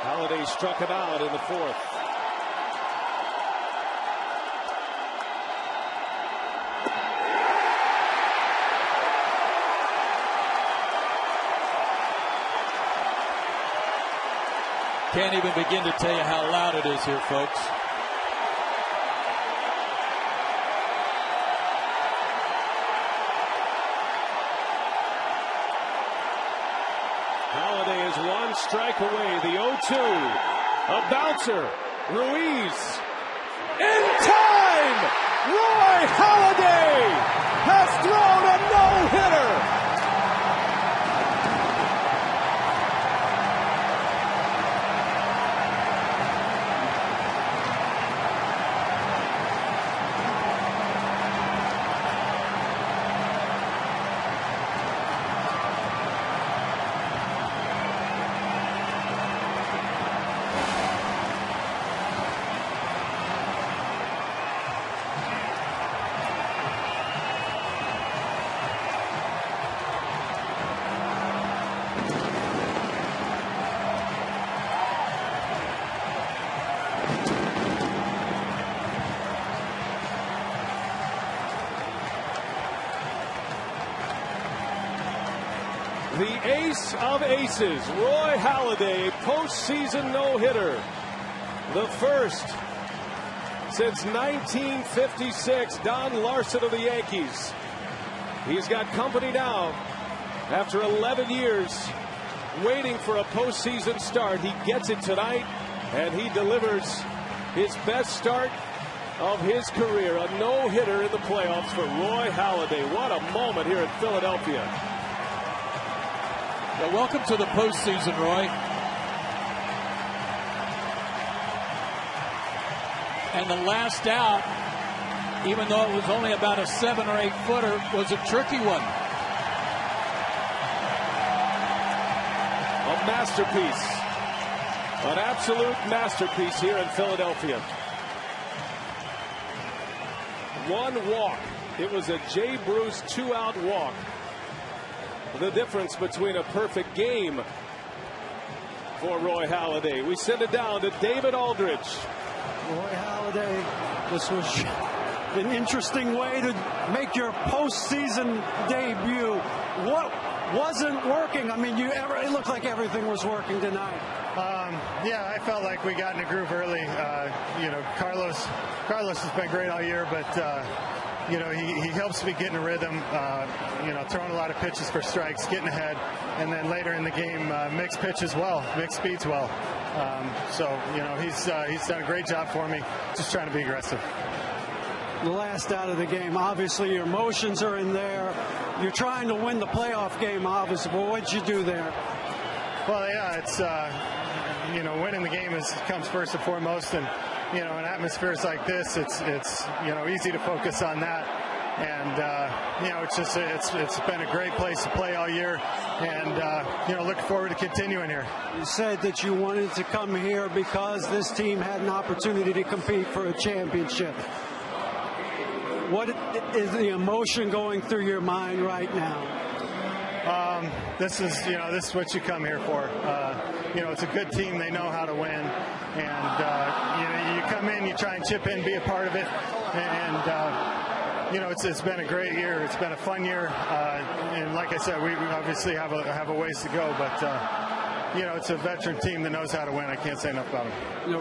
Halladay struck him out in the 4th. Can't even begin to tell you how loud it is here, folks. Halladay is 1 strike away. The 0-2. A bouncer. Ruiz. In time! Roy Halladay has thrown a no-hitter. The ace of aces, Roy Halladay, postseason no-hitter. The first since 1956, Don Larson of the Yankees. He's got company now after 11 years waiting for a postseason start. He gets it tonight, and he delivers his best start of his career. A no-hitter in the playoffs for Roy Halladay. What a moment here in Philadelphia. Well, welcome to the postseason, Roy. And the last out, even though it was only about a 7 or 8 footer, was a tricky one. A masterpiece. An absolute masterpiece here in Philadelphia. 1 walk. It was a Jay Bruce 2-out walk. The difference between a perfect game for Roy Halladay. We send it down to David Aldridge. Roy Halladay, this was an interesting way to make your postseason debut. What wasn't working? I mean, it looked like everything was working tonight. Yeah, I felt like we got in a groove early. Carlos has been great all year, but he helps me get in a rhythm. Throwing a lot of pitches for strikes, getting ahead, and then later in the game, mixed pitches well, mixed speeds well. He's done a great job for me. Just trying to be aggressive. The last out of the game, obviously your emotions are in there. You're trying to win the playoff game, obviously. But what'd you do there? Well, yeah, it's winning the game comes first and foremost, and in atmospheres like this, it's easy to focus on that. And it's been a great place to play all year, and looking forward to continuing here. You said that you wanted to come here because this team had an opportunity to compete for a championship. What is the emotion going through your mind right now? This is what you come here for. It's a good team. They know how to win, and you come in, you try and chip in, be a part of it, and it's been a great year. It's been a fun year, and like I said, we obviously have a ways to go, but it's a veteran team that knows how to win. I can't say enough about them.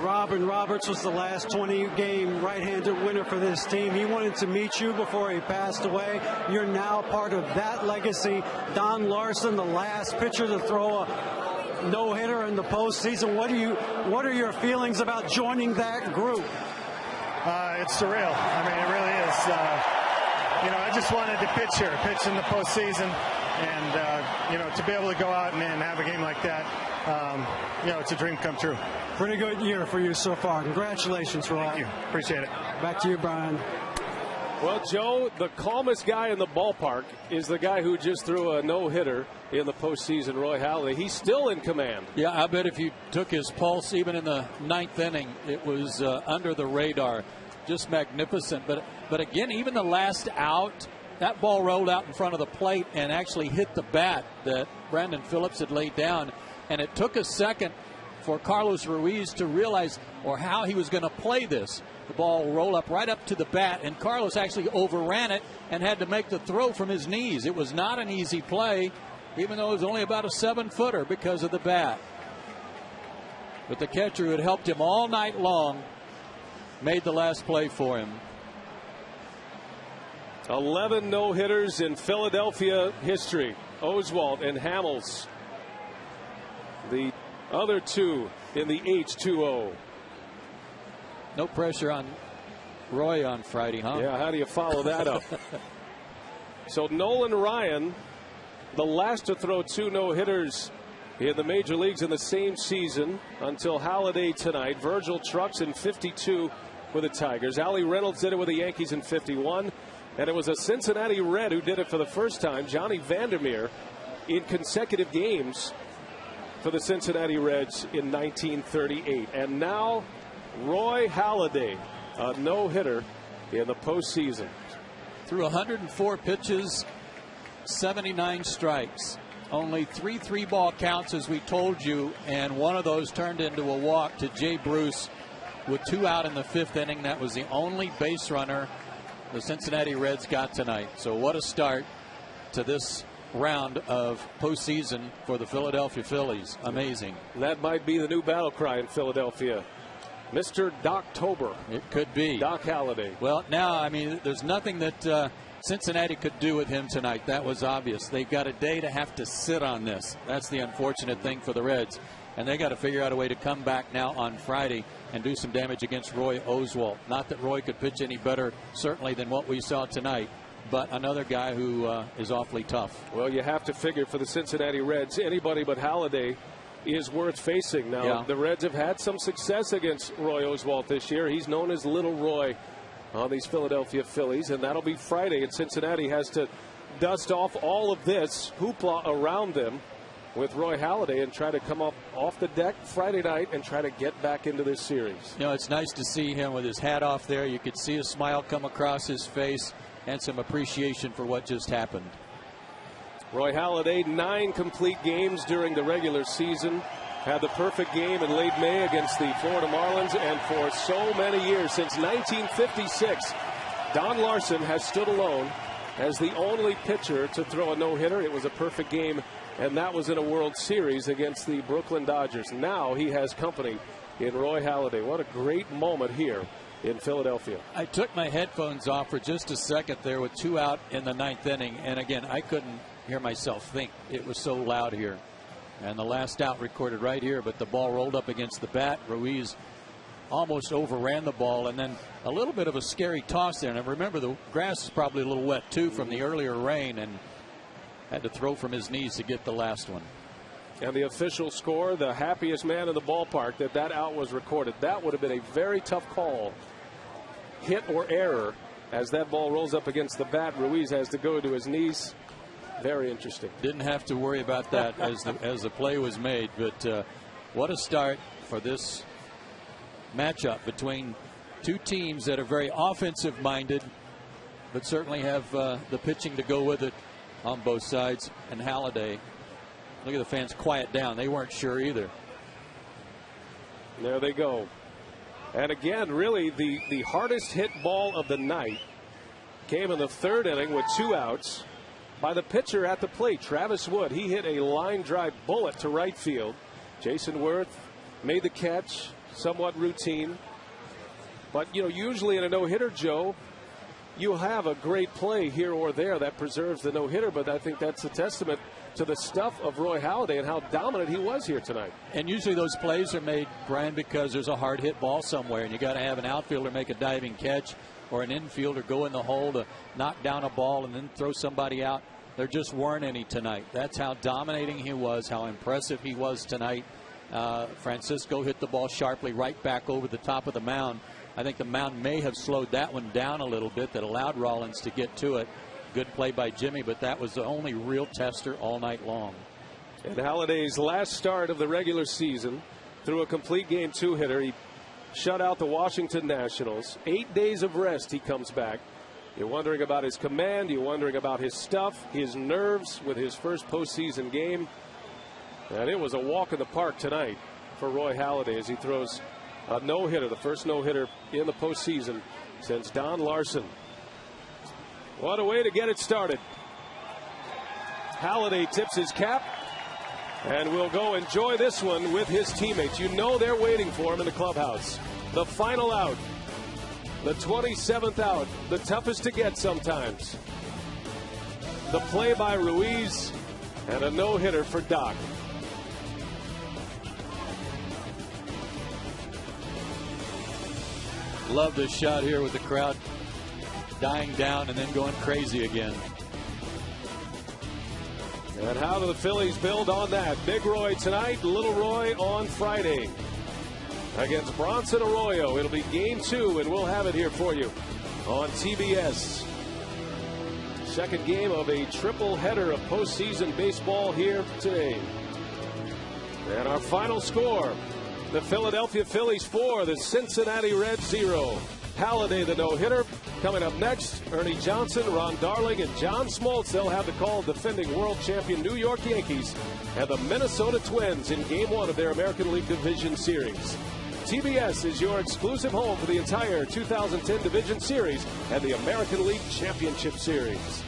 Robin Roberts was the last 20-game right-handed winner for this team. He wanted to meet you before he passed away. You're now part of that legacy. Don Larson, the last pitcher to throw a no-hitter in the postseason. What are your feelings about joining that group? It's surreal. I mean, it really is. I just wanted to pitch in the postseason. And, to be able to go out and have a game like that, it's a dream come true. Pretty good year for you so far. Congratulations, Roy. Thank you. Appreciate it. Back to you, Brian. Well, Joe, the calmest guy in the ballpark is the guy who just threw a no-hitter in the postseason, Roy Halladay. He's still in command. Yeah, I bet if you took his pulse even in the ninth inning, it was under the radar. Just magnificent. But again, even the last out, that ball rolled out in front of the plate and actually hit the bat that Brandon Phillips had laid down. And it took a second for Carlos Ruiz to realize how he was going to play this. The ball rolled up right up to the bat, and Carlos actually overran it and had to make the throw from his knees. It was not an easy play, even though it was only about a 7-footer because of the bat. But the catcher who had helped him all night long made the last play for him. 11 no-hitters in Philadelphia history. Oswalt and Hamels. The other two in the H2O. No pressure on Roy on Friday, huh? Yeah, how do you follow that up? So Nolan Ryan, the last to throw 2 no-hitters in the major leagues in the same season until Halladay tonight. Virgil Trucks in 52 with the Tigers. Allie Reynolds did it with the Yankees in 51. And it was a Cincinnati Red who did it for the first time, Johnny Vandermeer, in consecutive games for the Cincinnati Reds in 1938. And now Roy Halladay, a no-hitter in the postseason. Threw 104 pitches, 79 strikes. Only 3 3-ball counts, as we told you, and one of those turned into a walk to Jay Bruce with 2 out in the 5th inning. That was the only base runner the Cincinnati Reds got tonight. So what a start to this round of postseason for the Philadelphia Phillies. Amazing. That might be the new battle cry in Philadelphia. Mr. Doctober. It could be. Doc Halladay. Well, now, I mean, there's nothing that Cincinnati could do with him tonight. That was obvious. They've got a day to have to sit on this. That's the unfortunate thing for the Reds. And they got to figure out a way to come back now on Friday and do some damage against Roy Oswalt. Not that Roy could pitch any better, certainly, than what we saw tonight, but another guy who is awfully tough. Well, you have to figure for the Cincinnati Reds, anybody but Halladay is worth facing. Now, the Reds have had some success against Roy Oswalt this year. He's known as Little Roy on these Philadelphia Phillies, and that'll be Friday. And Cincinnati has to dust off all of this hoopla around them with Roy Halladay and try to come up off the deck Friday night and try to get back into this series. You know, it's nice to see him with his hat off there. You could see a smile come across his face and some appreciation for what just happened. Roy Halladay, 9 complete games during the regular season. Had the perfect game in late May against the Florida Marlins, and for so many years, since 1956, Don Larson has stood alone as the only pitcher to throw a no-hitter. It was a perfect game, and that was in a World Series against the Brooklyn Dodgers. Now he has company in Roy Halladay. What a great moment here in Philadelphia. I took my headphones off for just a second there with 2 out in the 9th inning, and again, I couldn't hear myself think. It was so loud here. And the last out recorded right here, but the ball rolled up against the bat. Ruiz almost overran the ball, and then a little bit of a scary toss there. And remember, the grass is probably a little wet too from the earlier rain, and had to throw from his knees to get the last one. And the official score, the happiest man in the ballpark that out was recorded. That would have been a very tough call, hit or error, as that ball rolls up against the bat. Ruiz has to go to his knees. Very interesting. Didn't have to worry about that as the play was made, but what a start for this matchup between two teams that are very offensive minded, but certainly have the pitching to go with it on both sides. And Halladay, look at the fans quiet down. They weren't sure either. There they go. And again, really the hardest hit ball of the night came in the 3rd inning with 2 outs by the pitcher at the plate, Travis Wood. He hit a line drive bullet to right field. Jason Worth made the catch, somewhat routine. But, you know, usually in a no-hitter, Joe, you have a great play here or there that preserves the no-hitter, but I think that's a testament to the stuff of Roy Halladay and how dominant he was here tonight. And usually those plays are made, Brian, because there's a hard hit ball somewhere, and you got to have an outfielder make a diving catch or an infielder go in the hole to knock down a ball and then throw somebody out. There just weren't any tonight. That's how dominating he was, how impressive he was tonight. Francisco hit the ball sharply right back over the top of the mound. I think the mound may have slowed that one down a little bit, that allowed Rollins to get to it. Good play by Jimmy, but that was the only real tester all night long. And Halladay's last start of the regular season, threw a complete game 2-hitter. He shut out the Washington Nationals. 8 days of rest, he comes back. You're wondering about his command. You're wondering about his stuff, his nerves with his first postseason game. And it was a walk in the park tonight for Roy Halladay as he throws a no-hitter, the first no-hitter in the postseason since Don Larson. What a way to get it started. Halladay tips his cap and will go enjoy this one with his teammates. You know they're waiting for him in the clubhouse. The final out. The 27th out, the toughest to get sometimes. The play by Ruiz and a no-hitter for Doc. Love this shot here with the crowd dying down and then going crazy again. And how do the Phillies build on that? Big Roy tonight, Little Roy on Friday against Bronson Arroyo. It'll be game 2, and we'll have it here for you on TBS. Second game of a triple header of postseason baseball here today. And our final score, the Philadelphia Phillies 4, the Cincinnati Reds 0. Halladay the no-hitter. Coming up next, Ernie Johnson, Ron Darling, and John Smoltz. They'll have the call defending world champion New York Yankees and the Minnesota Twins in Game 1 of their American League Division Series. TBS is your exclusive home for the entire 2010 Division Series and the American League Championship Series.